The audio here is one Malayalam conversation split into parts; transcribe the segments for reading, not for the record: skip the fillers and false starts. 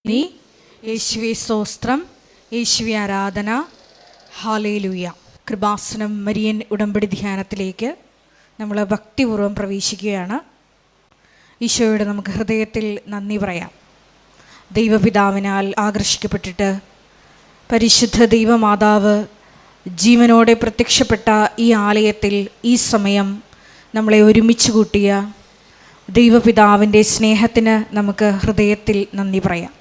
നീ യേശുവേ സ്തോത്രം, യേശുവേ ആരാധന, ഹല്ലേലൂയ. കൃപാസനം മരിയൻ ഉടമ്പടി ധ്യാനത്തിലേക്ക് നമ്മൾ ഭക്തിപൂർവ്വം പ്രവേശിക്കുകയാണ്. ഈശോയോട് നമുക്ക് ഹൃദയത്തിൽ നന്ദി പറയാം. ദൈവപിതാവിനാൽ ആകർഷിക്കപ്പെട്ടിട്ട് പരിശുദ്ധ ദൈവമാതാവ് ജീവനോടെ പ്രത്യക്ഷപ്പെട്ട ഈ ആലയത്തിൽ ഈ സമയം നമ്മളെ ഒരുമിച്ച് കൂട്ടിയ ദൈവപിതാവിൻ്റെ സ്നേഹത്തിന് നമുക്ക് ഹൃദയത്തിൽ നന്ദി പറയാം.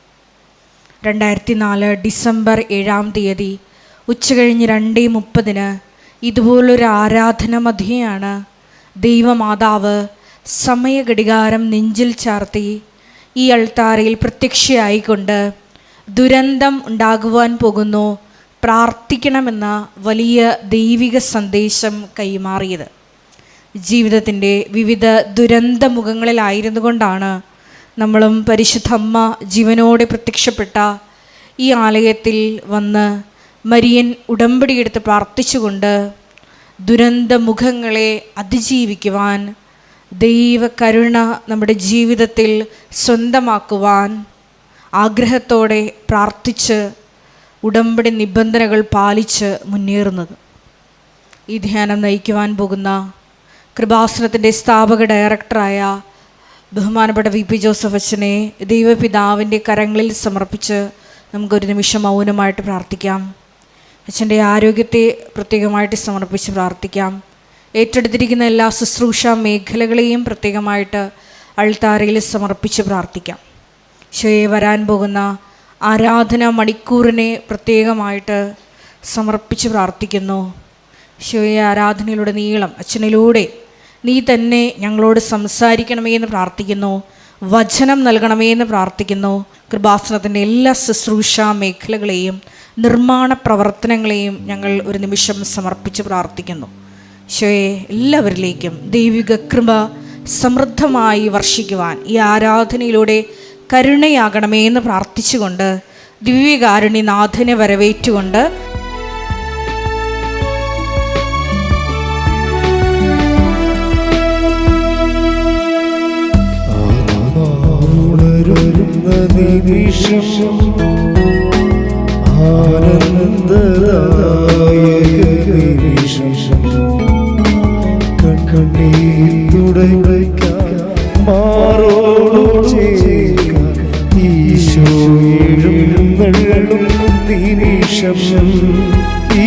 2004 ഡിസംബർ 7-ാം തീയതി ഉച്ചകഴിഞ്ഞ് 2:30 ഇതുപോലൊരു ആരാധന മധ്യയാണ് ദൈവമാതാവ് സമയഘടികാരം നെഞ്ചിൽ ചാർത്തി ഈ അൾത്താരയിൽ പ്രത്യക്ഷയായിക്കൊണ്ട് ദുരന്തം ഉണ്ടാകുവാൻ പോകുന്നു, പ്രാർത്ഥിക്കണമെന്ന വലിയ ദൈവിക സന്ദേശം കൈമാറിയത്. ജീവിതത്തിൻ്റെ വിവിധ ദുരന്ത മുഖങ്ങളിലായിരുന്നു കൊണ്ടാണ് നമ്മളും പരിശുദ്ധ അമ്മ ജീവനോടെ പ്രത്യക്ഷപ്പെട്ട ഈ ആലയത്തിൽ വന്ന് മരിയൻ ഉടമ്പടിയെടുത്ത് പ്രാർത്ഥിച്ചുകൊണ്ട് ദുരന്ത മുഖങ്ങളെ അതിജീവിക്കുവാൻ, ദൈവകരുണ നമ്മുടെ ജീവിതത്തിൽ സ്വന്തമാക്കുവാൻ ആഗ്രഹത്തോടെ പ്രാർത്ഥിച്ച് ഉടമ്പടി നിബന്ധനകൾ പാലിച്ച് മുന്നേറുന്നത്. ഈ ധ്യാനം നയിക്കുവാൻ പോകുന്ന കൃപാസനത്തിൻ്റെ സ്ഥാപക ഡയറക്ടറായ ബഹുമാനപ്പെട്ട VP ജോസഫ് അച്ഛനെ ദൈവപിതാവിൻ്റെ കരങ്ങളിൽ സമർപ്പിച്ച് നമുക്കൊരു നിമിഷം മൗനമായിട്ട് പ്രാർത്ഥിക്കാം. അച്ഛൻ്റെ ആരോഗ്യത്തെ പ്രത്യേകമായിട്ട് സമർപ്പിച്ച് പ്രാർത്ഥിക്കാം. ഏറ്റെടുത്തിരിക്കുന്ന എല്ലാ ശുശ്രൂഷ മേഖലകളെയും പ്രത്യേകമായിട്ട് അൾത്താരയിൽ സമർപ്പിച്ച് പ്രാർത്ഥിക്കാം. ഈശോയെ വരാൻ പോകുന്ന ആരാധന മണിക്കൂറിനെ പ്രത്യേകമായിട്ട് സമർപ്പിച്ച് പ്രാർത്ഥിക്കുന്നു. ഈശോയെ ആരാധനയിലൂടെ നീളം അച്ഛനിലൂടെ നീ തന്നെ ഞങ്ങളോട് സംസാരിക്കണമേ എന്ന് പ്രാർത്ഥിക്കുന്നു. വചനം നൽകണമേ എന്ന് പ്രാർത്ഥിക്കുന്നു. കൃപാസനത്തിൻ്റെ എല്ലാ ശുശ്രൂഷ മേഖലകളെയും നിർമ്മാണ പ്രവർത്തനങ്ങളെയും ഞങ്ങൾ ഒരു നിമിഷം സമർപ്പിച്ച് പ്രാർത്ഥിക്കുന്നു. ഈശോയെ എല്ലാവരിലേക്കും ദൈവിക കൃപ സമൃദ്ധമായി വർഷിക്കുവാൻ ഈ ആരാധനയിലൂടെ കരുണയാകണമേ എന്ന് പ്രാർത്ഥിച്ചുകൊണ്ട് ദിവ്യകാരുണ്യനാഥനെ വരവേറ്റുകൊണ്ട് നിമിഷം ആനന്ദദായക നിമിഷം കണ്ണീർ തുടയ്ക്കാൻ മാറോടു ചേർക്കാൻ ഈശോ എഴുന്നള്ളും നിമിഷം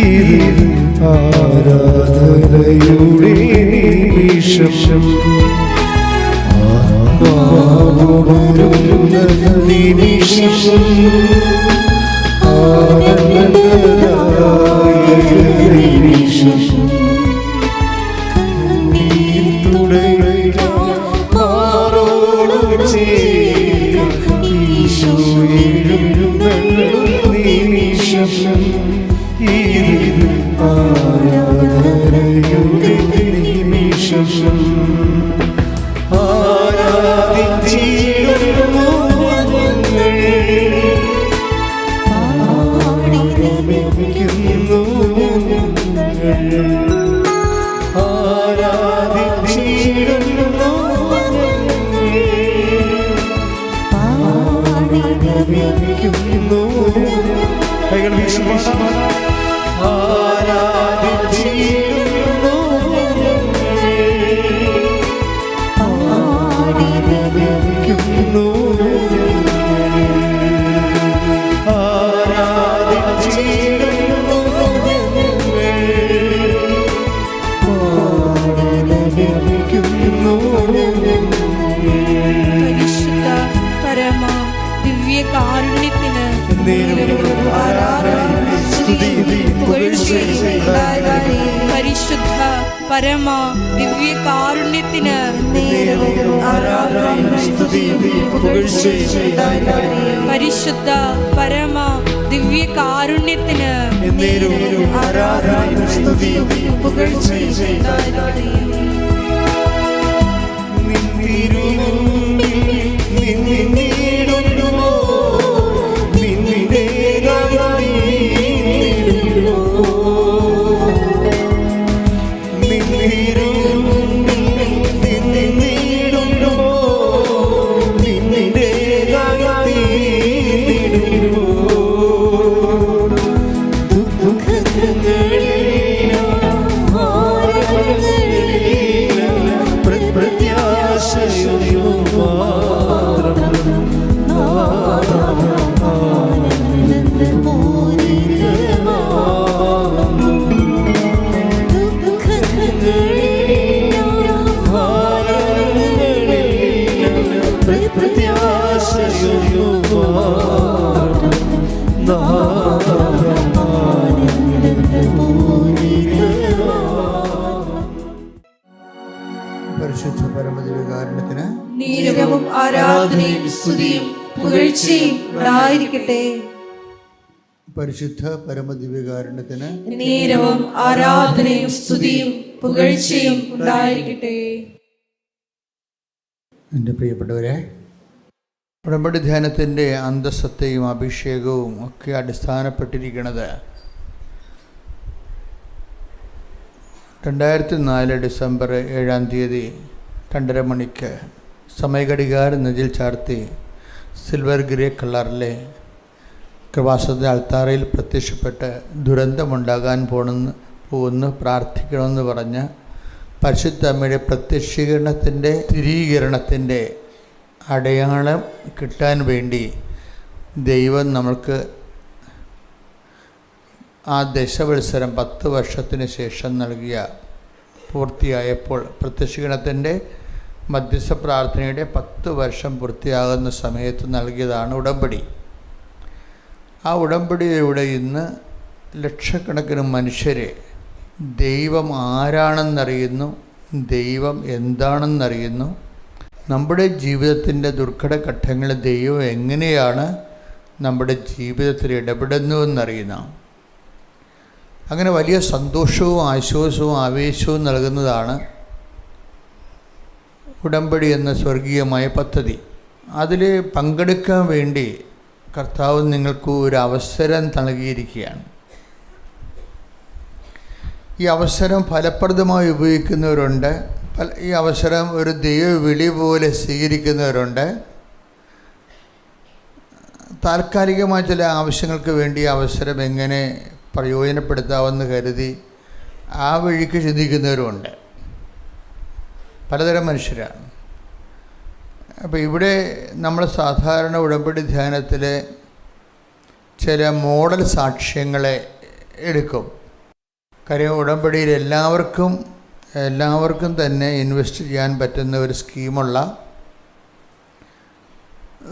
ഇത് ആരാധനയുടെ നിമിഷം നിമിഷം ആനന്ദദായക നിമിഷം കണ്ണീർ തുടയ്ക്കാൻ മാറോടു ചേർക്കാൻ ഈശോ എഴുന്നള്ളും നിമിഷം ഇത് ആരാധനയുടെ നിമിഷം ആരാധിച്ചിടുന്നു കൈകൾ വീശുന്നു ആരാധിച്ചിടുന്നു ആരാധിക്കുന്നു ആരാധിച്ചിടുന്നു പരിശുദ്ധ പരമ ദിവ്യകാരുണ്യത്തിന് പരിശുദ്ധ പരമ ദിവ്യകാരുണ്യത്തിന് പരിശുദ്ധ പരമ ദിവ്യകാരുണ്യത്തിന് നിന്നിടോ ആരാധനയും സ്തുതിയും പുകഴ്ചയും ഉണ്ടായിരിക്കട്ടെ. പരിശുദ്ധ പരമദിവ്യകാരുണ്യത്തിന് നേരവും ആരാധനയും സ്തുതിയും പുകഴ്ചയും ഉണ്ടായിരിക്കട്ടെ. എൻ്റെ പ്രിയപ്പെട്ടവരെ, ഉടമ്പടി ധ്യാനത്തിൻ്റെ അന്തസ്സത്തെയും അഭിഷേകവും ഒക്കെ അടിസ്ഥാനപ്പെട്ടിരിക്കുന്നത് 2004 ഡിസംബർ 7-ാം തീയതി 2:30 മണിക്ക് സമയഘടികാരം നെഞ്ചിൽ ചാർത്തി സിൽവർ ഗ്രേ കളറിലെ കൃപാസനത്തിന്റെ അൾത്താരയിൽ പ്രത്യക്ഷപ്പെട്ട് ദുരന്തമുണ്ടാകാൻ പോകുന്നു പ്രാർത്ഥിക്കണമെന്ന് പറഞ്ഞ് പരിശുദ്ധ അമ്മയുടെ പ്രത്യക്ഷീകരണത്തിൻ്റെ സ്ഥിരീകരണത്തിൻ്റെ അടയാളം കിട്ടാൻ വേണ്ടി ദൈവം നമ്മൾക്ക് ആ ദശവത്സരം 10 വർഷത്തിന് ശേഷം നൽകിയ പൂർത്തിയായപ്പോൾ പ്രത്യക്ഷീകരണത്തിൻ്റെ മധ്യസ്ഥ പ്രാർത്ഥനയുടെ 10 വർഷം പൂർത്തിയാകുന്ന സമയത്ത് നൽകിയതാണ് ഉടമ്പടി. ആ ഉടമ്പടിയിലൂടെ ഇന്ന് ലക്ഷക്കണക്കിന് മനുഷ്യരെ ദൈവം ആരാണെന്നറിയുന്നു, ദൈവം എന്താണെന്നറിയുന്നു, നമ്മുടെ ജീവിതത്തിൻ്റെ ദുർഘടഘട്ടങ്ങളിൽ ദൈവം എങ്ങനെയാണ് നമ്മുടെ ജീവിതത്തിൽ ഇടപെടുന്നുവെന്നറിയുന്ന, അങ്ങനെ വലിയ സന്തോഷവും ആശ്വാസവും ആവേശവും നൽകുന്നതാണ് ഉടമ്പടി എന്ന സ്വർഗീയമായ പദ്ധതി. അതിൽ പങ്കെടുക്കാൻ വേണ്ടി കർത്താവ് നിങ്ങൾക്ക് ഒരു അവസരം നൽകിയിരിക്കുകയാണ്. ഈ അവസരം ഫലപ്രദമായി ഉപയോഗിക്കുന്നവരുണ്ട്, ഈ അവസരം ഒരു ദൈവവിളി പോലെ സ്വീകരിക്കുന്നവരുണ്ട്, താൽക്കാലികമായ ചില ആവശ്യങ്ങൾക്ക് വേണ്ടി അവസരം എങ്ങനെ പ്രയോജനപ്പെടുത്താമെന്ന് കരുതി ആ വഴിക്ക് ചിന്തിക്കുന്നവരുമുണ്ട്. പലതരം മനുഷ്യരാണ്. അപ്പോൾ ഇവിടെ നമ്മൾ സാധാരണ ഉടമ്പടി ധ്യാനത്തിൽ ചില മോഡൽ സാക്ഷ്യങ്ങളെ എടുക്കും. കാര്യം ഉടമ്പടിയിൽ എല്ലാവർക്കും തന്നെ ഇൻവെസ്റ്റ് ചെയ്യാൻ പറ്റുന്ന ഒരു സ്കീമുള്ള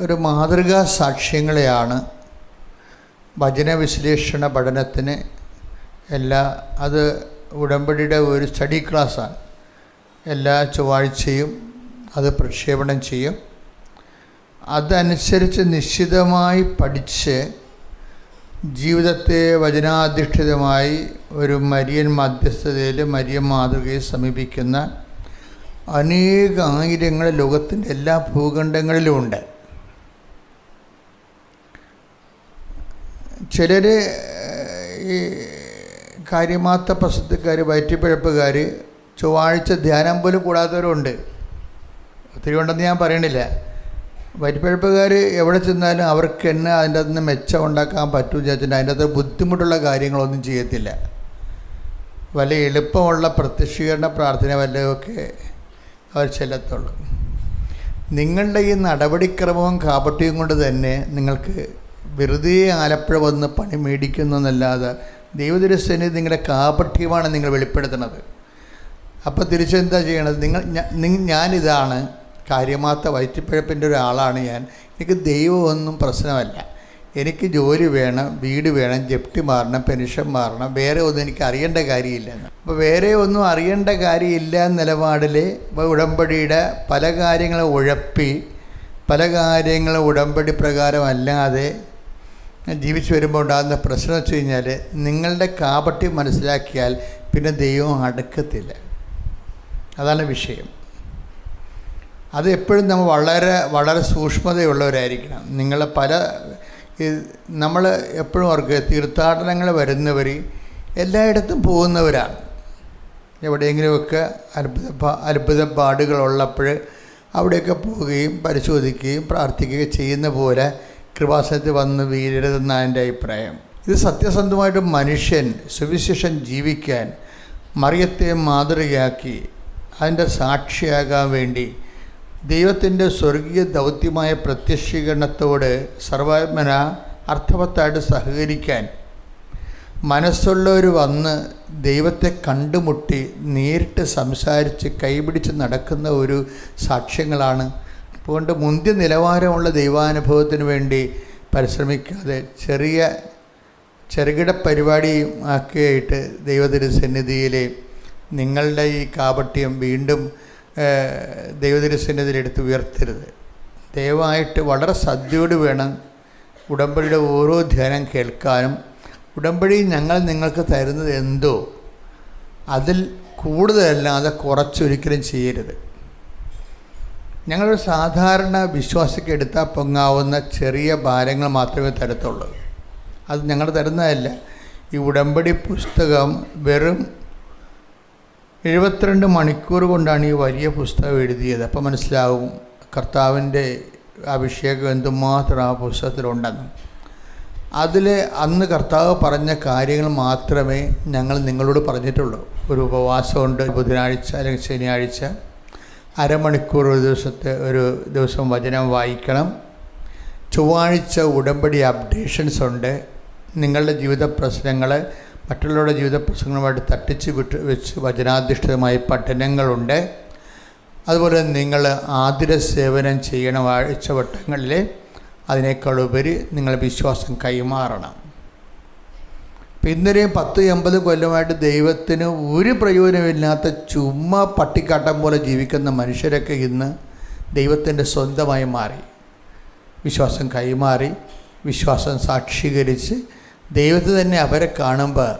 ഒരു മാതൃകാ സാക്ഷ്യങ്ങളെയാണ് വചന വിശ്ലേഷണ പഠനത്തിന് അത് ഉടമ്പടിയുടെ ഒരു സ്റ്റഡി ക്ലാസ്സാണ്. എല്ലാ ചൊവ്വാഴ്ചയും അത് പ്രക്ഷേപണം ചെയ്യും. അതനുസരിച്ച് നിശ്ചിതമായി പഠിച്ച് ജീവിതത്തെ വചനാധിഷ്ഠിതമായി ഒരു മരിയൻ മധ്യസ്ഥതയിൽ മരിയൻ മാതൃകയെ സമീപിക്കുന്ന ആയിരങ്ങൾ ലോകത്തിൻ്റെ എല്ലാ ഭൂഖണ്ഡങ്ങളിലുമുണ്ട്. ചിലർ ഈ കാര്യമാത്ത പ്രസിദ്ധക്കാർ, വയറ്റിപ്പഴപ്പുകാർ, ചൊവ്വാഴ്ച ധ്യാനം പോലും കൂടാത്തവരുണ്ട്. ഒത്തിരി ഉണ്ടെന്ന് ഞാൻ പറയണില്ല. വയറ്റിപ്പഴപ്പുകാർ എവിടെ ചെന്നാലും അവർക്ക് തന്നെ അതിൻ്റെ അകത്ത് നിന്ന് മെച്ചം ഉണ്ടാക്കാൻ പറ്റുമെന്ന് വിചാരിച്ചിട്ട് അതിൻ്റെ അകത്ത് ബുദ്ധിമുട്ടുള്ള കാര്യങ്ങളൊന്നും ചെയ്യത്തില്ല. വല്ല എളുപ്പമുള്ള പ്രത്യക്ഷീകരണ പ്രാർത്ഥന വല്ലതൊക്കെ അവർ ചെല്ലത്തുള്ളൂ. നിങ്ങളുടെ ഈ നടപടിക്രമവും കാപട്യവും കൊണ്ട് തന്നെ നിങ്ങൾക്ക് വെറുതെ ആലപ്പുഴ വന്ന് പണി മേടിക്കുന്നതെന്നല്ലാതെ ദൈവദൃശ്യന് നിങ്ങളുടെ കാപട്യമാണ് നിങ്ങൾ വെളിപ്പെടുത്തുന്നത്. അപ്പോൾ തിരിച്ചെന്താ ചെയ്യണത്? ഞാനിതാണ് കാര്യമാത്ത വയറ്റിപ്പഴപ്പിൻ്റെ ഒരാളാണ് ഞാൻ. എനിക്ക് ദൈവമൊന്നും പ്രശ്നമല്ല. എനിക്ക് ജോലി വേണം, വീട് വേണം, ജപ്തി മാറണം, പെൻഷൻ മാറണം, വേറെ ഒന്നും എനിക്ക് അറിയേണ്ട കാര്യമില്ല. അപ്പോൾ വേറെ ഒന്നും അറിയേണ്ട കാര്യമില്ല നിലപാടിൽ ഉടമ്പടിയുടെ പല കാര്യങ്ങളും ഉഴപ്പി, പല കാര്യങ്ങളും ഉടമ്പടി പ്രകാരമല്ലാതെ ജീവിച്ചു വരുമ്പോൾ ഉണ്ടാകുന്ന പ്രശ്നം വെച്ച് കഴിഞ്ഞാൽ നിങ്ങളുടെ കാപട്യം മനസ്സിലാക്കിയാൽ പിന്നെ ദൈവം അടുക്കത്തില്ല. അതാണ് വിഷയം. അത് എപ്പോഴും നമ്മൾ വളരെ സൂക്ഷ്മതയുള്ളവരായിരിക്കണം. നമ്മൾ എപ്പോഴും ഓർക്കുക, തീർത്ഥാടനങ്ങൾ വരുന്നവർ എല്ലായിടത്തും പോകുന്നവരാണ്. എവിടെയെങ്കിലുമൊക്കെ അത്ഭുതപ്പാടുകളുള്ളപ്പോൾ അവിടെയൊക്കെ പോവുകയും പരിശോധിക്കുകയും പ്രാർത്ഥിക്കുകയും ചെയ്യുന്ന പോലെ കൃപാസനത്തിൽ വന്ന് വീഴരുതെന്നാണ് എൻ്റെ അഭിപ്രായം. ഇത് സത്യസന്ധമായിട്ട് മനുഷ്യൻ സുവിശേഷം ജീവിക്കാൻ മറിയത്തെ മാതൃകയാക്കി അതിൻ്റെ സാക്ഷിയാകാൻ വേണ്ടി ദൈവത്തിൻ്റെ സ്വർഗീയ ദൗത്യമായ പ്രത്യക്ഷീകരണത്തോട് സർവാത്മന അർത്ഥവത്തായിട്ട് സഹകരിക്കാൻ മനസ്സുള്ളവർ വന്ന് ദൈവത്തെ കണ്ടുമുട്ടി നേരിട്ട് സംസാരിച്ച് കൈപിടിച്ച് നടക്കുന്ന ഒരു സാക്ഷ്യങ്ങളാണ്. അതുകൊണ്ട് മുന്തിയ നിലവാരമുള്ള ദൈവാനുഭവത്തിന് വേണ്ടി പരിശ്രമിക്കാതെ ചെറുകിട പരിപാടിയും ആക്കിയായിട്ട് ദൈവതിരുസന്നിധിയിൽ നിങ്ങളുടെ ഈ കാപട്യം വീണ്ടും ദൈവതിരുസന്നിധിയിലെടുത്ത് ഉയർത്തരുത്. ദയവായിട്ട് വളരെ ശ്രദ്ധയോട് വേണം ഉടമ്പടിയുടെ ഓരോ ധ്യാനം കേൾക്കാനും. ഉടമ്പടി ഞങ്ങൾ നിങ്ങൾക്ക് തരുന്നത് എന്തോ അതിൽ കൂടുതലല്ലാതെ കുറച്ചൊരിക്കലും ചെയ്യരുത്. ഞങ്ങളൊരു സാധാരണ വിശ്വാസിക്ക് എടുത്താൽ പൊങ്ങാവുന്ന ചെറിയ ഭാരങ്ങൾ മാത്രമേ തരത്തുള്ളൂ. അത് ഞങ്ങൾ തരുന്നതല്ല. ഈ ഉടമ്പടി പുസ്തകം വെറും 72 മണിക്കൂർ കൊണ്ടാണ് ഈ വലിയ പുസ്തകം എഴുതിയത്. അപ്പോൾ മനസ്സിലാവും കർത്താവിൻ്റെ അഭിഷേകം എന്തുമാത്രം ആ പുസ്തകത്തിലുണ്ടെന്ന്. അതിൽ അന്ന് കർത്താവ് പറഞ്ഞ കാര്യങ്ങൾ മാത്രമേ ഞങ്ങൾ നിങ്ങളോട് പറഞ്ഞിട്ടുള്ളൂ. ഒരു ഉപവാസമുണ്ട്, ബുധനാഴ്ച അല്ലെങ്കിൽ ശനിയാഴ്ച അരമണിക്കൂർ ഒരു ദിവസം വചനം വായിക്കണം. ചൊവ്വാഴ്ച ഉടമ്പടി അപ്ഡേഷൻസ് ഉണ്ട്. നിങ്ങളുടെ ജീവിത പ്രശ്നങ്ങൾ മറ്റുള്ളവരുടെ ജീവിത പ്രശ്നങ്ങളുമായിട്ട് തട്ടിച്ച് വെച്ച് വചനാധിഷ്ഠിതമായ പഠനങ്ങളുണ്ട്. അതുപോലെ നിങ്ങൾ ആതുര സേവനം ചെയ്യണം ആഴ്ചവട്ടങ്ങളിൽ. അതിനേക്കാളുപരി നിങ്ങൾ വിശ്വാസം കൈമാറണം. ഇപ്പം ഇന്നലെയും 10-80 കൊല്ലമായിട്ട് ദൈവത്തിന് ഒരു പ്രയോജനമില്ലാത്ത ചുമ്മാ പട്ടിക്കാട്ടം പോലെ ജീവിക്കുന്ന മനുഷ്യരൊക്കെ ഇന്ന് ദൈവത്തിൻ്റെ സ്വന്തമായി മാറി. വിശ്വാസം കൈമാറി, വിശ്വാസം സാക്ഷീകരിച്ച് ദൈവത്തെ തന്നെ അവരെ കാണുമ്പോൾ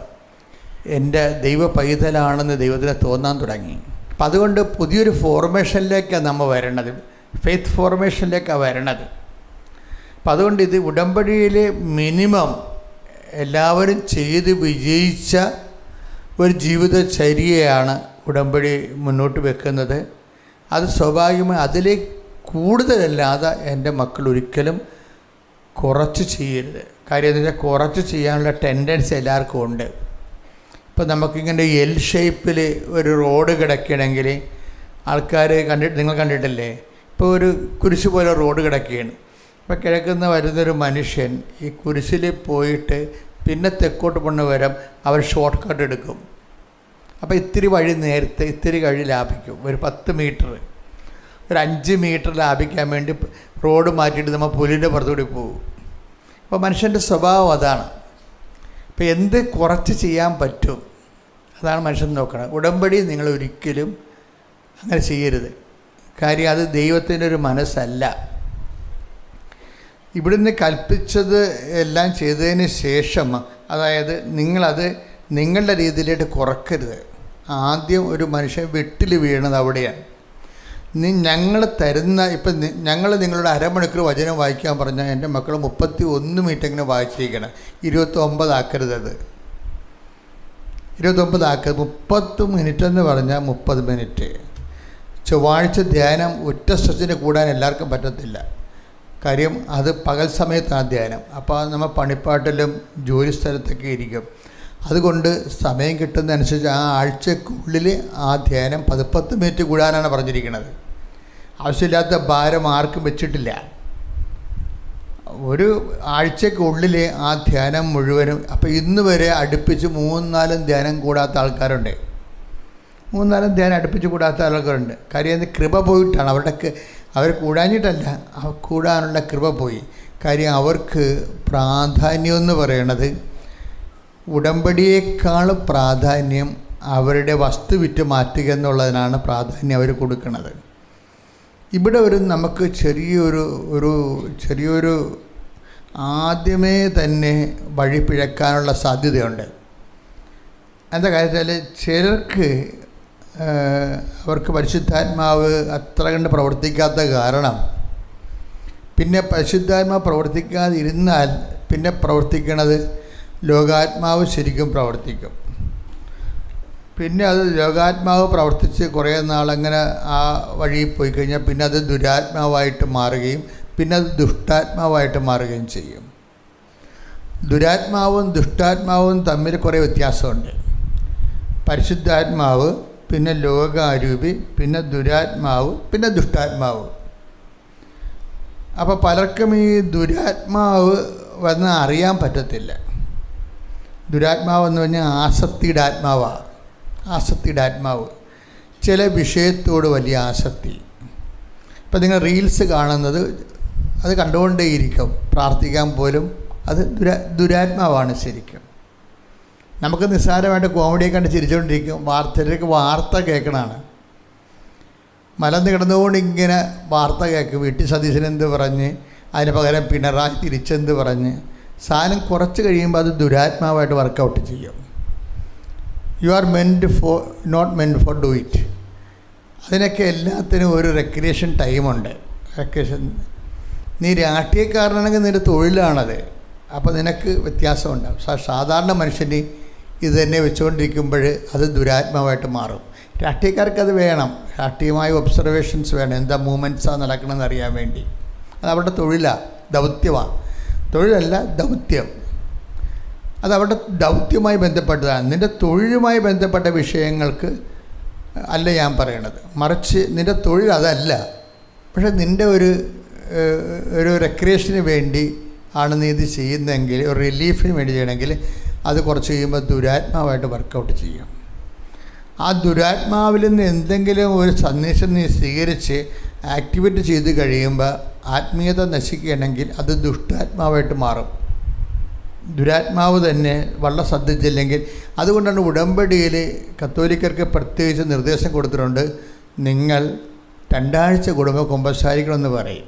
എൻ്റെ ദൈവ പൈതലാണെന്ന് ദൈവത്തിന് തോന്നാൻ തുടങ്ങി. അപ്പം അതുകൊണ്ട് പുതിയൊരു ഫോർമേഷനിലേക്കാണ് നമ്മൾ വരണത്, ഫെയ്ത്ത് ഫോർമേഷനിലേക്കാണ് വരണത്. അപ്പം അതുകൊണ്ട് ഇത് ഉടമ്പടിയിൽ മിനിമം എല്ലാവരും ചെയ്ത് വിജയിച്ച ഒരു ജീവിതചര്യയാണ് ഉടമ്പടി മുന്നോട്ട് വെക്കുന്നത്. അത് സ്വാഭാവികമായി അതിലേക്ക് കൂടുതലല്ലാതെ എൻ്റെ മക്കൾ ഒരിക്കലും കുറച്ച് ചെയ്യരുത്. കാര്യം എന്ന് വെച്ചാൽ കുറച്ച് ചെയ്യാനുള്ള ടെൻഡൻസി എല്ലാവർക്കും ഉണ്ട്. ഇപ്പോൾ നമുക്കിങ്ങനെ എൽ ഷേപ്പിൽ ഒരു റോഡ് കിടക്കണമെങ്കിൽ ആൾക്കാർ നിങ്ങൾ കണ്ടിട്ടില്ലേ? ഇപ്പോൾ ഒരു കുരിശ് പോലെ റോഡ് കിടക്കുകയാണ്. ഇപ്പോൾ കിഴക്കുന്ന വരുന്നൊരു മനുഷ്യൻ ഈ കുരിശിൽ പോയിട്ട് പിന്നെ തെക്കോട്ട് പോണ വരം അവർ ഷോർട്ട് കട്ട് എടുക്കും. അപ്പോൾ ഇത്തിരി വഴി നേരത്തെ ഇത്തിരി വഴി ലാഭിക്കും. ഒരു 10 മീറ്റർ, ഒരു 5 മീറ്റർ ലാഭിക്കാൻ വേണ്ടി റോഡ് മാറ്റിയിട്ട് നമ്മൾ പുലിൻ്റെ പുറത്തുകൂടി പോകും. അപ്പോൾ മനുഷ്യൻ്റെ സ്വഭാവം അതാണ്. ഇപ്പോൾ എന്ത് കുറച്ച് ചെയ്യാൻ പറ്റും അതാണ് മനുഷ്യൻ നോക്കണം. ഉടമ്പടി നിങ്ങൾ ഒരിക്കലും അങ്ങനെ ചെയ്യരുത്. കാര്യം അത് ദൈവത്തിൻ്റെ ഒരു മനസ്സല്ല. ഇവിടുന്ന് കൽപ്പിച്ചത് എല്ലാം ചെയ്തതിന് ശേഷം, അതായത് നിങ്ങളത് നിങ്ങളുടെ രീതിയിലായിട്ട് കുറക്കരുത്. ആദ്യം ഒരു മനുഷ്യൻ വെട്ടിൽ വീണത് അവിടെയാണ്. ഞങ്ങൾ തരുന്ന ഇപ്പം ഞങ്ങൾ നിങ്ങളുടെ അരമണിക്കൂർ വചനം വായിക്കാൻ പറഞ്ഞാൽ എൻ്റെ മക്കൾ 31 മിനിറ്റ് എങ്ങനെ വായിച്ചിരിക്കണം. 29 ആക്കരുത്. അത് 29 ആക്കരുത്. 30 മിനിറ്റ് എന്ന് പറഞ്ഞാൽ 30 മിനിറ്റ്. ചൊവ്വാഴ്ച ധ്യാനം ഒറ്റ സ്ട്രെച്ചിന് കൂടാൻ എല്ലാവർക്കും പറ്റത്തില്ല. കാര്യം അത് പകൽ സമയത്താണ് ധ്യാനം. അപ്പോൾ നമ്മൾ പണിപ്പാട്ടിലും ജോലി സ്ഥലത്തൊക്കെ ഇരിക്കും. അതുകൊണ്ട് സമയം കിട്ടുന്നതനുസരിച്ച് ആ ആഴ്ചക്കുള്ളിൽ ആ ധ്യാനം 10 മിനിറ്റ് കൂടാനാണ് പറഞ്ഞിരിക്കുന്നത്. ആവശ്യമില്ലാത്ത ഭാരം ആർക്കും വെച്ചിട്ടില്ല. ഒരു ആഴ്ചക്കുള്ളിൽ ആ ധ്യാനം മുഴുവനും. അപ്പോൾ ഇന്ന് വരെ അടുപ്പിച്ച് 3-4 ധ്യാനം കൂടാത്ത ആൾക്കാരുണ്ട്. 3-4 ധ്യാനം അടുപ്പിച്ച് കൂടാത്ത ആൾക്കാരുണ്ട്. കാര്യം അത് കൃപ പോയിട്ടാണ്. അവർ കൂടാഞ്ഞിട്ടല്ല, കൂടാനുള്ള കൃപ പോയി. കാര്യം അവർക്ക് പ്രാധാന്യം എന്ന് പറയണത് ഉടമ്പടിയേക്കാൾ പ്രാധാന്യം അവരുടെ വസ്തു വിറ്റ് മാറ്റുക എന്നുള്ളതിനാണ് പ്രാധാന്യം അവർ കൊടുക്കുന്നത്. ഇവിടെ നമുക്ക് ചെറിയൊരു ആദ്യമേ തന്നെ വഴി പിഴക്കാനുള്ള സാധ്യതയുണ്ട്. എന്താ കാര്യത്തിൽ ചിലർക്ക് അവർക്ക് പരിശുദ്ധാത്മാവ് അത്ര കണ്ട് പ്രവർത്തിക്കാത്ത കാരണം പിന്നെ പരിശുദ്ധാത്മാവ് പ്രവർത്തിക്കാതിരുന്നാൽ പിന്നെ പ്രവർത്തിക്കണത് ലോകാത്മാവ് ശരിക്കും പ്രവർത്തിക്കും. പിന്നെ അത് ലോകാത്മാവ് പ്രവർത്തിച്ച് കുറേ നാളങ്ങനെ ആ വഴിയിൽ പോയി കഴിഞ്ഞാൽ പിന്നെ അത് ദുരാത്മാവായിട്ട് മാറുകയും പിന്നെ അത് ദുഷ്ടാത്മാവായിട്ട് മാറുകയും ചെയ്യും. ദുരാത്മാവും ദുഷ്ടാത്മാവും തമ്മിൽ കുറേ വ്യത്യാസമുണ്ട്. പരിശുദ്ധാത്മാവ്, പിന്നെ ലോകാരൂപി, പിന്നെ ദുരാത്മാവ്, പിന്നെ ദുഷ്ടാത്മാവ്. അപ്പോൾ പലർക്കും ഈ ദുരാത്മാവ് വന്ന് അറിയാൻ പറ്റത്തില്ല. ദുരാത്മാവെന്ന് പറഞ്ഞാൽ ആസക്തിയുടെ ആത്മാവാണ്. ആസക്തിയുടെ ആത്മാവ്, ചില വിഷയത്തോട് വലിയ ആസക്തി. ഇപ്പം നിങ്ങൾ റീൽസ് കാണുന്നത് അത് കണ്ടുകൊണ്ടേയിരിക്കും. പ്രാർത്ഥിക്കാൻ പോലും അത് ദുരാത്മാവാണ് ശരിക്കും. നമുക്ക് നിസ്സാരമായിട്ട് കോമഡിയെ കണ്ട് ചിരിച്ചുകൊണ്ടിരിക്കും. ചിലർക്ക് വാർത്ത കേൾക്കണതാണ്. മലന്ന് കിടന്നുകൊണ്ട് ഇങ്ങനെ വാർത്ത കേൾക്കും, വീട്ടിൽ സതീശൻ എന്ത് പറഞ്ഞ്, അതിന് പകരം പിണറായി തിരിച്ചെന്ത് പറഞ്ഞ്. സാധനം കുറച്ച് കഴിയുമ്പോൾ അത് ദുരാത്മാവായിട്ട് വർക്കൗട്ട് ചെയ്യും. You are not meant for do it. അതിനൊക്കെ എല്ലാത്തിനും ഒരു റെക്രിയേഷൻ ടൈമുണ്ട്. റെക്രിയേഷൻ, നീ രാഷ്ട്രീയക്കാരനാണെങ്കിൽ നിൻ്റെ തൊഴിലാണത്, അപ്പോൾ നിനക്ക് വ്യത്യാസമുണ്ടാകും. സാധാരണ മനുഷ്യന് ഇത് തന്നെ വെച്ചുകൊണ്ടിരിക്കുമ്പോൾ അത് ദുരാത്മാവായിട്ട് മാറും. രാഷ്ട്രീയക്കാർക്ക് അത് വേണം, രാഷ്ട്രീയമായ ഒബ്സർവേഷൻസ് വേണം, എന്താ മൂവ്മെൻറ്റ്സാണ് നടക്കണമെന്ന് അറിയാൻ വേണ്ടി. അത് അവരുടെ തൊഴിലാണ്, ദൗത്യമാണ്. തൊഴിലല്ല, ദൗത്യം. അത് അവരുടെ ദൗത്യവുമായി ബന്ധപ്പെട്ടതാണ്. നിൻ്റെ തൊഴിലുമായി ബന്ധപ്പെട്ട വിഷയങ്ങൾക്ക് അല്ല ഞാൻ പറയണത്, മറിച്ച് നിൻ്റെ തൊഴിൽ അതല്ല. പക്ഷേ നിൻ്റെ ഒരു റെക്രിയേഷന് വേണ്ടി ആണ് നീ ഇത് ചെയ്യുന്നതെങ്കിൽ, ഒരു റിലീഫിന് വേണ്ടി ചെയ്യണമെങ്കിൽ അത് കുറച്ച് കഴിയുമ്പോൾ ദുരാത്മാവായിട്ട് വർക്കൗട്ട് ചെയ്യും. ആ ദുരാത്മാവിൽ നിന്ന് എന്തെങ്കിലും ഒരു സന്ദേശം നീ സ്വീകരിച്ച് ആക്ടിവേറ്റ് ചെയ്ത് കഴിയുമ്പോൾ ആത്മീയത നശിക്കുകയാണെങ്കിൽ അത് ദുഷ്ടാത്മാവായിട്ട് മാറും. ദുരാത്മാവ് തന്നെ വളരെ ശ്രദ്ധിച്ചില്ലെങ്കിൽ. അതുകൊണ്ടാണ് ഉടമ്പടിയിൽ കത്തോലിക്കർക്ക് പ്രത്യേകിച്ച് നിർദ്ദേശം കൊടുത്തിട്ടുണ്ട്, നിങ്ങൾ 2 ആഴ്ച കുടുംബ കുമ്പസാരിക്കണമെന്ന് പറയും.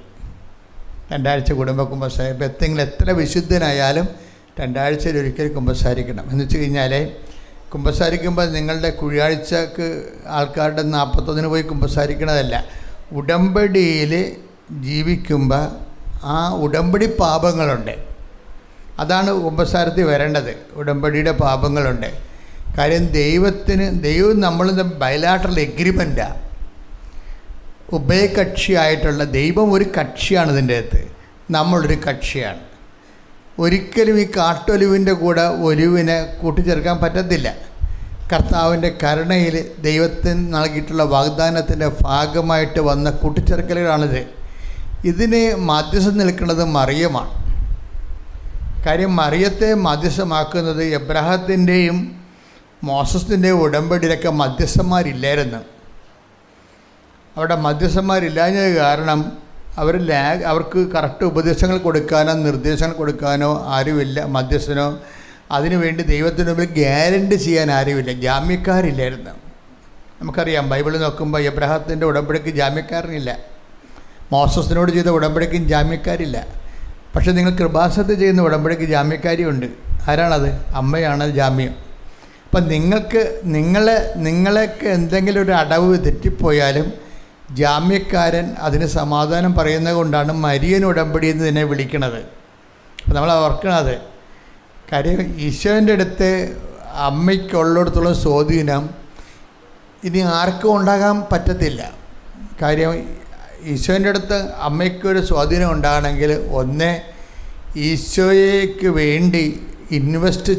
2 ആഴ്ച കുടുംബ കുമ്പസാരി. ഇപ്പോൾ എന്തെങ്കിലും എത്ര വിശുദ്ധനായാലും 2 ആഴ്ചയിൽ ഒരിക്കൽ കുമ്പസാരിക്കണം. എന്ന് വെച്ച് കഴിഞ്ഞാൽ കുമ്പസാരിക്കുമ്പോൾ നിങ്ങളുടെ കുഴിയാഴ്ചക്ക് ആൾക്കാരുടെ 41 പോയി കുമ്പസാരിക്കണതല്ല. ഉടമ്പടിയിൽ ജീവിക്കുമ്പോൾ ആ ഉടമ്പടി പാപങ്ങളുണ്ട്, അതാണ് കുമ്പസാരത്തിൽ വരേണ്ടത്. ഉടമ്പടിയുടെ പാപങ്ങളുണ്ട്. കാര്യം ദൈവവും നമ്മളും ബയലാട്രൽ എഗ്രിമെൻറ്റാണ്. ഉഭയകക്ഷിയായിട്ടുള്ള, ദൈവം ഒരു കക്ഷിയാണ് ഇതിൻ്റെ അകത്ത്, നമ്മളൊരു കക്ഷിയാണ്. ഒരിക്കലും ഈ കാട്ടൊലിവിൻ്റെ കൂടെ ഒലിവിനെ കൂട്ടിച്ചേർക്കാൻ പറ്റത്തില്ല. കർത്താവിൻ്റെ കരുണയിൽ ദൈവത്തിന് നൽകിയിട്ടുള്ള വാഗ്ദാനത്തിൻ്റെ ഭാഗമായിട്ട് വന്ന കൂട്ടിച്ചേർക്കലുകളാണിത്. ഇതിന് മധ്യസ്ഥം നിൽക്കുന്നത് മറിയമാണ്. കാര്യം മറിയത്തെ മധ്യസ്ഥമാക്കുന്നത് എബ്രാഹത്തിൻ്റെയും മോസസിൻ്റെയും ഉടമ്പടിയിലൊക്കെ മധ്യസ്ഥന്മാരില്ലായിരുന്നു. അവിടെ മധ്യസ്ഥന്മാരില്ലാഞ്ഞത് കാരണം അവർക്ക് കറക്റ്റ് ഉപദേശങ്ങൾ കൊടുക്കാനോ നിർദ്ദേശങ്ങൾ കൊടുക്കാനോ ആരുമില്ല, മധ്യസ്ഥനോ. അതിനുവേണ്ടി ദൈവത്തിന് മുമ്പിൽ ഗ്യാരണ്ടി ചെയ്യാൻ ആരുമില്ല, ജാമ്യക്കാരില്ലായിരുന്നു. നമുക്കറിയാം, ബൈബിളിൽ നോക്കുമ്പോൾ എബ്രാഹത്തിൻ്റെ ഉടമ്പടിക്ക് ജാമ്യക്കാരനില്ല, മോസസിനോട് ചെയ്ത ഉടമ്പടിക്കും ജാമ്യക്കാരില്ല. പക്ഷേ നിങ്ങൾ കൃപാസനത്തിൽ ചെയ്യുന്ന ഉടമ്പടിക്ക് ജാമ്യക്കാരിയുണ്ട്. ആരാണത്? അമ്മയാണ് ജാമ്യം. അപ്പം നിങ്ങളൊക്കെ എന്തെങ്കിലും ഒരു അടവ് തെറ്റിപ്പോയാലും ജാമ്യക്കാരൻ അതിന് സമാധാനം പറയുന്നത് കൊണ്ടാണ് മരിയൻ ഉടമ്പടി എന്ന് തന്നെ വിളിക്കണത്. അപ്പം നമ്മൾ ഓർക്കണത്, കാര്യം ഈശോൻ്റെ അടുത്ത് അമ്മയ്ക്കുള്ളിടത്തോളം സ്വാധീനം ഇനി ആർക്കും ഉണ്ടാകാൻ പറ്റത്തില്ല. കാര്യം ഈശോൻ്റെ അടുത്ത് അമ്മയ്ക്കൊരു സ്വാധീനം ഉണ്ടാകണമെങ്കിൽ ഒന്ന് ഈശോയ്ക്ക് വേണ്ടി ഇൻവെസ്റ്റ്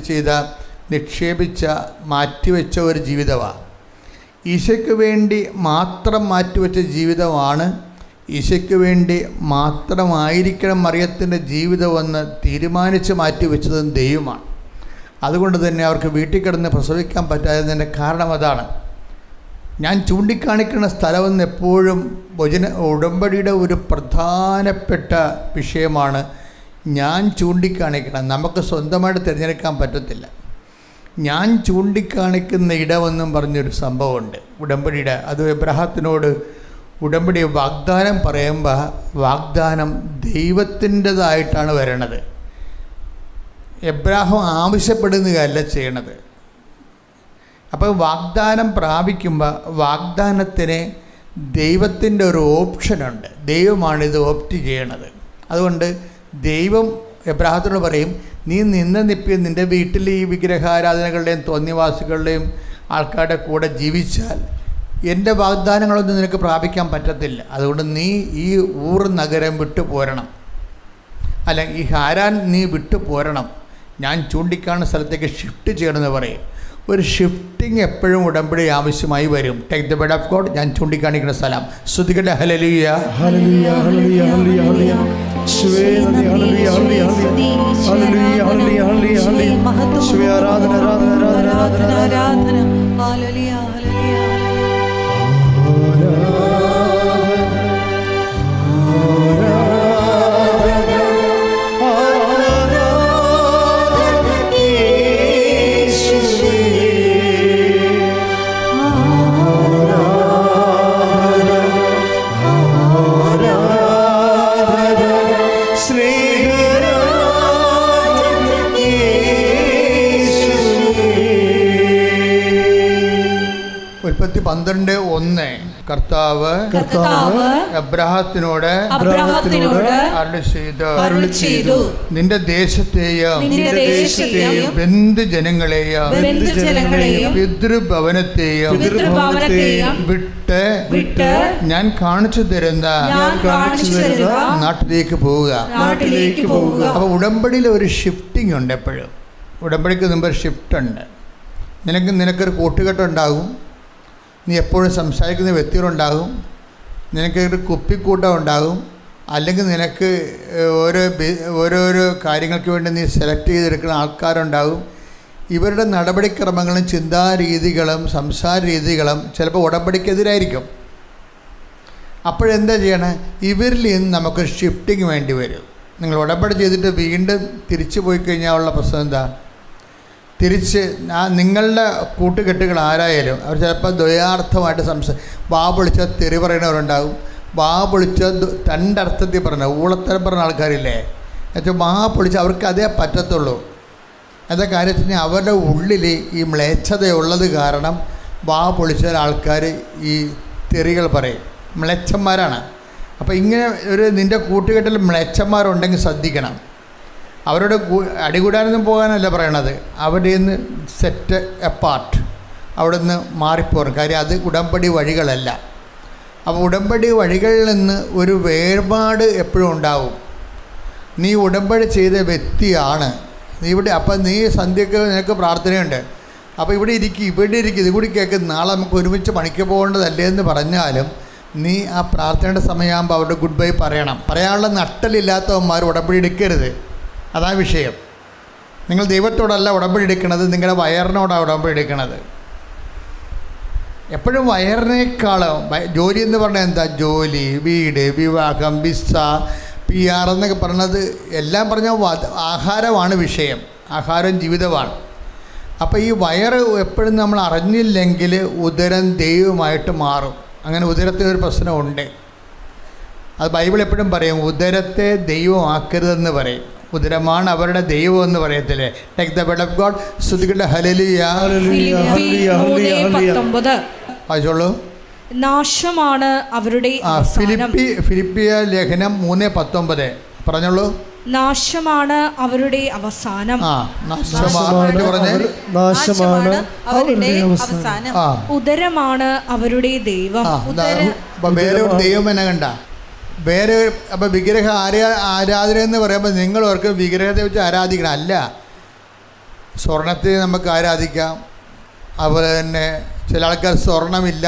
ചെയ്ത നിക്ഷേപിച്ച മാറ്റിവെച്ച ഒരു ജീവിതമാണ്. ഈശോയ്ക്ക് വേണ്ടി മാത്രം മാറ്റിവെച്ച ജീവിതമാണ്. ഈശോയ്ക്ക് വേണ്ടി മാത്രമായിരിക്കണം മറിയത്തിൻ്റെ ജീവിതമെന്ന് തീരുമാനിച്ച് മാറ്റിവെച്ചതും ദൈവമാണ്. അതുകൊണ്ട് തന്നെ അവർക്ക് വീട്ടിൽ കിടന്ന് പ്രസവിക്കാൻ പറ്റാത്തതിൻ്റെ കാരണം അതാണ്. ഞാൻ ചൂണ്ടിക്കാണിക്കുന്ന സ്ഥലമെന്ന് എപ്പോഴും ഉടമ്പടിയുടെ ഒരു പ്രധാനപ്പെട്ട വിഷയമാണ് ഞാൻ ചൂണ്ടിക്കാണിക്കണം. നമുക്ക് സ്വന്തമായിട്ട് തിരഞ്ഞെടുക്കാൻ പറ്റത്തില്ല. ഞാൻ ചൂണ്ടിക്കാണിക്കുന്ന ഇടമെന്നും പറഞ്ഞൊരു സംഭവമുണ്ട് ഉടമ്പടിയുടെ. അത് എബ്രാഹത്തിനോട് ഉടമ്പടി വാഗ്ദാനം പറയുമ്പോൾ വാഗ്ദാനം ദൈവത്തിൻ്റെതായിട്ടാണ് വരണത്. എബ്രാഹാം ആവശ്യപ്പെടുന്നതല്ല ചെയ്യണത്. അപ്പോൾ വാഗ്ദാനം പ്രാപിക്കുമ്പോൾ വാഗ്ദാനത്തിന് ദൈവത്തിൻ്റെ ഒരു ഓപ്ഷനുണ്ട്. ദൈവമാണിത് ഓപ്റ്റ് ചെയ്യണത്. അതുകൊണ്ട് ദൈവം എബ്രാഹത്തിനോട് പറയും, നീ നിന്റെ വീട്ടിൽ ഈ വിഗ്രഹാരാധനകളുടെയും തോന്നിവാസികളുടെയും ആൾക്കാരുടെ കൂടെ ജീവിച്ചാൽ എൻ്റെ വാഗ്ദാനങ്ങളൊന്നും നിനക്ക് പ്രാപിക്കാൻ പറ്റത്തില്ല. അതുകൊണ്ട് നീ ഈ നഗരം വിട്ടു പോരണം, അല്ല ഈ ഹാരാൻ നീ വിട്ടു പോരണം, ഞാൻ ചൂണ്ടിക്കാണുന്ന സ്ഥലത്തേക്ക് ഷിഫ്റ്റ് ചെയ്യണമെന്ന് പറയും. ഒരു ഷിഫ്റ്റിംഗ് എപ്പോഴും ഉടമ്പടി ആവശ്യമായി വരും. Take the word of God, ഞാൻ ചൂണ്ടിക്കാണിക്കുന്ന സ്ഥലം. ശ്രുതികട്ടെ ഹല്ലേലൂയ ഹല്ലേലൂയ ഹല്ലേലൂയ ഹല്ലേലൂയ ഹല്ലേലൂയ ശിവേ നന്ദി ഹല്ലേലൂയ ഹല്ലേലൂയ ഹല്ലേലൂയ ഹല്ലേലൂയ ഹല്ലേലൂയ ഹല്ലേലൂയ ശിവേ ആരാധന ആരാധന ആരാധന ആരാധന ആരാധന ഹല്ലേലൂയ ഹല്ലേലൂയ 12:1 കർത്താവ് അബ്രാഹത്തിനോട് അരുളി ചെയ്തു, നിന്റെ ദേശത്തെയും ബന്ധുജനങ്ങളെയും പിതൃഭവനത്തെയും വിട്ട് ഞാൻ കാണിച്ചു തരുന്ന നാട്ടിലേക്ക് പോവുക. അപ്പോൾ ഉടമ്പടിയിൽ ഒരു ഷിഫ്റ്റിംഗ് ഉണ്ട്. എപ്പോഴും ഉടമ്പടിക്ക് മുമ്പ് ഒരു ഷിഫ്റ്റ് ഉണ്ട്. നിനക്കൊരു കൂട്ടുകെട്ടുണ്ടാകും, നീ എപ്പോഴും സംസാരിക്കുന്ന വ്യക്തികളുണ്ടാകും, നിനക്കൊരു കുപ്പിക്കൂട്ടം ഉണ്ടാകും, അല്ലെങ്കിൽ നിനക്ക് ഓരോരോ കാര്യങ്ങൾക്ക് വേണ്ടി നീ സെലക്ട് ചെയ്തെടുക്കുന്ന ആൾക്കാരുണ്ടാകും. ഇവരുടെ നടപടിക്രമങ്ങളും ചിന്താരീതികളും സംസാര രീതികളും ചിലപ്പോൾ ഉടമ്പടിക്കെതിരായിരിക്കും. അപ്പോഴെന്താ ചെയ്യണം? ഇവരിൽ നിന്ന് നമുക്കൊരു ഷിഫ്റ്റിംഗ് വേണ്ടി വരും. നിങ്ങൾ ഉടമ്പടി ചെയ്തിട്ട് വീണ്ടും തിരിച്ചു പോയി കഴിഞ്ഞാൽ ഉള്ള പ്രശ്നം എന്താ? തിരിച്ച് നിങ്ങളുടെ കൂട്ടുകെട്ടുകൾ ആരായാലും അവർ ചിലപ്പോൾ ദ്വയാർത്ഥമായിട്ട് വാ പൊളിച്ച തെറി പറയുന്നവരുണ്ടാകും, വാ പൊളിച്ച രണ്ടർത്ഥത്തിൽ പറഞ്ഞ ഊളത്തരം പറഞ്ഞ ആൾക്കാരില്ലേ. എന്നുവെച്ചാൽ വാ പൊളിച്ച് അവർക്ക് അതേ പറ്റത്തുള്ളൂ. എന്താ കാര്യത്തിന് അവരുടെ ഉള്ളിൽ ഈ മ്ലേച്ഛതയുള്ളത് കാരണം വാ പൊളിച്ച ആൾക്കാർ ഈ തെറികൾ പറയും, മ്ലേച്ഛന്മാരാണ്. അപ്പോൾ ഇങ്ങനെ നിൻ്റെ കൂട്ടുകെട്ടിൽ മ്ലേച്ഛന്മാരുണ്ടെങ്കിൽ ശ്രദ്ധിക്കണം. അവരോട് അടികൂടാനൊന്നും പോകാനല്ല പറയണത്, അവരുടെ നിന്ന് സെറ്റ് എപ്പാർട്ട്, അവിടെ നിന്ന് മാറിപ്പോറും. കാര്യം അത് ഉടമ്പടി വഴികളല്ല. അപ്പോൾ ഉടമ്പടി വഴികളിൽ നിന്ന് ഒരു വേർപാട് എപ്പോഴും ഉണ്ടാവും. നീ ഉടമ്പടി ചെയ്ത വ്യക്തിയാണ് നീ ഇവിടെ. അപ്പം നീ സന്ധ്യക്ക് നിനക്ക് പ്രാർത്ഥനയുണ്ട്, അപ്പോൾ ഇവിടെ ഇരിക്കും ഇത് കൂടി കേൾക്കും, നാളെ നമുക്ക് ഒരുമിച്ച് പണിക്ക് പോകേണ്ടതല്ലേ എന്ന് പറഞ്ഞാലും നീ ആ പ്രാർത്ഥനയുടെ സമയമാകുമ്പോൾ അവരുടെ ഗുഡ് ബൈ പറയണം. പറയാനുള്ള നട്ടലില്ലാത്തവന്മാർ ഉടമ്പടി എടുക്കരുത്. അതാ വിഷയം. നിങ്ങൾ ദൈവത്തോടല്ല ഉടമ്പടി എടുക്കുന്നത്, നിങ്ങളുടെ വയറിനോടാണ് ഉടമ്പടി എടുക്കുന്നത്. എപ്പോഴും വയറിനേക്കാളും ജോലി എന്ന് പറഞ്ഞാൽ എന്താ? ജോലി, വീട്, വിവാഹം, വിസ, PR എന്നൊക്കെ പറഞ്ഞത് എല്ലാം പറഞ്ഞാൽ ആഹാരമാണ് വിഷയം. ആഹാരം ജീവിതമാണ്. അപ്പോൾ ഈ വയറ് എപ്പോഴും നമ്മൾ അറിഞ്ഞില്ലെങ്കിൽ ഉദരം ദൈവമായിട്ട് മാറും. അങ്ങനെ ഉദരത്തിനൊരു പ്രശ്നമുണ്ട്. അത് ബൈബിൾ എപ്പോഴും പറയും, ഉദരത്തെ ദൈവമാക്കരുതെന്ന് പറയും. ഉദരമാണ് അവരുടെ ദൈവം എന്ന് പറയത്തില്ലേ? Take the word of God. സ്തുതിക്കട്ടെ. ഹല്ലേലൂയ. വായിച്ചോളൂ. നാശമാണ് അവരുടെ ഫിലിപ്പിയ ലേഖനം 3:19 പറഞ്ഞോളൂ. നാശമാണ് അവരുടെ അവസാനം. ഉദരമാണ് അവരുടെ ദൈവം. വേറെ ഒരു ദൈവം എന്നെ കണ്ട വേറെ. അപ്പം വിഗ്രഹ ആരാധന എന്ന് പറയുമ്പോൾ നിങ്ങൾ അവർക്ക് വിഗ്രഹത്തെ വെച്ച് ആരാധിക്കണം അല്ല. സ്വർണത്തെ നമുക്ക് ആരാധിക്കാം. അതുപോലെ തന്നെ ചില ആൾക്കാർ സ്വർണ്ണമില്ല,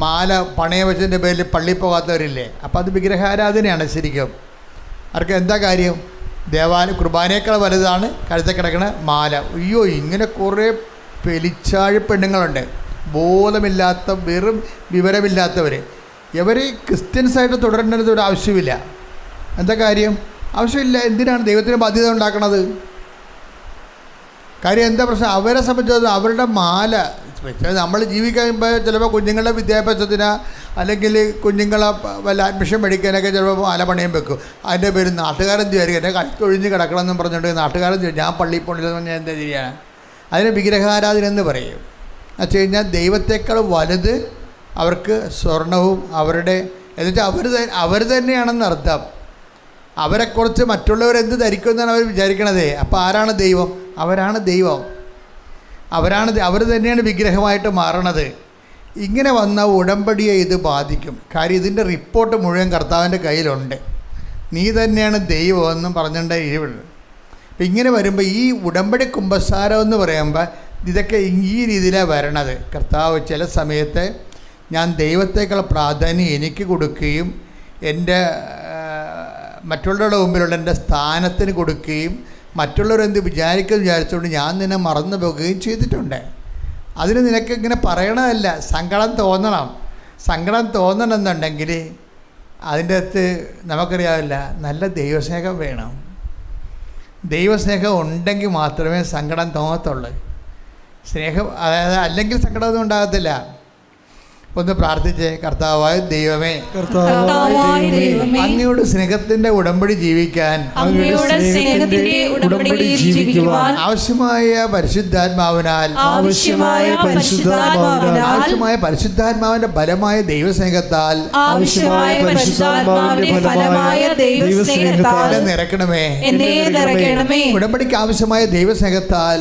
മാല പണയം വെച്ചതിൻ്റെ പേരിൽ പള്ളിയിൽ പോകാത്തവരില്ലേ. അപ്പോൾ അത് വിഗ്രഹാരാധനയാണ് ശരിക്കും. അവർക്ക് എന്താ കാര്യം? കുർബാനയേക്കാൾ വലുതാണ് കഴുത്തിൽ കിടക്കണ മാല. അയ്യോ, ഇങ്ങനെ കുറേ പെലിച്ചാഴി പെണ്ണുങ്ങളുണ്ട്, ബോധമില്ലാത്ത, വെറും വിവരമില്ലാത്തവർ. ഇവർ ക്രിസ്ത്യൻസായിട്ട് തുടരേണ്ടത് ഒരു ആവശ്യമില്ല. എന്താ കാര്യം? ആവശ്യമില്ല. എന്തിനാണ് ദൈവത്തിന് ബാധ്യത ഉണ്ടാക്കണത്? കാര്യം എന്താ പ്രശ്നം? അവരെ സംബന്ധിച്ചിടത്തോളം അവരുടെ മാല നമ്മൾ ജീവിക്കുമ്പോൾ ചിലപ്പോൾ കുഞ്ഞുങ്ങളുടെ വിദ്യാഭ്യാസത്തിന് അല്ലെങ്കിൽ കുഞ്ഞുങ്ങളെ വല്ല അഡ്മിഷൻ മേടിക്കാനൊക്കെ ചിലപ്പോൾ മാല പണയം വെക്കും. അതിൻ്റെ പേര് നാട്ടുകാരൻ വിചാരിക്കും എൻ്റെ കഴുത്തൊഴിഞ്ഞ് കിടക്കണമെന്നും പറഞ്ഞുകൊണ്ട് നാട്ടുകാരൻ ഞാൻ പള്ളിയിൽ പോകണില്ലെന്ന് പറഞ്ഞാൽ എന്താ ചെയ്യാൻ? അതിന് വിഗ്രഹാരാധന എന്ന് പറയും. എന്ന് വെച്ച് കഴിഞ്ഞാൽ ദൈവത്തേക്കാൾ വലുത് അവർക്ക് സ്വർണവും അവരുടെ എന്നുവെച്ചാൽ അവർ തന്നെയാണെന്ന് അർത്ഥം. അവരെക്കുറിച്ച് മറ്റുള്ളവരെന്ത് ധരിക്കുമെന്നാണ് അവർ വിചാരിക്കണതേ. അപ്പോൾ ആരാണ് ദൈവം? അവരാണ് ദൈവം. അവർ തന്നെയാണ് വിഗ്രഹമായിട്ട് മാറണത്. ഇങ്ങനെ വന്ന ഉടമ്പടിയെ ഇത് ബാധിക്കും. കാര്യം ഇതിൻ്റെ റിപ്പോർട്ട് മുഴുവൻ കർത്താവിൻ്റെ കയ്യിലുണ്ട്. നീ തന്നെയാണ് ദൈവമെന്നും പറഞ്ഞിട്ട് ഇരിവുണ്ട്. അപ്പം ഇങ്ങനെ വരുമ്പോൾ ഈ ഉടമ്പടി കുമ്പസാരം എന്ന് പറയുമ്പോൾ ഇതൊക്കെ ഈ രീതിയിലാണ് വരണത്. കർത്താവ് ചില സമയത്ത് ഞാൻ ദൈവത്തേക്കാൾ പ്രാധാന്യം എനിക്ക് കൊടുക്കുകയും എൻ്റെ മറ്റുള്ളവരുടെ മുമ്പിലുള്ള എൻ്റെ സ്ഥാനത്തിന് കൊടുക്കുകയും മറ്റുള്ളവരെന്ത് വിചാരിച്ചുകൊണ്ട് ഞാൻ നിന്നെ മറന്നു പോകുകയും ചെയ്തിട്ടുണ്ട്. അതിന് നിനക്ക് ഇങ്ങനെ പറയണതല്ല, സങ്കടം തോന്നണം. സങ്കടം തോന്നണമെന്നുണ്ടെങ്കിൽ അതിൻ്റെ അകത്ത് നമുക്കറിയാവില്ല, നല്ല ദൈവസ്നേഹം വേണം. ദൈവസ്നേഹം ഉണ്ടെങ്കിൽ മാത്രമേ സങ്കടം തോന്നത്തുള്ളൂ. സ്നേഹം അതായത് അല്ലെങ്കിൽ സങ്കടമൊന്നും ഉണ്ടാകത്തില്ല. ഒന്ന് പ്രാർത്ഥിച്ചേ. കർത്താവായ ദൈവമേ, കർത്താവായ ദൈവമേ, അങ്ങയുടെ സ്നേഹത്തിന്റെ ഉടമ്പടി ജീവിക്കാൻ അങ്ങയുടെ സ്നേഹത്തിന്റെ ഉടമ്പടി ജീവിക്കുവാൻ ആവശ്യമായ പരിശുദ്ധാത്മാവിനാൽ ആവശ്യമായ പരിശുദ്ധാത്മാവിന്റെ ഫലമായ ദൈവസ്നേഹത്താൽ എന്നെ നിറയ്ക്കണമേ. ഉടമ്പടിക്ക് ആവശ്യമായ ദൈവസ്നേഹത്താൽ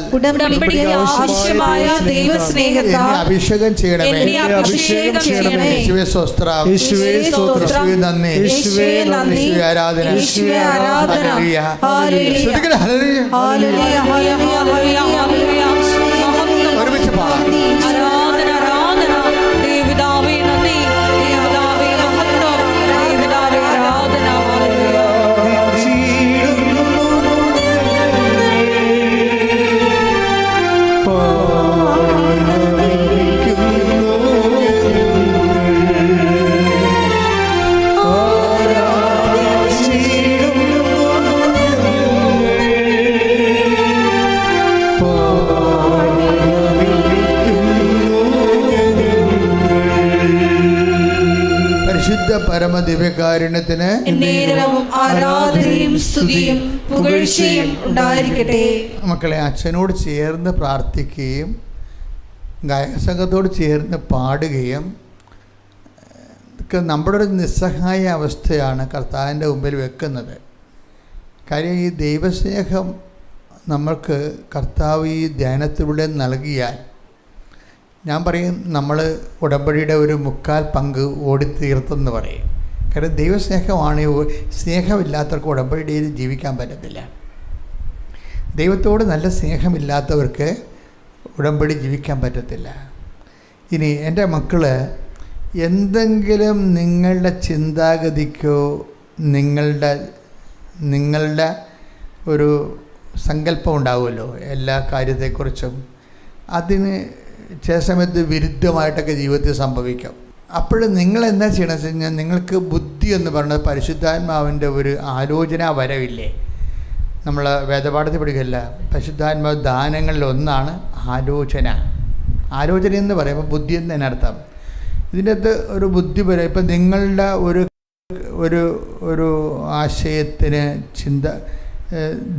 എന്നെ അഭിഷേകം ചെയ്യണമേ. യേശുവേ സ്തോത്രം, യേശുവേ നന്ദി, യേശുവേ ആരാധന. ഒരുമിച്ച് പാടാം. പരമദിവ്യകാരുണ്യത്തിന് ആരാധനയും സ്തുതിയും പുകഴ്ചയും ഉണ്ടായിരിക്കട്ടെ. മക്കളെ, അച്ഛനോട് ചേർന്ന് പ്രാർത്ഥിക്കുകയും ഗായകസംഘത്തോട് ചേർന്ന് പാടുകയും നമ്മുടെ ഒരു നിസ്സഹായ അവസ്ഥയാണ് കർത്താവിൻ്റെ മുമ്പിൽ വെക്കുന്നത്. കാര്യം ഈ ദൈവസ്നേഹം നമ്മൾക്ക് കർത്താവ് ഈ ധ്യാനത്തിലൂടെ നൽകിയാൽ, ഞാൻ പറയും, നമ്മൾ ഉടമ്പടിയുടെ ഒരു 3/4 പങ്ക് ഓടിത്തീർത്തെന്ന് പറയും. കാരണം ദൈവസ്നേഹമാണ്. സ്നേഹമില്ലാത്തവർക്ക് ഉടമ്പടിയിൽ ജീവിക്കാൻ പറ്റത്തില്ല. ദൈവത്തോട് നല്ല സ്നേഹമില്ലാത്തവർക്ക് ഉടമ്പടി ജീവിക്കാൻ പറ്റത്തില്ല. ഇനി എൻ്റെ മക്കൾ എന്തെങ്കിലും നിങ്ങളുടെ ചിന്താഗതിക്കോ നിങ്ങളുടെ ഒരു സങ്കല്പം ഉണ്ടാവുമല്ലോ എല്ലാ കാര്യത്തെക്കുറിച്ചും, അതിന് ചില സമയത്ത് വിരുദ്ധമായിട്ടൊക്കെ ജീവിതത്തിൽ സംഭവിക്കാം. അപ്പോൾ നിങ്ങൾ എന്താ ചെയ്യണമെന്ന് വെച്ച് കഴിഞ്ഞാൽ, നിങ്ങൾക്ക് ബുദ്ധി എന്ന് പറയുന്നത് പരിശുദ്ധാത്മാവിൻ്റെ ഒരു ആലോചന വരവില്ലേ? നമ്മൾ വേദപാഠത്തിൽ പഠിക്കില്ല, പരിശുദ്ധാത്മാവ് ദാനങ്ങളിൽ ഒന്നാണ് ആലോചന. ആലോചന എന്ന് പറയുമ്പോൾ ബുദ്ധി എന്ന് തന്നെ അർത്ഥം. ഇതിൻ്റെ അകത്ത് ഒരു ബുദ്ധി വരെ, ഇപ്പം നിങ്ങളുടെ ഒരു ആശയത്തിന്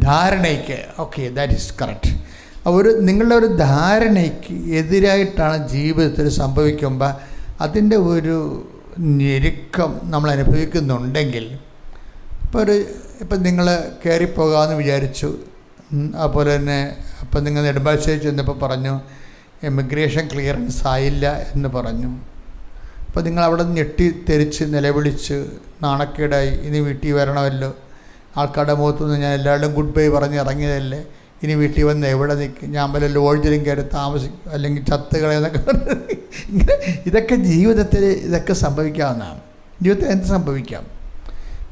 ധാരണയ്ക്ക്, ഓക്കെ, ദാറ്റ് ഈസ് കറക്റ്റ്, നിങ്ങളുടെ ഒരു ധാരണയ്ക്ക് എതിരായിട്ടാണ് ജീവിതത്തിൽ സംഭവിക്കുമ്പോൾ അതിൻ്റെ ഒരു ഞെരുക്കം നമ്മൾ അനുഭവിക്കുന്നുണ്ടെങ്കിൽ, ഇപ്പം നിങ്ങൾ കയറിപ്പോകാമെന്ന് വിചാരിച്ചു, അതുപോലെ തന്നെ അപ്പം നിങ്ങൾ നെടുമ്പാശ്ശേരി ചെന്നപ്പോൾ പറഞ്ഞു എമിഗ്രേഷൻ ക്ലിയറൻസ് ആയില്ല എന്ന് പറഞ്ഞു. അപ്പോൾ നിങ്ങൾ അവിടെ ഞെട്ടിത്തെറിച്ച് നിലവിളിച്ച് നാണക്കേടായി, ഇനി വീട്ടിൽ വരണമല്ലോ, ആൾക്കാരുടെ മുഖത്തുനിന്ന് ഞാൻ എല്ലാവരുടെയും ഗുഡ് ബൈ പറഞ്ഞ് ഇറങ്ങിയതല്ലേ, ഇനി വീട്ടിൽ വന്ന് എവിടെ നിൽക്കും, ഞാൻ വല്ല ലോഡ്ജിലും കയറി താമസിക്കും, അല്ലെങ്കിൽ ചത്തുകളെന്നൊക്കെ ഇങ്ങനെ ഇതൊക്കെ ജീവിതത്തിൽ സംഭവിക്കാവുന്നതാണ്. ജീവിതത്തിൽ എന്ത് സംഭവിക്കാം?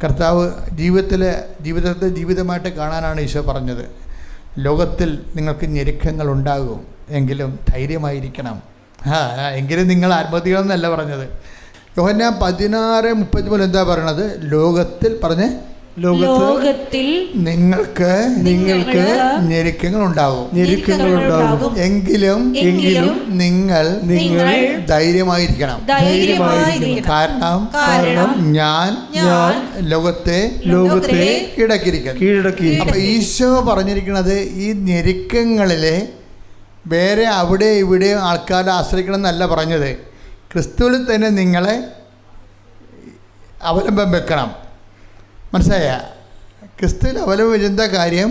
കർത്താവ് ജീവിതത്തെ ജീവിതമായിട്ട് കാണാനാണ് ഈശോ പറഞ്ഞത്. ലോകത്തിൽ നിങ്ങൾക്ക് ഞെരുക്കങ്ങൾ ഉണ്ടാകും, എങ്കിലും ധൈര്യമായിരിക്കണം. എങ്കിലും നിങ്ങൾ ആത്മഹത്യകളെന്നല്ല പറഞ്ഞത്. യോഹന്നാൻ 16:33 എന്താ പറയണത്? ലോകത്തിൽ നിങ്ങൾക്ക് ഞെരുക്കങ്ങൾ ഉണ്ടാകും, എങ്കിലും നിങ്ങൾ ധൈര്യമായിരിക്കണം. കാരണം ഞാൻ ലോകത്തെ കീഴടക്കിയിരിക്കുന്നു. അപ്പൊ ഈശോ പറഞ്ഞിരിക്കുന്നത് ഈ ഞെരുക്കങ്ങളിലെ വേറെ അവിടെ ഇവിടെ ആൾക്കാരെ ആശ്രയിക്കണം എന്നല്ല പറഞ്ഞത്. ക്രിസ്തുവിൽ തന്നെ നിങ്ങളെ അവലംബം വെക്കണം. മനസ്സിലായ? ക്രിസ്തുവിൽ അവലംബം വെച്ചെന്താ കാര്യം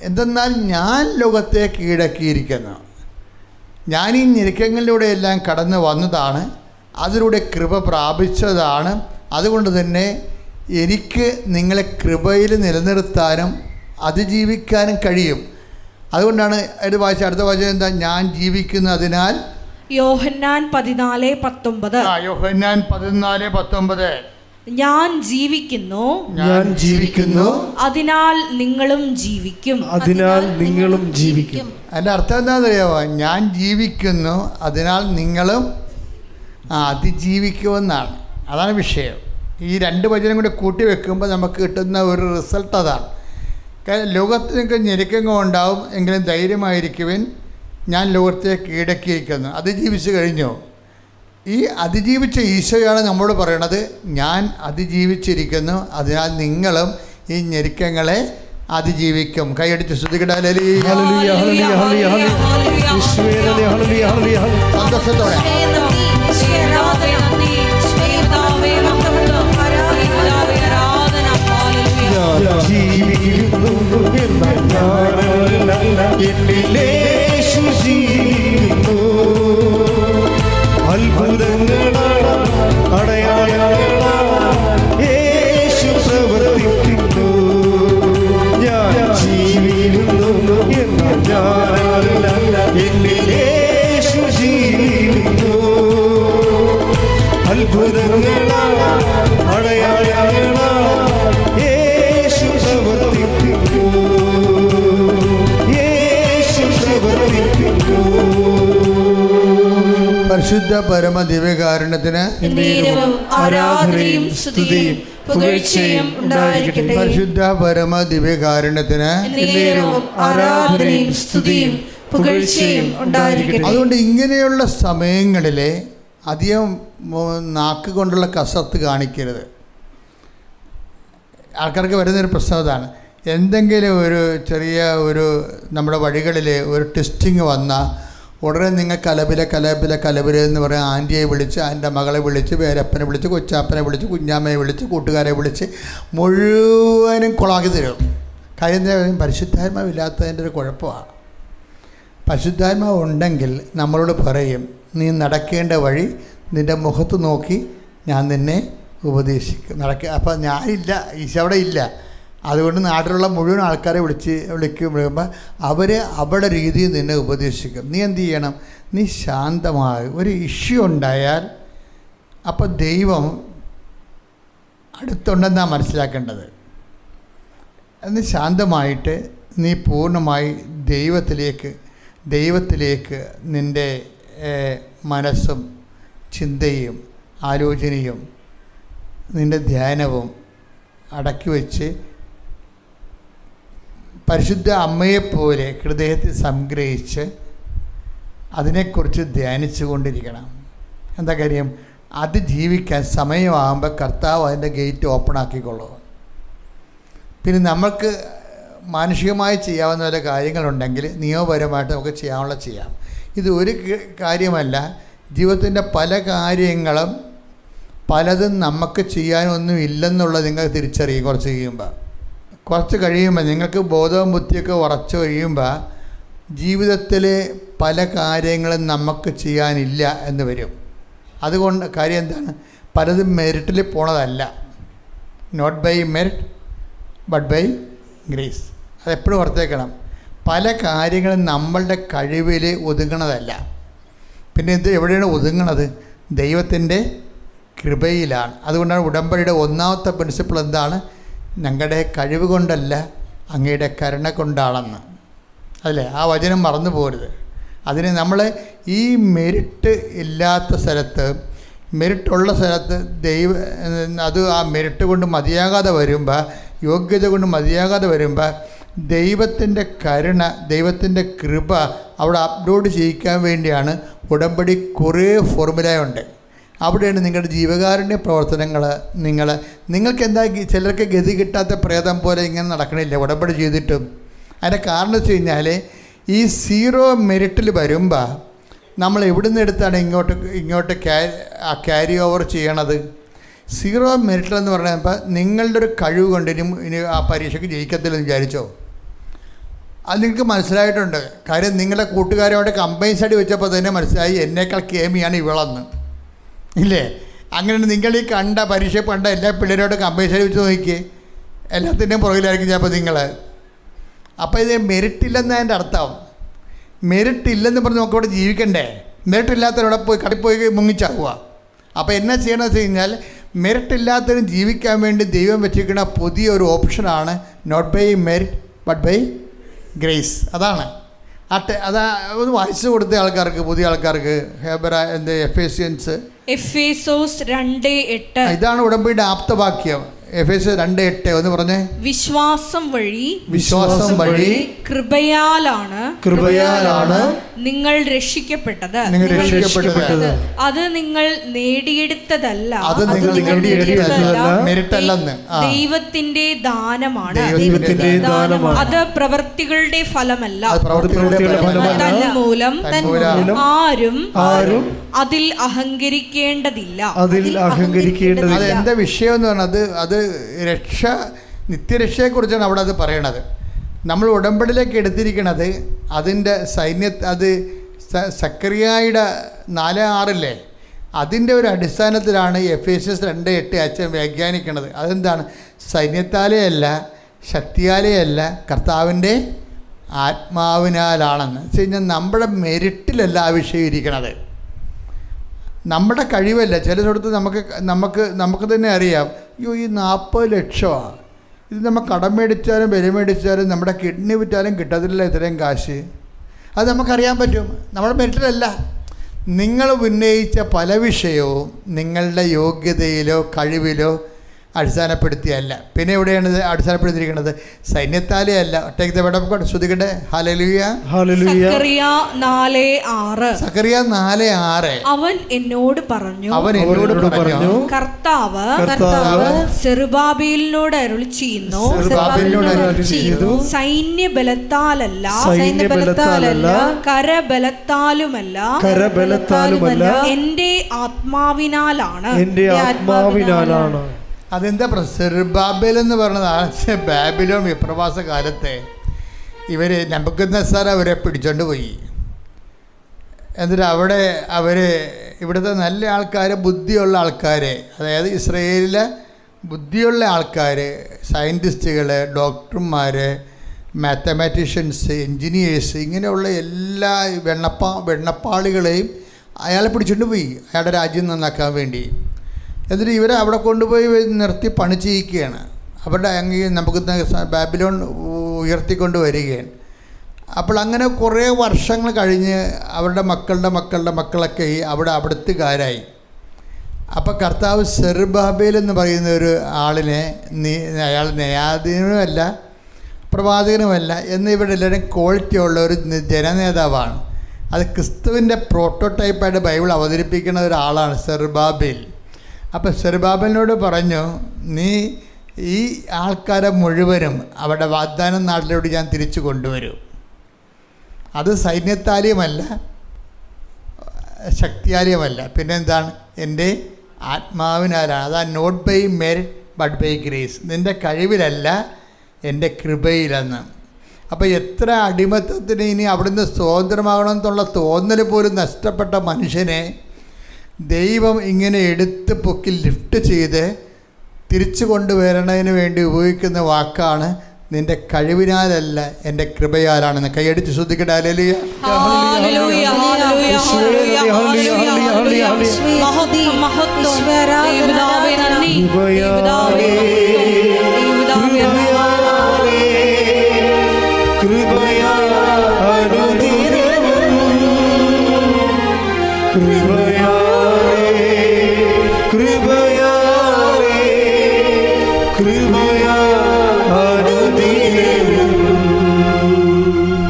എന്തെന്നാൽ, ഞാൻ ലോകത്തെ കീഴടക്കിയിരിക്കുന്നു. ഞാൻ ഈ ഞെരുക്കങ്ങളിലൂടെ എല്ലാം കടന്നു വന്നതാണ്, അതിലൂടെ കൃപ പ്രാപിച്ചതാണ്. അതുകൊണ്ട് തന്നെ എനിക്ക് നിങ്ങളെ കൃപയിൽ നിലനിർത്താനും അതിജീവിക്കാനും കഴിയും. അതുകൊണ്ടാണ് അടുത്ത വാചകം എന്താ? ഞാൻ ജീവിക്കുന്നതിനാൽ. യോഹന്നാൻ 14:19. യോഹന്നാൻ 14:19. ഞാൻ ജീവിക്കുന്നു, അതിനാൽ നിങ്ങളും ജീവിക്കും. അതിൻ്റെ അർത്ഥം എന്താണെന്ന് അറിയാമോ? ഞാൻ ജീവിക്കുന്നു, അതിനാൽ നിങ്ങളും അതിജീവിക്കുമെന്നാണ്. അതാണ് വിഷയം. ഈ 2 വചനം കൂടി കൂട്ടി വെക്കുമ്പോൾ നമുക്ക് കിട്ടുന്ന ഒരു റിസൾട്ട് അതാണ്. കാരണം ലോകത്തിൽ നിങ്ങൾക്ക് ഞെരുക്കങ്ങൾ ഉണ്ടാവും, എങ്കിലും ധൈര്യമായിരിക്കുവിൻ, ഞാൻ ലോകത്തെ കീഴടക്കിയിരിക്കുന്നു. അതിജീവിച്ച് കഴിഞ്ഞു. ഈ അതിജീവിച്ച ഈശോയാണ് നമ്മോട് പറയണത്, ഞാൻ അതിജീവിച്ചിരിക്കുന്നു, അതിനാൽ നിങ്ങളും ഈ ഞെരുക്കങ്ങളെ അതിജീവിക്കും. കൈയടിച്ച് ശ്രുതികട സന്തോഷത്തോടെ അത്ഭുതങ്ങളാൽ അടയാളങ്ങളാൽ യേശു പ്രവർത്തിക്കുന്നു. ഞാൻ ജീവിക്കുന്നു എന്നാൽ ഞാനല്ല, എന്നിൽ യേശു ജീവിക്കുന്നു. അത്ഭുതങ്ങളാൽ അടയാളങ്ങളാൽ യേശു പ്രവർത്തിക്കുന്നു. യേശു പ്രവർത്തിക്കുന്നു. പരിശുദ്ധ പരമ ദിവ്യകാരുണ്യത്തിന് ആരാധനയും സ്തുതിയും പുകഴ്ചയും ഉണ്ടായിരിക്കട്ടെ. പരിശുദ്ധ പരമ ദിവ്യകാരുണ്യത്തിന് ആരാധനയും സ്തുതിയും പുകഴ്ചയും ഉണ്ടായിരിക്കട്ടെ. അതുകൊണ്ട് ഇങ്ങനെയുള്ള സമയങ്ങളിൽ അധികം നാക്ക് കൊണ്ടുള്ള കസർത്ത് കാണിക്കരുത്. ആൾക്കാർക്ക് വരുന്നൊരു പ്രശ്നം അതാണ്. എന്തെങ്കിലും ഒരു ചെറിയ നമ്മുടെ വഴികളിൽ ഒരു ടെസ്റ്റിങ് വന്നാൽ ഉടനെ നിങ്ങൾ കലബില എന്ന് പറയാൻ ആൻറ്റിയെ വിളിച്ച്, ആൻ്റെ മകളെ വിളിച്ച്, പേരപ്പനെ വിളിച്ച്, കൊച്ചാപ്പനെ വിളിച്ച്, കുഞ്ഞാമ്മയെ വിളിച്ച്, കൂട്ടുകാരെ വിളിച്ച് മുഴുവനും കുളമാക്കി തരും. കാര്യം പരിശുദ്ധാത്മാവില്ലാത്തതിൻ്റെ ഒരു കുഴപ്പമാണ്. പരിശുദ്ധാത്മാവ് ഉണ്ടെങ്കിൽ നമ്മളോട് പറയും, നീ നടക്കേണ്ട വഴി നിൻ്റെ മുഖത്ത് നോക്കി ഞാൻ നിന്നെ ഉപദേശിക്കും. അപ്പോൾ ഞാനില്ല, ഈശോ അവിടെ ഇല്ല. അതുകൊണ്ട് നാട്ടിലുള്ള മുഴുവൻ ആൾക്കാരെ വിളിക്കുമ്പോൾ അവർ അവരുടെ രീതിയിൽ നിന്നെ ഉപദേശിക്കും. നീ എന്ത് ചെയ്യണം? നീ ശാന്തമായി ഒരു ഇഷ്യൂ ഉണ്ടായാൽ അപ്പോൾ ദൈവം അടുത്തുണ്ടെന്നാണ് മനസ്സിലാക്കേണ്ടത്. നീ ശാന്തമായിട്ട് നീ പൂർണ്ണമായി ദൈവത്തിലേക്ക് നിൻ്റെ മനസ്സും ചിന്തയും ആലോചനയും നിൻ്റെ ധ്യാനവും അടക്കി വെച്ച് പരിശുദ്ധ അമ്മയെപ്പോലെ ഹൃദയത്തിൽ സംഗ്രഹിച്ച് അതിനെക്കുറിച്ച് ധ്യാനിച്ചു കൊണ്ടിരിക്കണം. എന്താ കാര്യം? അത് ജീവിക്കാൻ സമയമാകുമ്പോൾ കർത്താവ് അതിൻ്റെ ഗേറ്റ് ഓപ്പൺ ആക്കിക്കൊള്ളും. പിന്നെ നമുക്ക് മാനുഷികമായി ചെയ്യാവുന്ന വല്ല കാര്യങ്ങളുണ്ടെങ്കിൽ നിയമപരമായിട്ട് നമുക്ക് ചെയ്യാം. ഇത് ഒരു കാര്യമല്ല, ജീവിതത്തിൻ്റെ പല കാര്യങ്ങളും പലതും നമുക്ക് ചെയ്യാനൊന്നും ഇല്ലെന്നുള്ളത് നിങ്ങൾ തിരിച്ചറിയും. കുറച്ച് കഴിയുമ്പോൾ നിങ്ങൾക്ക് ബോധവും ബുദ്ധിയൊക്കെ ഉറച്ചു കഴിയുമ്പോൾ ജീവിതത്തിൽ പല കാര്യങ്ങളും നമുക്ക് ചെയ്യാനില്ല എന്ന് വരും. അതുകൊണ്ട് കാര്യം എന്താണ്? പലതും മെറിറ്റിൽ പോണതല്ല. Not by merit but by grace. അതെപ്പോഴും ഓർത്തേക്കണം. പല കാര്യങ്ങളും നമ്മളുടെ കഴിവിൽ ഒതുങ്ങണതല്ല. പിന്നെ എവിടെയാണ് ഒതുങ്ങണത്? ദൈവത്തിൻ്റെ കൃപയിലാണ്. അതുകൊണ്ടാണ് ഉടമ്പടിയുടെ ഒന്നാമത്തെ പ്രിൻസിപ്പിൾ എന്താണ്? ഞങ്ങളുടെ കഴിവ് കൊണ്ടല്ല, അങ്ങയുടെ കരുണ കൊണ്ടാണെന്ന്. അല്ലേ? ആ വചനം മറന്നു പോരുത്. അതിന് നമ്മൾ ഈ മെറിറ്റ് ഇല്ലാത്ത സ്ഥലത്ത്, മെറിറ്റുള്ള സ്ഥലത്ത് ആ മെറിറ്റ് കൊണ്ട് മതിയാകാതെ വരുമ്പോൾ, യോഗ്യത കൊണ്ട് മതിയാകാതെ വരുമ്പോൾ ദൈവത്തിൻ്റെ കരുണ, ദൈവത്തിൻ്റെ കൃപ അവിടെ അപ്ലോഡ് ചെയ്യിക്കാൻ വേണ്ടിയാണ് ഉടമ്പടി. കുറേ ഫോർമുലയുണ്ട്. അവിടെയാണ് നിങ്ങളുടെ ജീവകാരുണ്യ പ്രവർത്തനങ്ങൾ. നിങ്ങൾക്ക് എന്താ ചിലർക്ക് ഗതി കിട്ടാത്ത പ്രേതം പോലെ ഇങ്ങനെ നടക്കണില്ല ഉടമ്പടി ചെയ്തിട്ടും. അതിൻ്റെ കാരണം വെച്ച് കഴിഞ്ഞാൽ ഈ സീറോ മെറിറ്റിൽ വരുമ്പോൾ നമ്മൾ എവിടെ നിന്ന് എടുത്താണ് ഇങ്ങോട്ട് ക്യാരി ഓവർ ചെയ്യണത്? സീറോ മെറിറ്റിലെന്ന് പറഞ്ഞപ്പോൾ നിങ്ങളുടെ ഒരു കഴിവ് കൊണ്ട് ഇനി ആ പരീക്ഷയ്ക്ക് ജയിക്കത്തില്ലെന്ന് വിചാരിച്ചോ? അത് നിങ്ങൾക്ക് മനസ്സിലായിട്ടുണ്ട്. കാര്യം നിങ്ങളുടെ കൂട്ടുകാരോട് കമ്പൈൻ സ്റ്റഡി വെച്ചപ്പോൾ തന്നെ മനസ്സിലായി എന്നേക്കാൾ കേമിയാണ് ഇവളെന്ന്. ഇല്ലേ? അങ്ങനെ നിങ്ങൾ ഈ പരീക്ഷ കണ്ട എല്ലാ പിള്ളേരോടും കമ്പൈൻ സ്റ്റഡി വെച്ച് നോക്കിയേ, എല്ലാത്തിൻ്റെയും പുറകിലായിരിക്കും ചിലപ്പോൾ നിങ്ങൾ. അപ്പോൾ ഇത് മെറിറ്റില്ലെന്ന് അതിൻ്റെ അർത്ഥം. മെറിറ്റ് ഇല്ലെന്ന് പറഞ്ഞ് നമുക്കവിടെ ജീവിക്കണ്ടേ? മെറിറ്റ് ഇല്ലാത്തവരോടെ കടപ്പോയി മുങ്ങിച്ചാവുക. അപ്പോൾ എന്നാ ചെയ്യണമെന്ന് വെച്ച് കഴിഞ്ഞാൽ, മെറിറ്റ് ഇല്ലാത്തവരും ജീവിക്കാൻ വേണ്ടി ദൈവം വെച്ചിരിക്കുന്ന പുതിയൊരു ഓപ്ഷനാണ് not by merit but by grace. അതാണ് അതാ ഒന്ന് വായിച്ചു കൊടുത്ത ആൾക്കാർക്ക്, പുതിയ ആൾക്കാർക്ക് എഫേസോസ് 2:8. ഇതാണ് ഉടമ്പടിയുടെ ആപ്തവാക്യം. എഫേസ്യർ 2:8 ഒന്ന് പറഞ്ഞേ. വിശ്വാസം വഴി വിശ്വാസം വഴി കൃപയാലാണ് നിങ്ങൾ രക്ഷിക്കപ്പെട്ടത്. നിങ്ങൾ രക്ഷിക്കപ്പെട്ടത്. അത് നിങ്ങൾ നേടിയെടുത്തതല്ല, അത് നിങ്ങൾ നേടിയെടുത്തതല്ല, മെരിറ്റല്ലെന്ന്. ദൈവത്തിന്റെ ദാനമാണ്. ദൈവത്തിന്റെ ദാനമാണ്. അത് പ്രവൃത്തികളുടെ ഫലമല്ല. തന്മൂലം ആരും അതിൽ അഹങ്കരിക്കേണ്ടതില്ല. അത് എന്താ വിഷയം എന്ന് പറഞ്ഞത്? അത് രക്ഷ, നിത്യരക്ഷയെക്കുറിച്ചാണ് അവിടെ അത് പറയണത്. നമ്മൾ ഉടമ്പടിയിലേക്ക് എടുത്തിരിക്കണത് അതിൻ്റെ അത് സക്കറിയായുടെ 4:6 അതിൻ്റെ ഒരു അടിസ്ഥാനത്തിലാണ് എഫേസ്യസ് 2:8 അച്ഛൻ വ്യാഖ്യാനിക്കണത്. അതെന്താണ്? സൈന്യത്താലേ അല്ല, ശക്തിയാലേ അല്ല, കർത്താവിൻ്റെ ആത്മാവിനാലാണെന്ന് വെച്ച് കഴിഞ്ഞാൽ നമ്മുടെ മെരിറ്റിലല്ല ആ വിഷയം ഇരിക്കണത്, നമ്മുടെ കഴിവല്ല. ചില സ്ഥലത്ത് നമുക്ക് തന്നെ അറിയാം, അയ്യോ ഈ 40 ലക്ഷമാണ്, ഇത് നമ്മൾ കടം മേടിച്ചാലും വില മേടിച്ചാലും നമ്മുടെ കിഡ്നി വിറ്റാലും കിട്ടത്തില്ല ഇത്രയും കാശ്. അത് നമുക്കറിയാൻ പറ്റും, നമ്മുടെ മെരിറ്റിലല്ല. നിങ്ങൾ ഉന്നയിച്ച പല വിഷയവും നിങ്ങളുടെ യോഗ്യതയിലോ കഴിവിലോ അടിസ്ഥാനപ്പെടുത്തിയല്ല. പിന്നെ എവിടെയാണ് ഇത് അടിസ്ഥാനപ്പെടുത്തിയിരിക്കുന്നത്? സൈന്യത്താലേ അല്ല. ശ്രദ്ധിക്കട്ടെ. ഹല്ലേലൂയ. സക്കറിയ 4:6 അവൻ എന്നോട് പറഞ്ഞു, കർത്താവ് സെറുബാബേലിനോട് അരുളി ചെയ്യുന്നു, സൈന്യബലത്താലല്ല കരബലത്താലുമല്ല എന്റെ ആത്മാവിനാലാണ്. അതെന്താ സെറുബാബേൽ എന്ന് പറഞ്ഞത്? ബാബിലോൺ വിപ്രവാസ കാലത്തെ ഇവർ നബൂഖദ്നേസർ അവരെ പിടിച്ചോണ്ട് പോയി. എന്നിട്ട് അവിടെ ഇവിടുത്തെ നല്ല ആൾക്കാർ, ബുദ്ധിയുള്ള ആൾക്കാർ, അതായത് ഇസ്രയേലിലെ ബുദ്ധിയുള്ള ആൾക്കാർ, സയൻറ്റിസ്റ്റുകൾ, ഡോക്ടർമാർ, മാത്തമാറ്റീഷ്യൻസ്, എൻജിനീയേഴ്സ്, ഇങ്ങനെയുള്ള എല്ലാ വെണ്ണപ്പാളികളെയും അയാളെ പിടിച്ചോണ്ട് പോയി അയാളുടെ രാജ്യം നന്നാക്കാൻ വേണ്ടി. എന്നിട്ട് ഇവരെ അവിടെ കൊണ്ടുപോയി നിർത്തി പണി ചെയ്യിക്കുകയാണ്. അവരുടെ നമുക്ക് ബാബിലോൺ ഉയർത്തിക്കൊണ്ട് വരികയാണ്. അപ്പോൾ അങ്ങനെ കുറേ വർഷങ്ങൾ കഴിഞ്ഞ് അവരുടെ മക്കളുടെ മക്കളൊക്കെ അവിടെ അവിടുത്തുകാരായി. അപ്പോൾ കർത്താവ് സെറുബാബേൽ എന്ന് പറയുന്ന ഒരു ആളിനെ, അയാൾ ന്യായാധീനവുമല്ല പ്രവാചകനുമല്ല, എന്നിവരുടെ എല്ലാവരും ക്വാളിറ്റി ഉള്ള ഒരു ജനനേതാവാണ്. അത് ക്രിസ്തുവിൻ്റെ പ്രോട്ടോടൈപ്പായിട്ട് ബൈബിൾ അവതരിപ്പിക്കുന്ന ഒരാളാണ് സെറുബാബേൽ. അപ്പോൾ സെറുബാബേലിനോട് പറഞ്ഞു, നീ ഈ ആൾക്കാരെ മുഴുവനും അവരുടെ വാഗ്ദാന നാട്ടിലോട്ട് ഞാൻ തിരിച്ചു കൊണ്ടുവരും. അത് സൈന്യത്താലെയുമല്ല ശക്തിയാലെയുമല്ല, പിന്നെന്താണ്? എൻ്റെ ആത്മാവിനാലാണ്. അതാ not by merit but by grace. നിൻ്റെ കഴിവിലല്ല, എൻ്റെ കൃപയിലെന്ന്. അപ്പോൾ എത്ര അടിമത്തത്തിന് ഇനി അവിടുന്ന് സ്വതന്ത്രമാകണമെന്നുള്ള തോന്നൽ പോലും നഷ്ടപ്പെട്ട മനുഷ്യനെ ദൈവം ഇങ്ങനെ എടുത്ത് പൊക്കി ലിഫ്റ്റ് ചെയ്ത് തിരിച്ചു കൊണ്ടുവരണതിന് വേണ്ടി ഉപയോഗിക്കുന്ന വാക്കാണ് നിൻ്റെ കഴിവിനാലല്ല എൻ്റെ കൃപയാലാണെന്ന്. കൈയടിച്ച് ശ്രദ്ധിക്കട്ടെ. ഹല്ലേലൂയ.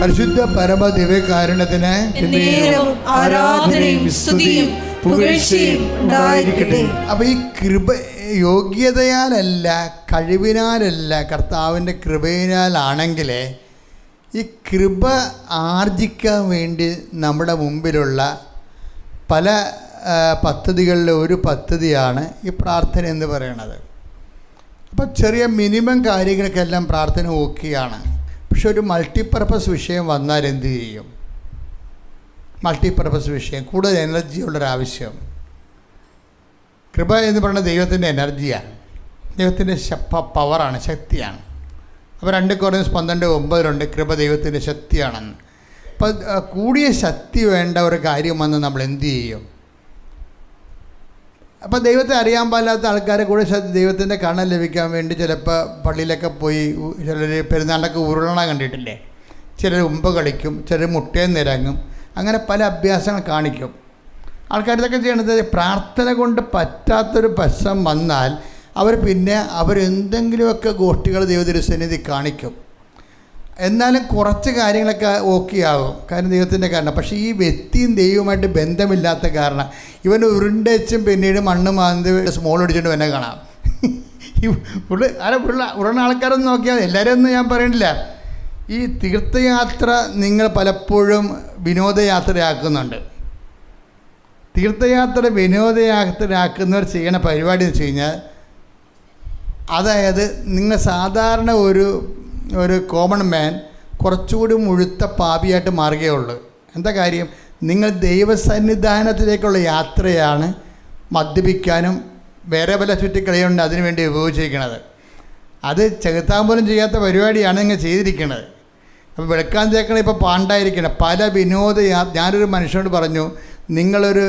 പരിശുദ്ധ പരമദിവ്യകാരുണ്യത്തിന് ആരാധനയും സ്തുതിയും പുകഴ്ചയും ഉണ്ടായിരിക്കട്ടെ. അപ്പോൾ ഈ കൃപ യോഗ്യതയാലല്ല, കഴിവിനാലല്ല, കർത്താവിൻ്റെ കൃപയിനാലാണെങ്കിൽ ഈ കൃപ ആർജിക്കാൻ വേണ്ടി നമ്മുടെ മുമ്പിലുള്ള പല പദ്ധതികളിലെ ഒരു പദ്ധതിയാണ് ഈ പ്രാർത്ഥന എന്ന് പറയുന്നത്. അപ്പോൾ ചെറിയ മിനിമം കാര്യങ്ങൾക്കെല്ലാം പ്രാർത്ഥന ഓക്കെയാണ്. പക്ഷെ ഒരു മൾട്ടിപ്പർപ്പസ് വിഷയം വന്നാൽ എന്ത് ചെയ്യും? മൾട്ടിപ്പർപ്പസ് വിഷയം, കൂടുതൽ എനർജിയുള്ളൊരാവശ്യം. കൃപ എന്ന് പറയുന്നത് ദൈവത്തിൻ്റെ എനർജിയാണ്, ദൈവത്തിൻ്റെ പവറാണ്, ശക്തിയാണ്. അപ്പോൾ 2 Corinthians 12:9 കൃപ ദൈവത്തിൻ്റെ ശക്തിയാണെന്ന്. അപ്പോൾ കൂടിയ ശക്തി വേണ്ട ഒരു കാര്യം വന്ന് നമ്മൾ എന്ത് ചെയ്യും? അപ്പോൾ ദൈവത്തെ അറിയാൻ പാടില്ലാത്ത ആൾക്കാരെ കൂടെ ദൈവത്തിൻ്റെ കാണാൻ ലഭിക്കാൻ വേണ്ടി ചിലപ്പോൾ പള്ളിയിലൊക്കെ പോയി, ചിലർ പെരുന്നാളിലൊക്കെ ഉരുളണ കണ്ടിട്ടില്ലേ, ചിലർ ഉമ്പ കളിക്കും, ചിലർ മുട്ടയും നിരങ്ങും, അങ്ങനെ പല അഭ്യാസങ്ങൾ കാണിക്കും. ആൾക്കാർ ഇതൊക്കെ ചെയ്യണത് പ്രാർത്ഥന കൊണ്ട് പറ്റാത്തൊരു പ്രശ്നം വന്നാൽ പിന്നെ അവരെന്തെങ്കിലുമൊക്കെ ഗോഷ്ഠികൾ ദൈവതിരുസന്നിധി കാണിക്കും. എന്നാലും കുറച്ച് കാര്യങ്ങളൊക്കെ ഓക്കെ ആകും, കാരണം ദൈവത്തിൻ്റെ കാരണം. പക്ഷേ ഈ വ്യക്തിയും ദൈവവുമായിട്ട് ബന്ധമില്ലാത്ത കാരണം ഇവൻ ഉരുണ്ടച്ചും പിന്നീട് മണ്ണ് മാന്തി സ്മോൾ അടിച്ചുകൊണ്ട് എന്നെ കാണാം. ഈ ഉരുള ആൾക്കാരൊന്നും നോക്കിയാൽ എല്ലാവരും ഒന്നും ഞാൻ പറയണില്ല. ഈ തീർത്ഥയാത്ര നിങ്ങൾ പലപ്പോഴും വിനോദയാത്രയാക്കുന്നുണ്ട്. തീർത്ഥയാത്ര വിനോദയാത്രയാക്കുന്നവർ ചെയ്യണ പരിപാടി എന്ന് വെച്ച് കഴിഞ്ഞാൽ, അതായത് നിങ്ങൾ സാധാരണ ഒരു കോമൺ മാൻ കുറച്ചുകൂടി മുഴുത്ത പാപിയായിട്ട് മാറുകയുള്ളൂ. എന്താ കാര്യം? നിങ്ങൾ ദൈവസന്നിധാനത്തിലേക്കുള്ള യാത്രയാണ് മദ്യപിക്കാനും വേറെ പല ചുറ്റിക്കളിയുണ്ട് അതിനു വേണ്ടി ഉപയോഗിച്ചിരിക്കുന്നത്. അത് ചെകുത്താൻ പോലും ചെയ്യാത്ത പരിപാടിയാണ് നിങ്ങൾ ചെയ്തിരിക്കുന്നത്. അപ്പോൾ വെളുക്കാൻ തേക്കണം ഇപ്പോൾ പാണ്ടായിരിക്കണം പല ഞാനൊരു മനുഷ്യനോട് പറഞ്ഞു, നിങ്ങളൊരു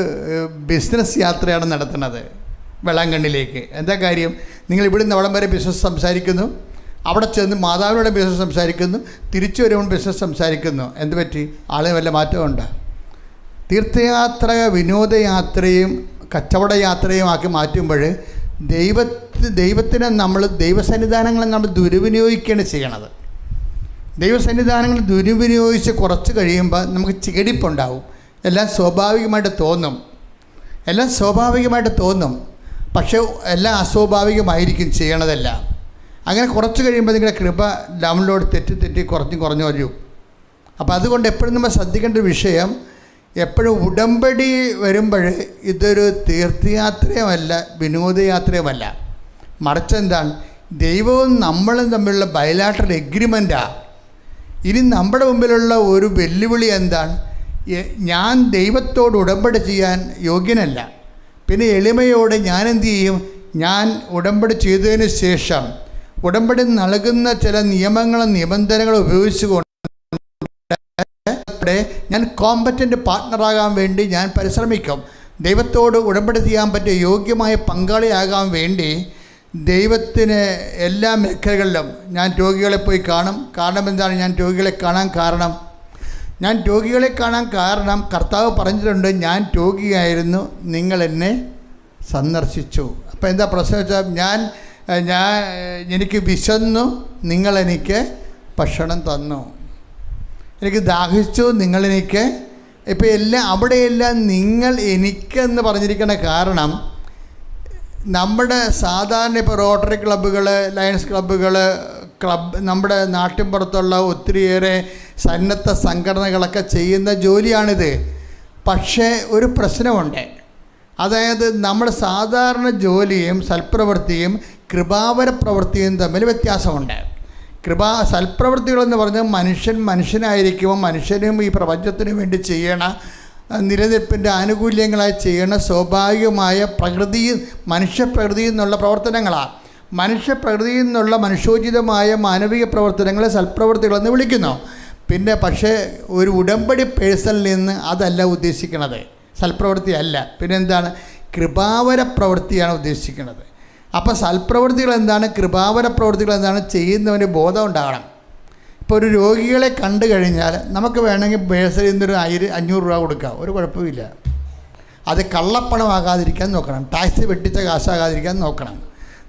ബിസിനസ് യാത്രയാണ് നടത്തുന്നത് വെള്ളാങ്കണ്ണിലേക്ക്. എന്താ കാര്യം? നിങ്ങൾ ഇവിടുന്ന് അവിടം വരെ ബിസിനസ് സംസാരിക്കുന്നു, അവിടെ ചെന്ന് മാതാവിനോട് ബിസിനസ് സംസാരിക്കുന്നു, തിരിച്ചു വരുമ്പോൾ ബിസിനസ് സംസാരിക്കുന്നു. എന്ത് പറ്റി? ആളിന് വല്ല മാറ്റമുണ്ടോ? തീർത്ഥയാത്ര വിനോദയാത്രയും കച്ചവട യാത്രയും ആക്കി മാറ്റുമ്പോൾ ദൈവത്തിനെ ദൈവസന്നിധാനങ്ങളെ നമ്മൾ ദുർവിനിയോഗിക്കുകയാണ് ചെയ്യണത്. ദൈവസന്നിധാനങ്ങൾ ദുർവിനിയോഗിച്ച് കുറച്ച് കഴിയുമ്പോൾ നമുക്ക് ചികടിപ്പുണ്ടാവും. എല്ലാം സ്വാഭാവികമായിട്ട് തോന്നും, പക്ഷേ എല്ലാം അസ്വാഭാവികമായിരിക്കും ചെയ്യണതെല്ലാം. അങ്ങനെ കുറച്ച് കഴിയുമ്പോൾ നിങ്ങളുടെ കൃപ ഡൗൺലോഡ് തെറ്റി കുറഞ്ഞു വരും. അപ്പോൾ അതുകൊണ്ട് എപ്പോഴും നമ്മൾ ശ്രദ്ധിക്കേണ്ട ഒരു വിഷയം, എപ്പോഴും ഉടമ്പടി വരുമ്പോൾ ഇതൊരു തീർത്ഥയാത്രയുമല്ല വിനോദയാത്രയുമല്ല, മറിച്ച് എന്താണ്, ദൈവവും നമ്മളും തമ്മിലുള്ള ബയലാറ്ററൽ എഗ്രിമെൻറ്റാണ്. ഇനി നമ്മുടെ മുമ്പിലുള്ള ഒരു വെല്ലുവിളി എന്താണ്? ഞാൻ ദൈവത്തോട് ഉടമ്പടി ചെയ്യാൻ യോഗ്യനല്ല. പിന്നെ എളിമയോടെ ഞാൻ എന്തു ചെയ്യും? ഞാൻ ഉടമ്പടി ചെയ്തതിന് ശേഷം ഉടമ്പടി നൽകുന്ന ചില നിയമങ്ങളും നിബന്ധനകളും ഉപയോഗിച്ചുകൊണ്ട് ഞാൻ കോമ്പറ്റൻ്റ് പാർട്ട്ണറാകാൻ വേണ്ടി ഞാൻ പരിശ്രമിക്കും. ദൈവത്തോട് ഉടമ്പടി ചെയ്യാൻ പറ്റിയ യോഗ്യമായ പങ്കാളിയാകാൻ വേണ്ടി ദൈവത്തിന് എല്ലാ മേഖലകളിലും ഞാൻ രോഗികളെ പോയി കാണും. കാരണം എന്താണ്? ഞാൻ രോഗികളെ കാണാൻ കാരണം കർത്താവ് പറഞ്ഞിട്ടുണ്ട്, ഞാൻ രോഗിയായിരുന്നു, നിങ്ങൾ എന്നെ സന്ദർശിച്ചു. അപ്പോൾ എന്താ പ്രശ്നം വെച്ചാൽ, എനിക്ക് വിശന്നു, നിങ്ങളെനിക്ക് ഭക്ഷണം തന്നു, എനിക്ക് ദാഹിച്ചു, നിങ്ങളെനിക്ക്. ഇപ്പോൾ അവിടെയെല്ലാം നിങ്ങൾ എനിക്കെന്ന് പറഞ്ഞിരിക്കുന്ന കാരണം, നമ്മുടെ സാധാരണ ഇപ്പോൾ റോട്ടറി ക്ലബ്ബുകൾ, ലയൺസ് ക്ലബ്ബുകൾ, നമ്മുടെ നാട്ടിൻപുറത്തുള്ള ഒത്തിരിയേറെ സന്നദ്ധ സംഘടനകളൊക്കെ ചെയ്യുന്ന ജോലിയാണിത്. പക്ഷേ ഒരു പ്രശ്നമുണ്ട്. അതായത് നമ്മുടെ സാധാരണ ജോലിയും സൽപ്രവൃത്തിയും കൃപാവര പ്രവൃത്തിയും തമ്മിൽ വ്യത്യാസമുണ്ട്. സൽപ്രവൃത്തികളെന്ന് പറഞ്ഞാൽ മനുഷ്യനായിരിക്കുമ്പോൾ മനുഷ്യനും ഈ പ്രപഞ്ചത്തിനു വേണ്ടി ചെയ്യണ നിലനിൽപ്പിൻ്റെ ആനുകൂല്യങ്ങളായി ചെയ്യണ സ്വാഭാവികമായ മനുഷ്യപ്രകൃതിയിൽ നിന്നുള്ള പ്രവർത്തനങ്ങളാണ്. മനുഷ്യപ്രകൃതിയിൽ നിന്നുള്ള മനുഷ്യോചിതമായ മാനവിക പ്രവർത്തനങ്ങളെ സൽപ്രവൃത്തികളെന്ന് വിളിക്കുന്നു. പക്ഷേ ഒരു ഉടമ്പടി പേഴ്സണിൽ നിന്ന് അതല്ല ഉദ്ദേശിക്കുന്നത്, സൽപ്രവൃത്തി അല്ല. പിന്നെന്താണ്? കൃപാവര പ്രവൃത്തിയാണ് ഉദ്ദേശിക്കുന്നത്. അപ്പോൾ സൽപ്രവൃത്തികൾ എന്താണ്, കൃപാവര പ്രവൃത്തികൾ എന്താണ് ചെയ്യുന്നവന് ബോധം ഉണ്ടാകണം. ഇപ്പോൾ ഒരു രോഗികളെ കണ്ടു കഴിഞ്ഞാൽ നമുക്ക് വേണമെങ്കിൽ ബേഴ്സറിയിൽ നിന്നൊരു 500 രൂപ കൊടുക്കാം, ഒരു കുഴപ്പമില്ല. അത് കള്ളപ്പണമാകാതിരിക്കാൻ നോക്കണം, ടാക്സ് വെട്ടിച്ച കാശാകാതിരിക്കാൻ നോക്കണം,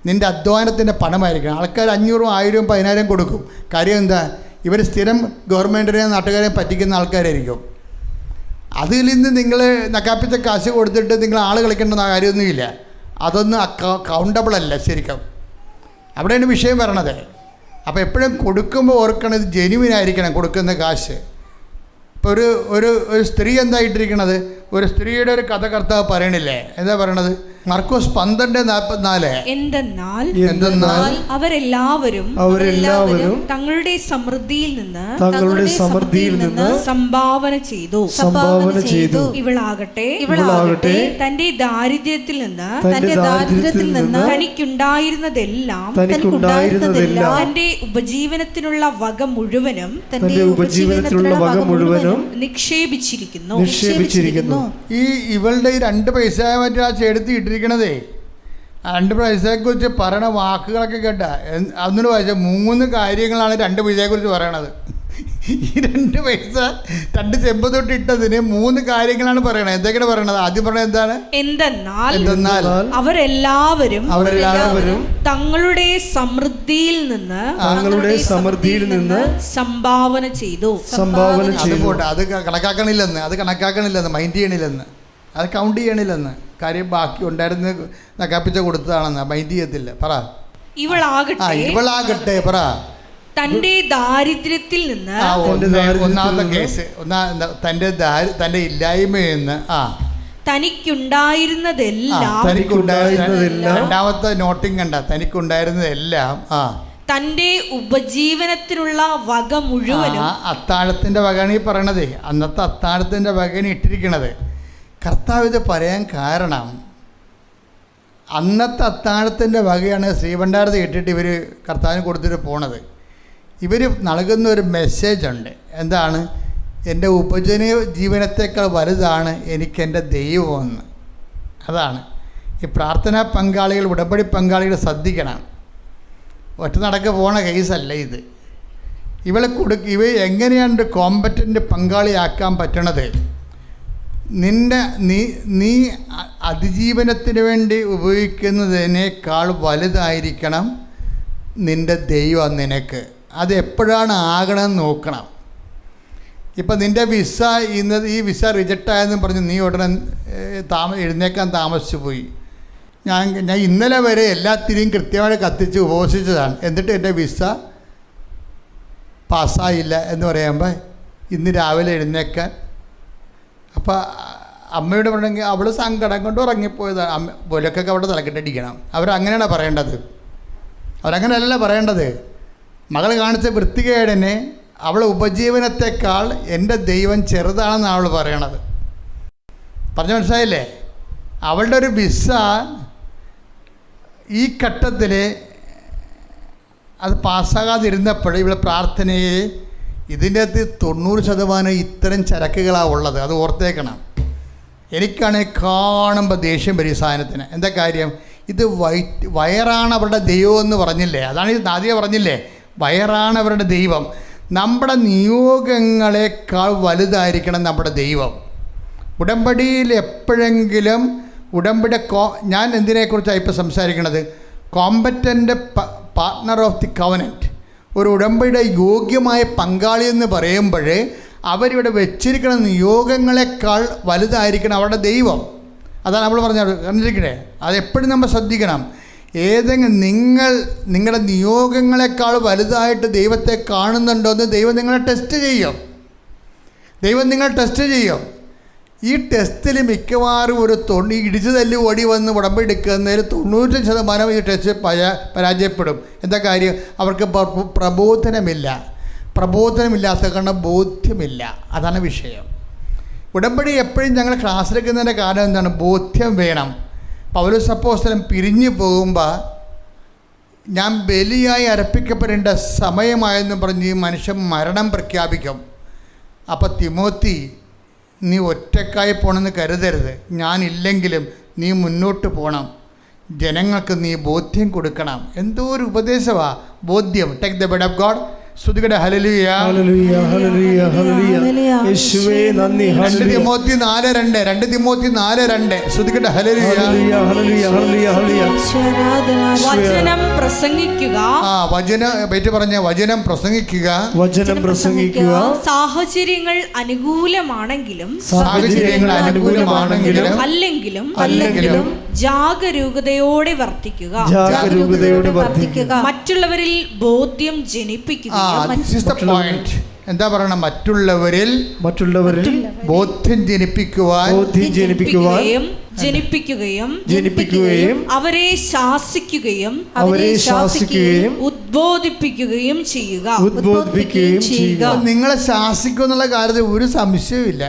നിൻ്റെ അധ്വാനത്തിൻ്റെ പണമായിരിക്കണം. ആൾക്കാർ 500, 1000, 10,000 കൊടുക്കും. കാര്യം എന്താ? ഇവർ സ്ഥിരം ഗവൺമെൻറ്റിനെയും നാട്ടുകാരെയും പറ്റിക്കുന്ന ആൾക്കാരായിരിക്കും. അതിൽ നിന്ന് നിങ്ങൾ നക്കാപ്പിച്ച കാശ് കൊടുത്തിട്ട് നിങ്ങൾ ആൾ കളിക്കേണ്ടെന്ന കാര്യമൊന്നുമില്ല. അതൊന്നും കൗണ്ടബിൾ അല്ല ശരിക്കും. അവിടെയാണ് വിഷയം വരണത്. അപ്പോൾ എപ്പോഴും കൊടുക്കുമ്പോൾ ഓർക്കണം, ഇത് ജെനുവിനായിരിക്കണം കൊടുക്കുന്ന കാശ്. ഇപ്പോൾ ഒരു സ്ത്രീ എന്തായിട്ടിരിക്കണത്? ഒരു സ്ത്രീയുടെ ഒരു കഥ കർത്താവ് പറയണില്ലേ? എന്താ പറയണത്? മർക്കോസ് 12:44. എന്തെന്നാൽ അവരെല്ലാവരും തങ്ങളുടെ സമൃദ്ധിയിൽ നിന്ന് സംഭാവന ചെയ്തു. ഇവളാകട്ടെ തന്റെ ദാരിദ്ര്യത്തിൽ നിന്ന് തനിക്കുണ്ടായിരുന്നതെല്ലാം തന്റെ ഉപജീവനത്തിനുള്ള വക മുഴുവനും നിക്ഷേപിച്ചിരിക്കുന്നു. ഇവളുടെ 2 പൈസ മറ്റേ ആ ചേർത്ത് ഇട്ടിരിക്കണതേ, 2 പൈസയെക്കുറിച്ച് പറയണ വാക്കുകളൊക്കെ കേട്ട. അന്നിട്ട് വായിച്ച 3 കാര്യങ്ങളാണ് 2 പൈസയെക്കുറിച്ച് പറയണത്. ഈ 2 പൈസ 2 ചെമ്പ് തൊട്ട് ഇട്ടതിന് 3 കാര്യങ്ങളാണ് പറയണത്. എന്തൊക്കെയാണ് പറയണത്? ആദ്യം പറഞ്ഞത് എന്താണ്? എന്തെന്നാൽ അവരെല്ലാവരും തങ്ങളുടെ സമൃദ്ധിയിൽ നിന്ന് സംഭാവന ചെയ്തു. അത് കണക്കാക്കണില്ലെന്ന് മൈൻഡ് ചെയ്യണില്ലെന്ന്, അത് കൗണ്ട് ചെയ്യണില്ലെന്ന്. കാര്യം ബാക്കി ഉണ്ടായിരുന്ന നക്കാപ്പിച്ച കൊടുത്തതാണെന്ന് മൈൻഡ് ചെയ്യത്തില്ല. പറ. ഇവളാകട്ടെ പറ തന്റെ ദാരിദ്ര്യത്തിൽ നിന്ന്, ഒന്നാമത്തെ കേസ്, തന്റെ ഇല്ലായ്മയിൽ നിന്ന് തനിക്കുണ്ടായിരുന്നതെല്ലാം, രണ്ടാമത്തെ നോട്ടിങ് കണ്ട, തനിക്കുണ്ടായിരുന്നതെല്ലാം തന്റെ ഉപജീവനത്തിനുള്ള വക മുഴുവനും. അത്താഴത്തിന്റെ വകയാണ് ഈ പറയണത്. അന്നത്തെ അത്താഴത്തിന്റെ വകയാണ് ഇട്ടിരിക്കണത്. കർത്താവ് ഇത് പറയാൻ കാരണം, അന്നത്തെ അത്താഴത്തിൻ്റെ വകയാണ് ശ്രീഭണ്ഡാരത്തിൽ ഇട്ടിട്ട് ഇവർ കർത്താവിന് കൊടുത്തിട്ട് പോണത്. ഇവർ നൽകുന്ന ഒരു മെസ്സേജ് ഉണ്ട്. എന്താണ്? എൻ്റെ ഉപജീവനത്തേക്കാൾ വലുതാണ് എനിക്കെൻ്റെ ദൈവമെന്ന്. അതാണ് ഈ പ്രാർത്ഥനാ പങ്കാളികൾ, ഉടമ്പടി പങ്കാളികൾ ശ്രദ്ധിക്കണം. ഒറ്റ നടക്ക് പോണ കേസല്ല ഇത്. ഇവ എങ്ങനെയാണ് കോമ്പറ്റൻ്റ് പങ്കാളിയാക്കാൻ പറ്റണത്? നീ അതിജീവനത്തിന് വേണ്ടി ഉപയോഗിക്കുന്നതിനേക്കാൾ വലുതായിരിക്കണം നിൻ്റെ ദൈവം നിനക്ക്. അത് എപ്പോഴാണ് ആകണമെന്ന് നോക്കണം. ഇപ്പം നിൻ്റെ വിസ ഈ വിസ റിജക്റ്റ് ആയെന്ന് പറഞ്ഞ് നീ ഉടനെ എഴുന്നേക്കാൻ താമസിച്ചു പോയി. ഞാൻ ഇന്നലെ വരെ എല്ലാത്തിനെയും കൃത്യമായിട്ട് കത്തിച്ച് ഉപവസിച്ചതാണ്, എന്നിട്ട് എൻ്റെ വിസ പാസ്സായില്ല എന്ന് പറയുമ്പോൾ ഇന്ന് രാവിലെ എഴുന്നേക്കാൻ. അപ്പോൾ അമ്മയോട് പറഞ്ഞെങ്കിൽ അവൾ സങ്കടം കൊണ്ട് ഉറങ്ങിപ്പോയതാണ്. പോലൊക്കെ അവിടെ തലക്കെട്ടടിക്കണം. അവരങ്ങനെയാണ് പറയേണ്ടത്. അവരങ്ങനെയല്ല പറയേണ്ടത്. മകൾ കാണിച്ച വൃത്തികേടിനെ അവളെ ഉപജീവനത്തെക്കാൾ എൻ്റെ ദൈവം ചെറുതാണെന്നാണ് അവൾ പറയണത്. പറഞ്ഞു മനസ്സിലായില്ലേ? അവളുടെ ഒരു വിസ ഈ ഘട്ടത്തിൽ അത് പാസ്സാകാതിരുന്നപ്പോൾ ഇവളെ പ്രാർത്ഥനയെ ഇതിൻ്റെ അകത്ത് 90% ഇത്തരം ചരക്കുകളാണ് ഉള്ളത്. അത് ഓർത്തേക്കണം. എനിക്കാണെങ്കിൽ കാണുമ്പോൾ ദേഷ്യം വരും ഈ സാധനത്തിന്. എന്താ കാര്യം? ഇത് വയറാണ് അവരുടെ ദൈവം എന്ന് പറഞ്ഞില്ലേ? അതാണ് ഇത് ആദ്യം പറഞ്ഞില്ലേ, വയറാണ് അവരുടെ ദൈവം. നമ്മുടെ നിയോഗങ്ങളെക്കാൾ വലുതായിരിക്കണം നമ്മുടെ ദൈവം. ഉടമ്പടിയിൽ എപ്പോഴെങ്കിലും ഞാൻ എന്തിനെക്കുറിച്ചാണ് ഇപ്പോൾ സംസാരിക്കുന്നത്? Competent partner of the covenant, ഒരു ഉടമ്പടിയുടെ യോഗ്യമായ പങ്കാളി എന്ന് പറയുമ്പോൾ അവരിവിടെ വെച്ചിരിക്കുന്ന നിയോഗങ്ങളെക്കാൾ വലുതായിരിക്കണം അവരുടെ ദൈവം. അതാണ് നമ്മൾ പറഞ്ഞത്. കണ്ടിരിക്കണേ, അതെപ്പോഴും നമ്മൾ ശ്രദ്ധിക്കണം. നിങ്ങളുടെ നിയോഗങ്ങളെക്കാൾ വലുതായിട്ട് ദൈവത്തെ കാണുന്നുണ്ടോ എന്ന് ദൈവം നിങ്ങളെ ടെസ്റ്റ് ചെയ്യും. ഈ ടെസ്റ്റിൽ മിക്കവാറും ഒരു ഇടിച്ചു തല്ലി ഓടി വന്ന് ഉടമ്പടി എടുക്കുന്നതിൽ 90% ഈ ടെസ്റ്റ് പരാജയപ്പെടും. എന്താ കാര്യം? അവർക്ക് പ്രബോധനമില്ലാത്ത കാരണം ബോധ്യമില്ല. അതാണ് വിഷയം. ഉടമ്പടി എപ്പോഴും ഞങ്ങൾ ക്ലാസ്സിലെടുക്കുന്നതിൻ്റെ കാരണം എന്താണ്? ബോധ്യം വേണം. പൗലോസ് അപ്പോസ്തലൻ പിരിഞ്ഞു പോകുമ്പോൾ ഞാൻ ബലിയായി അർപ്പിക്കപ്പെടേണ്ട സമയമായെന്ന് പറഞ്ഞ് മനുഷ്യൻ മരണം പ്രഖ്യാപിക്കും. അപ്പോൾ തിമോത്തി, നീ ഒറ്റക്കായി പോകണമെന്ന് കരുതരുത്. ഞാനില്ലെങ്കിലും നീ മുന്നോട്ട് പോകണം. ജനങ്ങൾക്ക് നീ ബോധ്യം കൊടുക്കണം. എന്തോ ഒരു ഉപദേശമാണ് ബോധ്യം. Take the word of God. സ്തുതിക്കട്ടെ. ഹല്ലേലൂയ, ഹല്ലേലൂയ, ഹല്ലേലൂയ, ഹല്ലേലൂയ. യേശുവേ നന്ദി. 2 തിമോത്തി 4:2 സ്തുതിക്കട്ടെ. ഹല്ലേലൂയ, ഹല്ലേലൂയ, ഹല്ലേലൂയ, ഹല്ലേലൂയ. വചനം പ്രസംഗിക്കുക. വചനം പ്രസംഗിക്കുക. സാഹചര്യങ്ങൾ അനുകൂലമാണെങ്കിലും അല്ലെങ്കിലും ജാഗരൂകതയോടെ വർത്തിക്കുക. മറ്റുള്ളവരിൽ ബോധ്യം ജനിപ്പിക്കുക. എന്താ പറയണം? മറ്റുള്ളവരിൽ ബോധ്യം ജനിപ്പിക്കുകയും അവരെ ശാസിക്കുകയും ഉദ്ബോധിപ്പിക്കുകയും ചെയ്യുക. നിങ്ങളെ ശാസിക്കുക എന്നുള്ള കാര്യത്തിൽ ഒരു സംശയവുമില്ല.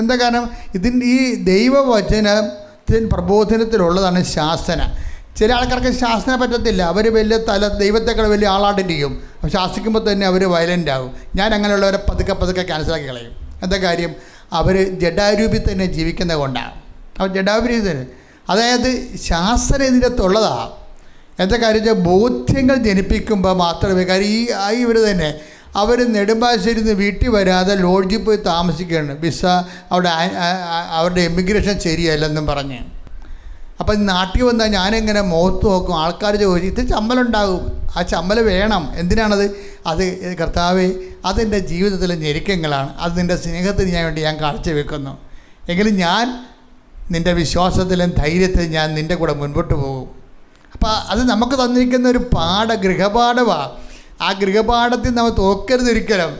എന്താ കാരണം? ഈ ദൈവവചനത്തിന് പ്രബോധനത്തിലുള്ളതാണ് ശാസന. ചില ആൾക്കാർക്ക് ശാസന പറ്റത്തില്ല. അവർ വലിയ ദൈവത്തെക്കാൾ വലിയ ആളായിട്ടിരിക്കും. ശാസിക്കുമ്പോൾ തന്നെ അവർ വയലൻ്റ് ആകും. ഞാൻ അങ്ങനെയുള്ളവരെ പതുക്കെ ക്യാൻസലാക്കി കളയും. എന്താ കാര്യം? അവർ ജഡാരൂപി തന്നെ ജീവിക്കുന്നത് കൊണ്ടാണ്. അവർ ജഡാരൂപി തന്നെ, അതായത് ശാസന ഇതിനകത്തുള്ളതാണ്. എന്താ കാര്യം? ബോധ്യങ്ങൾ ജനിപ്പിക്കുമ്പോൾ മാത്രമേ കാര്യം ഇവർ തന്നെ അവർ നെടുമ്പാശ്ശേരിയിൽ നിന്ന് വീട്ടിൽ വരാതെ ലോഡ്ജിൽ പോയി താമസിക്കുകയാണ്. വിസ അവിടെ അവരുടെ എമിഗ്രേഷൻ ശരിയല്ലെന്നും പറഞ്ഞ്. അപ്പം നാട്ടിൽ വന്നാൽ ഞാനെങ്ങനെ മുഖത്ത് നോക്കും, ആൾക്കാർ ചോദിച്ചു ഇത് ചമ്മലുണ്ടാകും. ആ ചമ്മൽ വേണം. എന്തിനാണത്? അത് കർത്താവേ, അതെൻ്റെ ജീവിതത്തിലെ ഞെരുക്കങ്ങളാണ്, അത് നിൻ്റെ സ്നേഹത്തിന് വേണ്ടി ഞാൻ കാഴ്ച വെക്കുന്നു. എങ്കിലും ഞാൻ നിൻ്റെ വിശ്വാസത്തിലും ധൈര്യത്തിലും ഞാൻ നിൻ്റെ കൂടെ മുൻപോട്ട് പോകും. അപ്പോൾ അത് നമുക്ക് തന്നിരിക്കുന്ന ഒരു ഗൃഹപാഠമാണ്. ആ ഗൃഹപാഠത്തിൽ നമ്മൾ തോക്കരുതൊരിക്കലും.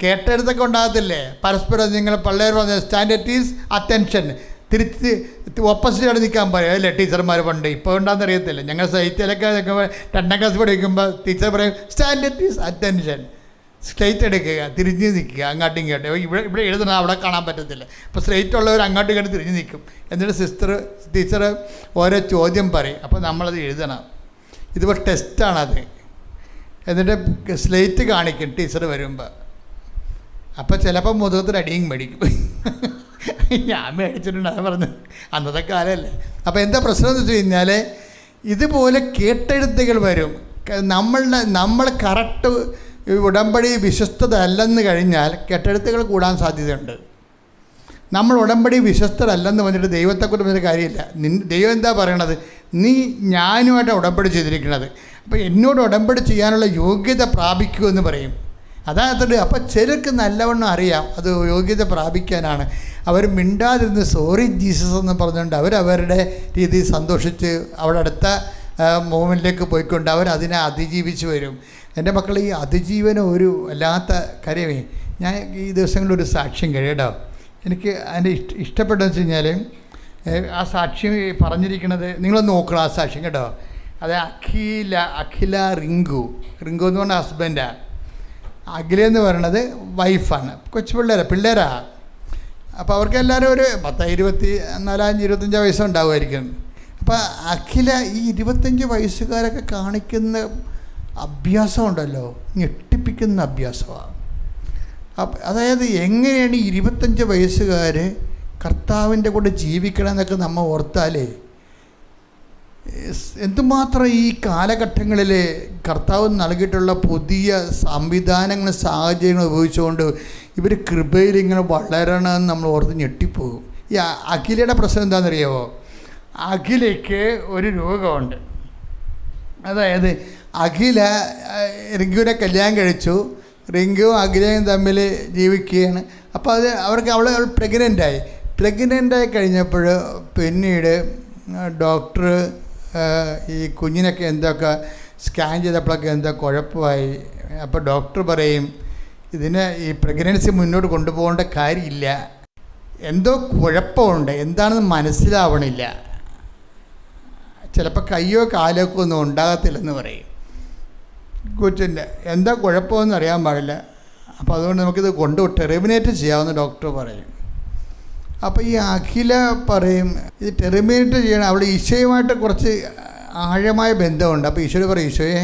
കേട്ടെടുത്തൊക്കെ ഉണ്ടാകത്തില്ലേ പരസ്പരം. നിങ്ങൾ പിള്ളേർ പറഞ്ഞ സ്റ്റാൻഡ് ഈസ് അറ്റൻഷൻ, തിരിച്ച് ഓപ്പോസിറ്റായിട്ട് നിൽക്കാൻ പറയും അല്ലേ ടീച്ചർമാർ പണ്ട്. ഇപ്പോൾ ഉണ്ടാകുന്ന അറിയത്തില്ല. ഞങ്ങൾ സൈറ്റിലൊക്കെ 2ാം ക്ലാസ് പഠിക്കുമ്പോൾ ടീച്ചർ പറയും സ്റ്റാൻഡ് ഈസ് അറ്റൻഷൻ, സ്ട്രെയിറ്റ് എടുക്കുക, തിരിഞ്ഞ് നിൽക്കുക, അങ്ങോട്ടും ഇങ്ങോട്ടും. ഇവിടെ എഴുതണം, അവിടെ കാണാൻ പറ്റത്തില്ല. അപ്പോൾ സ്ട്രെയിറ്റ് ഉള്ളവർ അങ്ങോട്ടും ഇങ്ങോട്ടും തിരിഞ്ഞ് നിൽക്കും. എന്നിട്ട് ടീച്ചർ ഓരോ ചോദ്യം പറയും. അപ്പോൾ നമ്മളത് എഴുതണം. ഇതിപ്പോൾ ടെസ്റ്റാണത്. എന്നിട്ട് സ്ലേറ്റ് കാണിക്കും ടീച്ചർ വരുമ്പോൾ. അപ്പോൾ ചിലപ്പോൾ മുഖത്തിന് അടിയും മേടിക്കും. ഞാൻ മേടിച്ചിട്ടുണ്ട്, അത് പറഞ്ഞു. അന്നത്തെ കാലമല്ലേ. അപ്പോൾ എന്താ പ്രശ്നം എന്ന് വെച്ച് കഴിഞ്ഞാൽ ഇതുപോലെ കേട്ടെഴുത്തുകൾ വരും. നമ്മൾ കറക്റ്റ് ഉടമ്പടി വിശ്വസ്തത അല്ലെന്ന് കഴിഞ്ഞാൽ കെട്ടെഴുത്തുകൾ കൂടാൻ സാധ്യതയുണ്ട്. നമ്മൾ ഉടമ്പടി വിശ്വസ്തരല്ലെന്ന് പറഞ്ഞിട്ട് ദൈവത്തെക്കുറിച്ച് പറഞ്ഞ കാര്യമില്ല. ദൈവം എന്താ പറയണത്? നീ ഞാനുമായിട്ട് ഉടമ്പടി ചെയ്തിരിക്കുന്നത്, അപ്പോൾ എന്നോട് ഉടമ്പടി ചെയ്യാനുള്ള യോഗ്യത പ്രാപിക്കൂ എന്ന് പറയും. അതായത് അപ്പോൾ ചിലർക്ക് നല്ലവണ്ണം അറിയാം അത് യോഗ്യത പ്രാപിക്കാനാണ്. അവർ മിണ്ടാതിരുന്ന് സോറി ജീസസ് എന്ന് പറഞ്ഞുകൊണ്ട് അവരവരുടെ രീതിയിൽ സന്തോഷിച്ച് അവിടെ അടുത്ത മൂവ്മെൻറ്റിലേക്ക് പോയിക്കൊണ്ട് അവരതിനെ അതിജീവിച്ച് വരും. എൻ്റെ മക്കൾ, ഈ അതിജീവനം ഒരു വല്ലാത്ത കാര്യമേ. ഞാൻ ഈ ദിവസങ്ങളിലൊരു സാക്ഷ്യം കേട്ടോ. എനിക്ക് അതിൻ്റെ ഇഷ്ടപ്പെട്ടതെന്ന് വെച്ച് കഴിഞ്ഞാൽ ആ സാക്ഷ്യം പറഞ്ഞിരിക്കുന്നത് നിങ്ങളൊന്ന് നോക്കണം ആ സാക്ഷ്യം കേട്ടോ. അത് അഖില റിങ്കു എന്ന് പറഞ്ഞ ഹസ്ബൻഡാണ്. അഖിലെന്ന് പറയണത് വൈഫാണ്. കൊച്ചു പിള്ളേരാ. അപ്പോൾ അവർക്ക് എല്ലാവരും ഒരു 24-25 വയസ്സുണ്ടാവുമായിരിക്കും. അപ്പോൾ അഖില ഈ 25 വയസ്സുകാരൊക്കെ കാണിക്കുന്ന അഭ്യാസമുണ്ടല്ലോ, ഞെട്ടിപ്പിക്കുന്ന അഭ്യാസമാണ്. അതായത് എങ്ങനെയാണ് ഈ 25 വയസ്സുകാർ കർത്താവിൻ്റെ കൂടെ ജീവിക്കണം എന്നൊക്കെ നമ്മൾ ഓർത്താലേ എന്തുമാത്രം ഈ കാലഘട്ടങ്ങളിൽ കർത്താവ് നൽകിയിട്ടുള്ള പുതിയ സംവിധാനങ്ങളും സാഹചര്യങ്ങളും ഉപയോഗിച്ചുകൊണ്ട് ഇവർ കൃപയിൽ ഇങ്ങനെ വളരണമെന്ന് നമ്മൾ ഓർത്ത് ഞെട്ടിപ്പോകും. ഈ അഖിലയുടെ പ്രശ്നം എന്താണെന്നറിയാമോ? അഖിലയ്ക്ക് ഒരു രോഗമുണ്ട്. അതായത് അഖില റിങ്കുവിനെ കല്യാണം കഴിച്ചു. റിങ്കുവും അഖിലയും തമ്മിൽ ജീവിക്കുകയാണ്. അപ്പോൾ അവൾ പ്രഗ്നൻ്റായി കഴിഞ്ഞപ്പോൾ പിന്നീട് ഡോക്ടർ ഈ കുഞ്ഞിനൊക്കെ എന്തൊക്കെ സ്കാൻ ചെയ്തപ്പോഴൊക്കെ എന്തോ കുഴപ്പമായി. അപ്പോൾ ഡോക്ടർ പറയും ഇതിന് ഈ പ്രഗ്നൻസി മുന്നോട്ട് കൊണ്ടുപോകേണ്ട കാര്യമില്ല, എന്തോ കുഴപ്പമുണ്ട്, എന്താണെന്ന് മനസ്സിലാവണില്ല, ചിലപ്പോൾ കയ്യോ കാലൊക്കെ ഒന്നും ഉണ്ടാകത്തില്ലെന്ന് പറയും. കൊച്ചിൻ്റെ എന്താ കുഴപ്പമെന്ന് അറിയാൻ പാടില്ല. അപ്പോൾ അതുകൊണ്ട് നമുക്കിത് ടെർമിനേറ്റ് ചെയ്യാമെന്ന് ഡോക്ടർ പറയും. അപ്പോൾ ഈ അഖില പറയും ഇത് ടെർമിനേറ്റ് ചെയ്യണം. അവിടെ ഈശോയുമായിട്ട് കുറച്ച് ആഴമായ ബന്ധമുണ്ട്. അപ്പോൾ ഈശോയോട് പറയും, ഈശോയെ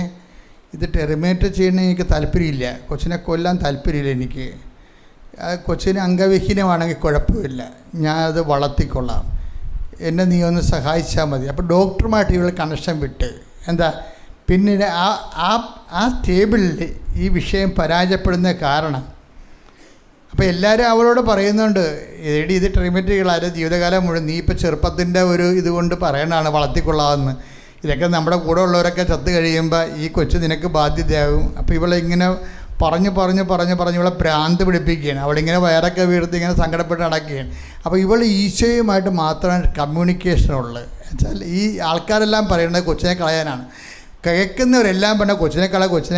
ഇത് ടെർമിനേറ്റ് ചെയ്യണമെങ്കിൽ എനിക്ക് താല്പര്യമില്ല, കൊച്ചിനെ കൊല്ലാൻ താല്പര്യമില്ല എനിക്ക്. കൊച്ചിന് അംഗവിഹീനമാണെങ്കിൽ കുഴപ്പമില്ല, ഞാനത് വളർത്തിക്കൊള്ളാം, എന്നെ നീ ഒന്ന് സഹായിച്ചാൽ മതി. അപ്പോൾ ഡോക്ടറുമായിട്ട് ഇവൾ കണക്ഷൻ വിട്ട് എന്താ പിന്നീട് ആ ടേബിളിൽ ഈ വിഷയം പരാജയപ്പെടുന്ന കാരണം. അപ്പോൾ എല്ലാവരും അവളോട് പറയുന്നുണ്ട്, എടി ഇത് ടെർമിനേറ്റ് ചെയ്യലാരെ ജീവിതകാലം മുഴുവൻ നീ ഇപ്പോൾ ചെറുപ്പത്തിൻ്റെ ഒരു ഇതുകൊണ്ട് പറയണതാണ് വളർത്തിക്കൊള്ളാമെന്ന്. ഇതൊക്കെ നമ്മുടെ കൂടെ ഉള്ളവരൊക്കെ ചത്ത് കഴിയുമ്പോൾ ഈ കൊച്ചു നിനക്ക് ബാധ്യതയാകും. അപ്പോൾ ഇവളെ ഇങ്ങനെ പറഞ്ഞ് ഇവളെ ഭ്രാന്ത് പിടിപ്പിക്കുകയാണ്. അവളിങ്ങനെ വയറൊക്കെ വീർത്ത് ഇങ്ങനെ സങ്കടപ്പെട്ട് നടക്കുകയാണ്. അപ്പോൾ ഇവൾ ഈശോയുമായിട്ട് മാത്രമാണ് കമ്മ്യൂണിക്കേഷനുള്ളത്. വെച്ചാൽ ഈ ആൾക്കാരെല്ലാം പറയുന്നത് കൊച്ചിനെ കളയാനാണ്. കേൾക്കുന്നവരെല്ലാം പറഞ്ഞാൽ കൊച്ചിനെ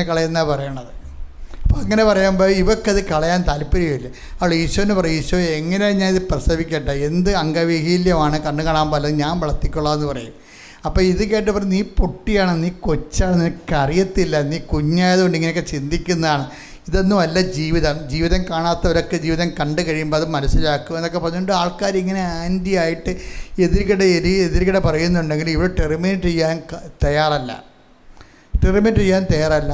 കളയുന്നതാണ് പറയണത്. അപ്പോൾ അങ്ങനെ പറയുമ്പോൾ ഇവക്കത് കളയാൻ താല്പര്യമില്ല. അവൾ ഈശോന് പറയും, ഈശോ എങ്ങനെയാണ് ഞാൻ ഇത് പ്രസവിക്കട്ടെ, എന്ത് അംഗവിഹീല്യമാണ്, കണ്ണു കാണാൻ പാടില്ല, ഞാൻ വളർത്തിക്കൊള്ളാം എന്ന് പറയും. അപ്പോൾ ഇത് കേട്ടപ്പോൾ നീ പൊട്ടിയാണ്, നീ കൊച്ചാണ്, നിനക്കറിയത്തില്ല, നീ കുഞ്ഞായതുകൊണ്ട് ഇങ്ങനെയൊക്കെ ചിന്തിക്കുന്നതാണ്, ഇതൊന്നും അല്ല ജീവിതം കാണാത്തവരൊക്കെ ജീവിതം കണ്ടു കഴിയുമ്പോൾ അത് മനസ്സിലാക്കും എന്നൊക്കെ പറഞ്ഞുകൊണ്ട് ആൾക്കാർ ഇങ്ങനെ ആൻറ്റി ആയിട്ട് എതിർകിട പറയുന്നുണ്ടെങ്കിൽ ഇവിടെ ടെർമിനേറ്റ് ചെയ്യാൻ തയ്യാറല്ല.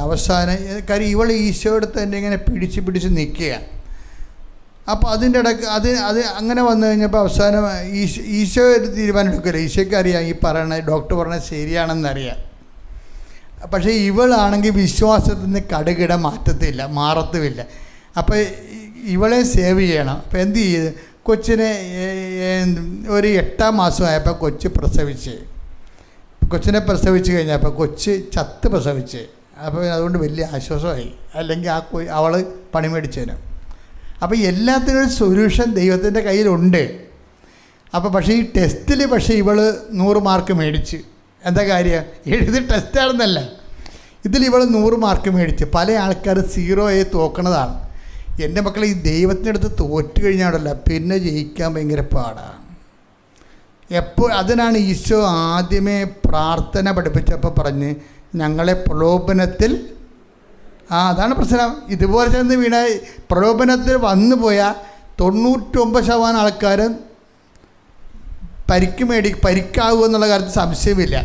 അവസാനം കാര്യം ഇവൾ ഈശോയുടെ തന്നെ ഇങ്ങനെ പിടിച്ച് നിൽക്കുക. അപ്പോൾ അതിൻ്റെ ഇടയ്ക്ക് അത് അങ്ങനെ വന്നു കഴിഞ്ഞപ്പോൾ അവസാനം ഈശോ ഒരു തീരുമാനം എടുക്കില്ല. ഈശോയ്ക്ക് അറിയാം ഈ പറയണ ഡോക്ടർ പറഞ്ഞത് ശരിയാണെന്നറിയാം. പക്ഷേ ഇവളാണെങ്കിൽ വിശ്വാസത്തിൽ നിന്ന് കടുകിട മാറത്തുമില്ല. അപ്പോൾ ഇവളെ സേവ് ചെയ്യണം. അപ്പോൾ എന്ത് ചെയ്ത് കൊച്ചിനെ ഒരു 8-ാം മാസമായപ്പോൾ കൊച്ചിനെ പ്രസവിച്ച് കഴിഞ്ഞപ്പോൾ കൊച്ച് ചത്ത് പ്രസവിച്ച്. അപ്പോൾ അതുകൊണ്ട് വലിയ ആശ്വാസമായി. അല്ലെങ്കിൽ അവൾ പണി മേടിച്ചേനെ. അപ്പോൾ എല്ലാത്തിനും ഒരു സൊല്യൂഷൻ ദൈവത്തിൻ്റെ കയ്യിലുണ്ട്. അപ്പോൾ പക്ഷേ ഈ ടെസ്റ്റിൽ ഇവൾ 100 മാർക്ക് മേടിച്ച്. എന്താ കാര്യം? ഇത് ടെസ്റ്റാണെന്നല്ല, ഇതിൽ ഇവൾ 100 മാർക്ക് മേടിച്ച്. പല ആൾക്കാർ 0 തോക്കണതാണ്. എൻ്റെ മക്കളെ, ഈ ദൈവത്തിനടുത്ത് തോറ്റു കഴിഞ്ഞാണല്ലോ പിന്നെ ജയിക്കാൻ ഭയങ്കര പാടാണ്. അതിനാണ് ഈശോ ആദ്യമേ പ്രാർത്ഥന പഠിപ്പിച്ചപ്പോൾ പറഞ്ഞ് ഞങ്ങളെ പ്രലോഭനത്തിൽ അതാണ് പ്രശ്നം. ഇതുപോലെ ചെന്ന് വീണ പ്രലോഭനത്തിൽ വന്നു പോയാൽ 99% ആൾക്കാരും പരിക്കാവുക എന്നുള്ള കാര്യത്തിൽ സംശയമില്ല.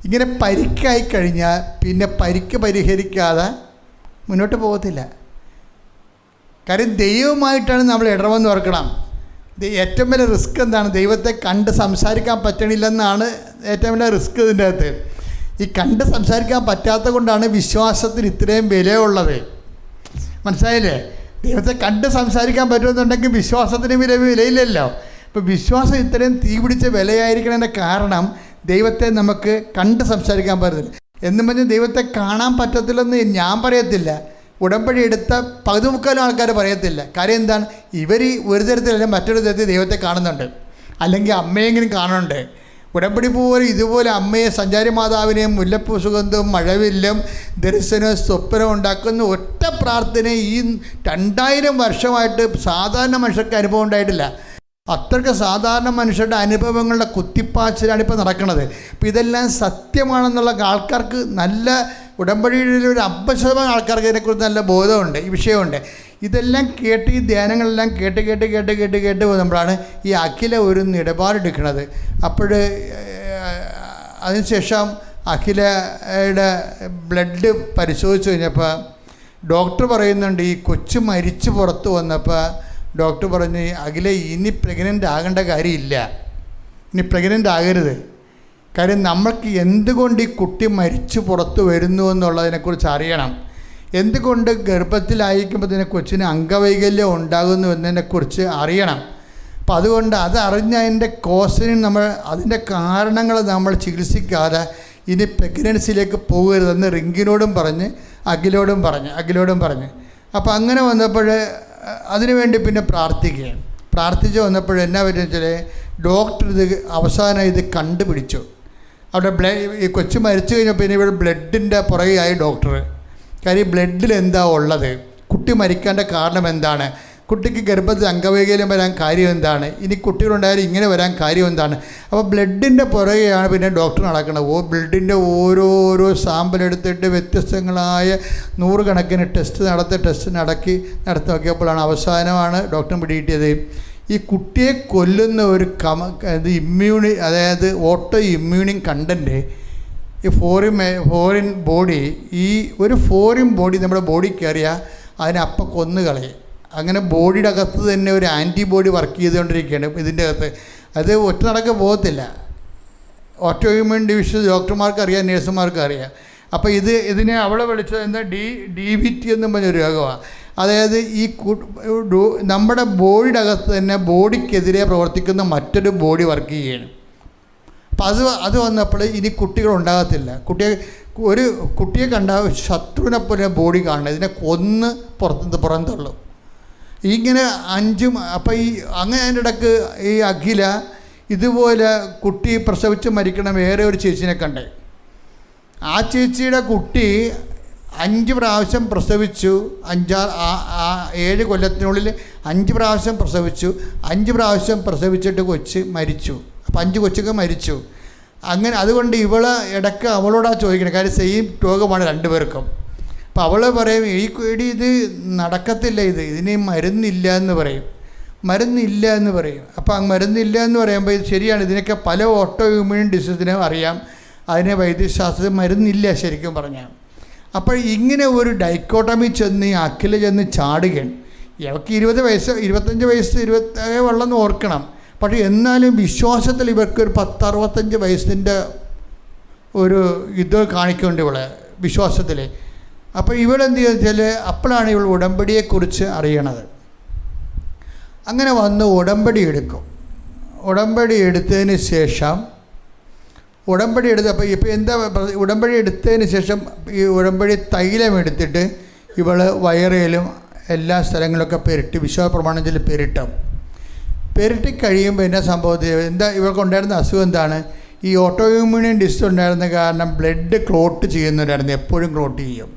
ഇങ്ങനെ പരിക്കായി കഴിഞ്ഞാൽ പിന്നെ പരിക്ക് പരിഹരിക്കാതെ മുന്നോട്ട് പോകത്തില്ല. കാര്യം ദൈവമായിട്ടാണ് നമ്മൾ ഇടവെന്ന് ഓർക്കണം. ഏറ്റവും വലിയ റിസ്ക് എന്താണ്? ദൈവത്തെ കണ്ട് സംസാരിക്കാൻ പറ്റണില്ലെന്നാണ് ഏറ്റവും വലിയ റിസ്ക് ഇതിൻ്റെ അകത്ത്. ഈ കണ്ട് സംസാരിക്കാൻ പറ്റാത്ത കൊണ്ടാണ് വിശ്വാസത്തിന് ഇത്രയും വിലയുള്ളത്. മനസ്സിലായില്ലേ? ദൈവത്തെ കണ്ട് സംസാരിക്കാൻ പറ്റുമെന്നുണ്ടെങ്കിൽ വിശ്വാസത്തിന് വിലയില്ലല്ലോ. ഇപ്പോൾ വിശ്വാസം ഇത്രയും തീ പിടിച്ച വിലയായിരിക്കണതിൻ്റെ കാരണം ദൈവത്തെ നമുക്ക് കണ്ട് സംസാരിക്കാൻ പറ്റത്തില്ല. എന്നും പറഞ്ഞ് ദൈവത്തെ കാണാൻ പറ്റത്തില്ലെന്ന് ഞാൻ പറയത്തില്ല. ഉടമ്പടി എടുത്ത 15 ആൾക്കാർ പറയത്തില്ല. കാര്യം എന്താണ്? ഇവർ ഒരു തരത്തിലല്ല മറ്റൊരു തരത്തിൽ ദൈവത്തെ കാണുന്നുണ്ട്, അല്ലെങ്കിൽ അമ്മയെങ്കിലും കാണുന്നുണ്ട്. ഉടമ്പടി പോലെ ഇതുപോലെ അമ്മയെ, സഞ്ചാരി മാതാവിനെയും, മുല്ലപ്പൂ സുഗന്ധവും മഴവില്ലും ദർശനവും സ്വപ്നവും ഉണ്ടാക്കുന്ന ഒറ്റ പ്രാർത്ഥന ഈ 2000 വർഷമായിട്ട് സാധാരണ മനുഷ്യർക്ക് അനുഭവം ഉണ്ടായിട്ടില്ല. അത്രയ്ക്ക് സാധാരണ മനുഷ്യരുടെ അനുഭവങ്ങളുടെ കുത്തിപ്പാച്ചിലാണ് ഇപ്പോൾ നടക്കുന്നത്. അപ്പോൾ ഇതെല്ലാം സത്യമാണെന്നുള്ള ആൾക്കാർക്ക് നല്ല ഉടമ്പടിയിൽ ഒരു 50% ആൾക്കാർക്ക് ഇതിനെക്കുറിച്ച് നല്ല ബോധമുണ്ട്, ഈ വിഷയമുണ്ട്. ഇതെല്ലാം കേട്ട് ഈ ധ്യാനങ്ങളെല്ലാം കേട്ട് പോകുമ്പോഴാണ് ഈ അഖില ഒരു നിലപാടെടുക്കുന്നത്. അപ്പോൾ അതിനുശേഷം അഖിലയുടെ ബ്ലഡ് പരിശോധിച്ച് കഴിഞ്ഞപ്പോൾ ഡോക്ടർ പറയുന്നുണ്ട്, ഈ കൊച്ചു മരിച്ചു പുറത്ത് വന്നപ്പോൾ ഡോക്ടർ പറഞ്ഞു, അഖില ഇനി പ്രഗ്നൻ്റ് ആകേണ്ട കാര്യമില്ല, ഇനി പ്രഗ്നൻ്റ് ആകരുത്. കാര്യം നമ്മൾക്ക് എന്തുകൊണ്ട് ഈ കുട്ടി മരിച്ചു പുറത്ത് വരുന്നു എന്നുള്ളതിനെക്കുറിച്ച് അറിയണം. എന്തുകൊണ്ട് ഗർഭത്തിലായിരിക്കുമ്പോൾ തന്നെ കൊച്ചിന് അംഗവൈകല്യം ഉണ്ടാകുന്നു എന്നതിനെക്കുറിച്ച് അറിയണം. അപ്പം അതുകൊണ്ട് അതറിഞ്ഞ അതിൻ്റെ കോസിനും അതിൻ്റെ കാരണങ്ങൾ നമ്മൾ ചികിത്സിക്കാതെ ഇനി പ്രഗ്നൻസിയിലേക്ക് പോകരുതെന്ന് റിങ്കിനോടും പറഞ്ഞ് അഖിലോടും പറഞ്ഞ് അപ്പോൾ അങ്ങനെ വന്നപ്പോൾ അതിനുവേണ്ടി പിന്നെ പ്രാർത്ഥിച്ച് വന്നപ്പോൾ എന്നാ പറ്റുമെന്ന് വെച്ചാൽ ഡോക്ടർ അവസാനം ഇത് കണ്ടുപിടിച്ചു. അവിടെ ഈ കൊച്ചു മരിച്ചു കഴിഞ്ഞപ്പോൾ പിന്നെ ഇവിടെ ബ്ലഡിൻ്റെ പുറകെയായി ഡോക്ടർ. കാര്യം ബ്ലഡിൽ എന്താ ഉള്ളത്, കുട്ടി മരിക്കേണ്ട കാരണം എന്താണ്, കുട്ടിക്ക് ഗർഭത്തിൽ അംഗവൈകല്യം വരാൻ കാര്യം എന്താണ്, ഇനി കുട്ടികളുണ്ടായാലും ഇങ്ങനെ വരാൻ കാര്യം എന്താണ്. അപ്പോൾ ബ്ലഡിൻ്റെ പുറകെയാണ് പിന്നെ ഡോക്ടർ നടക്കുന്നത്. ബ്ലഡിൻ്റെ ഓരോരോ സാമ്പിൾ എടുത്തിട്ട് വ്യത്യസ്തങ്ങളായ 100 കണക്കിന് ടെസ്റ്റ് നടത്തി നോക്കിയപ്പോഴാണ് അവസാനമാണ് ഡോക്ടർ പിടികിട്ടിയത്, ഈ കുട്ടിയെ കൊല്ലുന്ന ഒരു അതായത് ഓട്ടോ ഇമ്മ്യൂണിങ് കണ്ടൻറ്റ് ഈ ഫോറിൻ ബോഡി, ഈ ഒരു ഫോറിൻ ബോഡി നമ്മുടെ ബോഡി കയറിയാൽ അതിനപ്പം കൊന്നുകളയും. അങ്ങനെ ബോഡിയുടെ അകത്ത് തന്നെ ഒരു ആൻറ്റിബോഡി വർക്ക് ചെയ്തുകൊണ്ടിരിക്കുകയാണ് ഇതിൻ്റെ അകത്ത്. അത് ഒറ്റ നടക്ക് പോകത്തില്ല. ഓട്ടോ ഇമ്മ്യൂൺ ഡിവിഷൻ ഡോക്ടർമാർക്ക് അറിയാം, നേഴ്സുമാർക്ക് അറിയാം. അപ്പോൾ ഇതിനെ അവളെ വിളിച്ചത് എന്താ DVT എന്നും പറഞ്ഞൊരു രോഗമാണ്. അതായത് ഈ നമ്മുടെ ബോഡിയുടെ അകത്ത് തന്നെ ബോഡിക്കെതിരെ പ്രവർത്തിക്കുന്ന മറ്റൊരു ബോഡി വർക്ക് ചെയ്യുകയാണ്. അപ്പം അത് വന്നപ്പോൾ ഇനി കുട്ടികളുണ്ടാകത്തില്ല. കുട്ടിയെ കണ്ട ശത്രുവിനെ പോലെ ബോഡി കാണണം, ഇതിനെ കൊന്ന് പുറന്തള്ളും. ഇങ്ങനെ 5 അപ്പം അങ്ങനെ അതിൻ്റെ ഇടയ്ക്ക് ഈ അഖില ഇതുപോലെ കുട്ടി പ്രസവിച്ച് മരിക്കണം വേറെ ഒരു ചേച്ചീനെ കണ്ടേ. ആ ചേച്ചിയുടെ കുട്ടി 5 പ്രാവശ്യം പ്രസവിച്ചു. 7 കൊല്ലത്തിനുള്ളിൽ 5 പ്രാവശ്യം പ്രസവിച്ചു. 5 പ്രാവശ്യം പ്രസവിച്ചിട്ട് കൊച്ച് മരിച്ചു. അപ്പം 5 കൊച്ചൊക്കെ മരിച്ചു. അങ്ങനെ അതുകൊണ്ട് ഇവള് ഇടയ്ക്ക് അവളോടാണ് ചോദിക്കണം, കാര്യം സെയിം രോഗമാണ് 2 പേർക്കും. അപ്പം അവൾ പറയും, ഇത് നടക്കത്തില്ല, ഇതിന് മരുന്നില്ല എന്ന് പറയും. അപ്പം മരുന്നില്ല എന്ന് പറയുമ്പോൾ ഇത് ശരിയാണ്, ഇതിനൊക്കെ പല ഓട്ടോ ഇമ്മ്യൂൺ ഡിസീസിനും അറിയാം, അതിന് വൈദ്യശാസ്ത്രത്തിൽ മരുന്നില്ല ശരിക്കും പറഞ്ഞാൽ. അപ്പോൾ ഇങ്ങനെ ഒരു ഡൈക്കോട്ടമി ചെന്ന് അഖില ചെന്ന് ചാടുകയാണ്. ഇവർക്ക് 20 വയസ്സ് 25 വയസ്സ് 27 ഉള്ളെന്ന് ഓർക്കണം. പക്ഷേ എന്നാലും വിശ്വാസത്തിൽ ഇവർക്കൊരു 10-65 വയസ്സിൻ്റെ ഒരു ഇത് കാണിക്കുന്നുണ്ട്. വിശ്വാസത്തിൽ. അപ്പോൾ ഇവളെന്ത് വെച്ചാൽ അപ്പോഴാണ് ഇവൾ ഉടമ്പടിയെക്കുറിച്ച് അറിയണത്. അങ്ങനെ വന്ന് ഉടമ്പടി എടുക്കും. ഉടമ്പടി എടുത്തതിന് ശേഷം അപ്പോൾ ഇപ്പോൾ എന്താ ഉടമ്പടി എടുത്തതിന് ശേഷം ഈ ഉടമ്പടി തൈലം എടുത്തിട്ട് ഇവൾ വയറയിലും എല്ലാ സ്ഥലങ്ങളിലൊക്കെ പെരട്ടി വിശ്വാസ പ്രമാണത്തിൽ പെരട്ടി കഴിയുമ്പോൾ എന്നാ സംഭവത്തിൽ ഇവൾക്കുണ്ടായിരുന്ന അസുഖം എന്താണ്? ഈ ഓട്ടോഇമ്മ്യൂൺ ഡിസീസ് ഉണ്ടായിരുന്ന കാരണം ബ്ലഡ് ക്ലോട്ട് ചെയ്യുന്നുണ്ടായിരുന്നു, എപ്പോഴും ക്ലോട്ട് ചെയ്യും.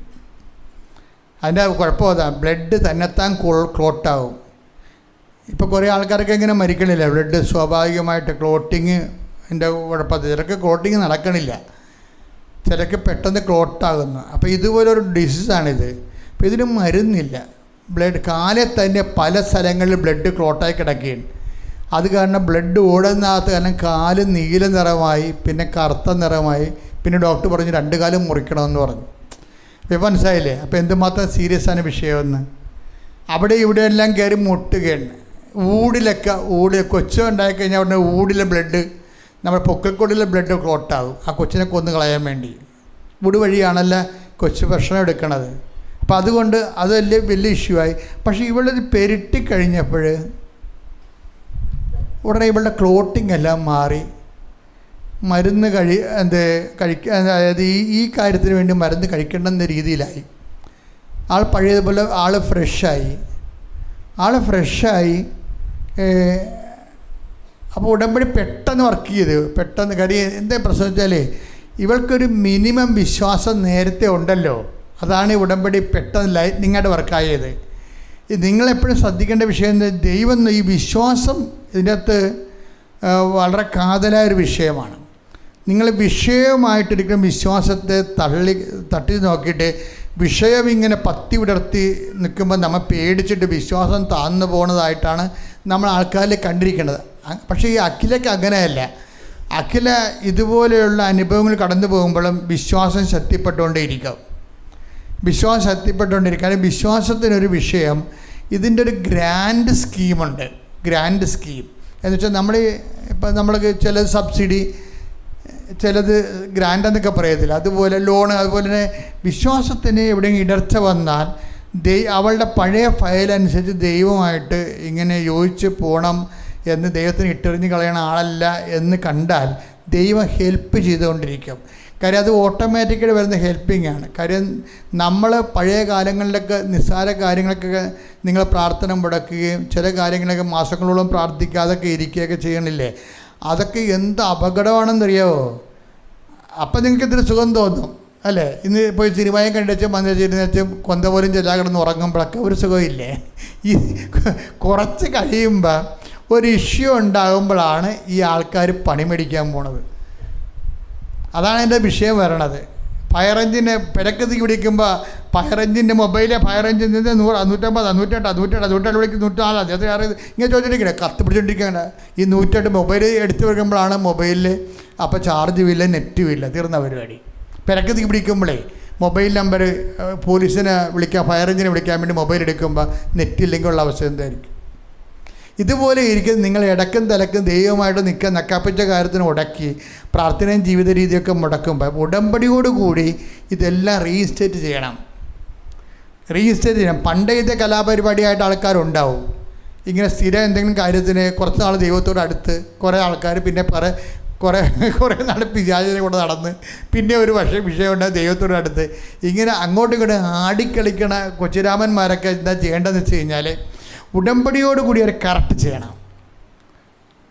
അതിൻ്റെ കുഴപ്പം അതാണ്, ബ്ലഡ് തന്നെത്താൻ ക്ലോട്ടാവും. ഇപ്പോൾ കുറേ ആൾക്കാരൊക്കെ ഇങ്ങനെ മരിക്കണില്ല, ബ്ലഡ് സ്വാഭാവികമായിട്ട് ക്ലോട്ടിങ്ങിൻ്റെ കുഴപ്പത്തിൽ. ചിലർക്ക് ക്ലോട്ടിങ് നടക്കണില്ല, ചിലർക്ക് പെട്ടെന്ന് ക്ലോട്ടാകുന്നു. അപ്പോൾ ഇതുപോലൊരു ഡിസീസാണിത്. അപ്പോൾ ഇതിന് മരുന്നില്ല. ബ്ലഡ് കാലിൽ തന്നെ പല സ്ഥലങ്ങളിൽ ബ്ലഡ് ക്ലോട്ടായി കിടക്കുകയാണ്. അത് കാരണം ബ്ലഡ് ഓടുന്നകത്ത് കാരണം കാല് നീല നിറമായി, പിന്നെ കറുത്ത നിറമായി. പിന്നെ ഡോക്ടർ പറഞ്ഞു 2 കാലും മുറിക്കണമെന്ന് പറഞ്ഞു. ഇപ്പോൾ മനസ്സിലായില്ലേ? അപ്പോൾ എന്തുമാത്രം സീരിയസ് ആണ് വിഷയമെന്ന്. അവിടെ ഇവിടെ എല്ലാം കയറി മുട്ടുകയാണ്. ഊടിൽ കൊച്ചു ഉണ്ടായിക്കഴിഞ്ഞാൽ ഉടനെ ഊടിലെ ബ്ലഡ്, നമ്മുടെ പൊക്കിൾക്കൊടിയിലെ ബ്ലഡ് ക്ലോട്ടാകും, ആ കൊച്ചിനെ കൊന്നു കളയാൻ വേണ്ടി. ഊട് വഴിയാണല്ലോ കൊച്ചു ഭക്ഷണം എടുക്കണത്. അപ്പം അതുകൊണ്ട് അത് വലിയ ഇഷ്യൂ ആയി. പക്ഷേ ഇവളത് പെരുട്ടി കഴിഞ്ഞപ്പോൾ ഉടനെ ഇവളുടെ ക്ലോട്ടിങ് എല്ലാം മാറി. മരുന്ന് അതായത് ഈ കാര്യത്തിന് വേണ്ടി മരുന്ന് കഴിക്കേണ്ടെന്ന രീതിയിലായി. ആൾ പഴയതുപോലെ ഫ്രഷായി. അപ്പോൾ ഉടമ്പടി പെട്ടെന്ന് വർക്ക് ചെയ്ത് കാര്യം എന്താ പ്രശ്നം വെച്ചാൽ ഇവൾക്കൊരു മിനിമം വിശ്വാസം നേരത്തെ ഉണ്ടല്ലോ. അതാണ് ഈ ഉടമ്പടി പെട്ടെന്ന് ലൈറ്റ്നിങ്ങായിട്ട് വർക്കായത്. നിങ്ങളെപ്പോഴും ശ്രദ്ധിക്കേണ്ട വിഷയം എന്താ? ദൈവം ഈ വിശ്വാസം ഇതിൻ്റെ അകത്ത് വളരെ കാതലായൊരു വിഷയമാണ്. നിങ്ങൾ വിഷയമായിട്ടിരിക്കുന്ന വിശ്വാസത്തെ തട്ടി നോക്കിയിട്ട് വിഷയം ഇങ്ങനെ പത്തി വിടർത്തി നിൽക്കുമ്പോൾ നമ്മൾ പേടിച്ചിട്ട് വിശ്വാസം താഴ്ന്നു പോകുന്നതായിട്ടാണ് നമ്മൾ ആൾക്കാരിൽ കണ്ടിരിക്കുന്നത്. പക്ഷേ ഈ അഖിലയ്ക്ക് അങ്ങനെയല്ല. അഖില ഇതുപോലെയുള്ള അനുഭവങ്ങൾ കടന്നു പോകുമ്പോഴും വിശ്വാസം ശക്തിപ്പെട്ടുകൊണ്ടേയിരിക്കും. കാരണം വിശ്വാസത്തിനൊരു വിഷയം, ഇതിൻ്റെ ഒരു ഗ്രാൻഡ് സ്കീമുണ്ട്. ഗ്രാൻഡ് സ്കീം എന്ന് വെച്ചാൽ നമ്മൾക്ക് ചില സബ്സിഡി, ചിലത് ഗ്രാൻഡ് എന്നൊക്കെ പറയത്തില്ല, അതുപോലെ ലോണ്. അതുപോലെ തന്നെ വിശ്വാസത്തിന് എവിടെയെങ്കിലും ഇടർച്ച വന്നാൽ അവളുടെ പഴയ ഫയലനുസരിച്ച് ദൈവമായിട്ട് ഇങ്ങനെ യോജിച്ച് പോകണം എന്ന് ദൈവത്തിന് ഇട്ടെറിഞ്ഞ് കളയണ ആളല്ല എന്ന് കണ്ടാൽ ദൈവം ഹെൽപ്പ് ചെയ്തുകൊണ്ടിരിക്കും. കാര്യം അത് ഓട്ടോമാറ്റിക്കായിട്ട് വരുന്ന ഹെൽപ്പിംഗ് ആണ്. കാര്യം നമ്മൾ പഴയ കാലങ്ങളിലൊക്കെ നിസ്സാര കാര്യങ്ങളൊക്കെ നിങ്ങൾ പ്രാർത്ഥന മുടക്കുകയും ചില കാര്യങ്ങളൊക്കെ മാസങ്ങളോളം പ്രാർത്ഥിക്കാതൊക്കെ ഇരിക്കുകയൊക്കെ ചെയ്യണില്ലേ, അതൊക്കെ എന്ത് അപകടമാണെന്നറിയാമോ? അപ്പം നിങ്ങൾക്ക് ഇത്തിരി സുഖം തോന്നും അല്ലേ? ഇന്ന് പോയി സിനിമയും കണ്ടുവച്ചും വന്നിരുന്നുവെച്ചും കൊന്ത പോലും ചെല്ലാ കിടന്ന് ഉറങ്ങുമ്പോഴൊക്കെ ഒരു സുഖമില്ലേ? ഈ കുറച്ച് കഴിയുമ്പോൾ ഒരു ഇഷ്യൂ ഉണ്ടാകുമ്പോഴാണ് ഈ ആൾക്കാർ പണി മേടിക്കാൻ പോണത്. അതാണ് എൻ്റെ വിഷയം വരണത്. ഫയർ എഞ്ചിനെ പെരക്കത്തി പിടിക്കുമ്പോൾ ഫയർ എഞ്ചിൻ്റെ മൊബൈലെ ഫയർ എഞ്ചിൻ 100, 150, 108 വിളിക്കും, 104 അത് വേറെ ഇങ്ങനെ ചോദിച്ചിരിക്കണേ, കത്ത് പിടിച്ചോണ്ടിരിക്കണേ. ഈ 108 മൊബൈൽ എടുത്തു വെക്കുമ്പോഴാണ് മൊബൈലിൽ അപ്പോൾ ചാർജും ഇല്ല, നെറ്റും ഇല്ല, തീർന്ന പരിപാടി. പെരക്കത്തി പിടിക്കുമ്പോഴേ മൊബൈൽ നമ്പർ പോലീസിനെ വിളിക്കാൻ, ഫയർ എഞ്ചിനെ വിളിക്കാൻ വേണ്ടി മൊബൈൽ എടുക്കുമ്പോൾ നെറ്റില്ലെങ്കിൽ ഉള്ള അവസ്ഥ എന്തായിരിക്കും? ഇതുപോലെ ഇരിക്കും നിങ്ങൾ ഇടക്കും തലക്കും ദൈവമായിട്ട് നിൽക്കാൻ നക്കാപ്പിച്ച കാര്യത്തിന് ഉടക്കി പ്രാർത്ഥനയും ജീവിത രീതിയൊക്കെ മുടക്കുമ്പോൾ ഉടമ്പടിയോടുകൂടി ഇതെല്ലാം റീസ്റ്റേറ്റ് ചെയ്യണം. പണ്ടേ ഇത് കലാപരിപാടിയായിട്ട് ആൾക്കാരുണ്ടാവും. ഇങ്ങനെ സ്ഥിരം എന്തെങ്കിലും കാര്യത്തിന് കുറച്ച് നാൾ ദൈവത്തോട് അടുത്ത് കുറേ ആൾക്കാർ, പിന്നെ കുറേ നാൾ പിശാചിനെ കൂടെ നടന്ന്, പിന്നെ ഒരു വിഷയമുണ്ട് ദൈവത്തോട് അടുത്ത്. ഇങ്ങനെ അങ്ങോട്ടും ഇങ്ങോട്ടും ആടിക്കളിക്കണ കൊച്ചുരാമന്മാരൊക്കെ എന്താ ചെയ്യേണ്ടതെന്ന് വെച്ച് കഴിഞ്ഞാൽ ഉടമ്പടിയോടുകൂടി അവർ കറക്റ്റ് ചെയ്യണം.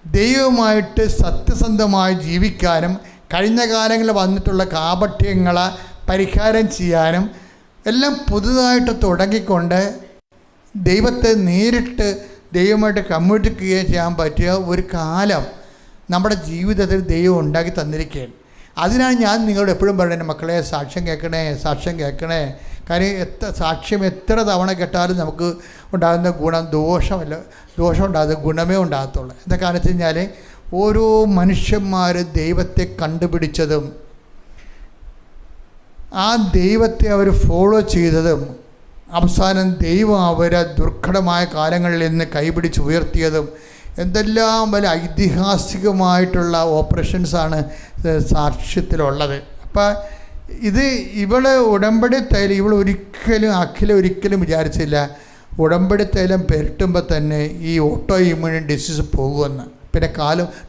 ദൈവമായിട്ട് സത്യസന്ധമായി ജീവിക്കാനും കഴിഞ്ഞ കാലങ്ങളിൽ വന്നിട്ടുള്ള കാപട്യങ്ങളെ പരിഹാരം ചെയ്യാനും എല്ലാം പുതുതായിട്ട് തുടങ്ങിക്കൊണ്ട് ദൈവത്തെ നേരിട്ട് ദൈവമായിട്ട് കമ്മ്യൂണിക്കേറ്റ് ചെയ്യാൻ പറ്റിയ ഒരു കാലം നമ്മുടെ ജീവിതത്തിൽ ദൈവം ഉണ്ടാക്കി തന്നിരിക്കുകയാണ്. അതിനാണ് ഞാൻ നിങ്ങളോട് എപ്പോഴും പറയുന്നത്, മക്കളെ സാക്ഷ്യം കേൾക്കണേ. കാര്യം സാക്ഷ്യം എത്ര തവണ കേട്ടാലും നമുക്ക് ഉണ്ടാകുന്ന ഗുണം ദോഷം ഉണ്ടാകുന്ന ഗുണമേ ഉണ്ടാകത്തുള്ളൂ. എന്താ കാരണം വെച്ച് കഴിഞ്ഞാൽ ഓരോ മനുഷ്യന്മാർ ദൈവത്തെ കണ്ടുപിടിച്ചതും ആ ദൈവത്തെ അവർ ഫോളോ ചെയ്തതും അവസാനം ദൈവം അവരെ ദുർഘടമായ കാലങ്ങളിൽ നിന്ന് കൈപിടിച്ച് ഉയർത്തിയതും എന്തെല്ലാം വലിയ ഐതിഹാസികമായിട്ടുള്ള ഓപ്പറേഷൻസാണ് സാക്ഷ്യത്തിലുള്ളത്. അപ്പോൾ ഇത് ഇവള് ഉടമ്പടി തൈലം ഇവൾ ഒരിക്കലും വിചാരിച്ചില്ല ഉടമ്പടി തൈലം പുരട്ടുമ്പോൾ തന്നെ ഈ ഓട്ടോ ഇമ്മ്യൂൺ ഡിസീസ് പോകുമെന്ന്. പിന്നെ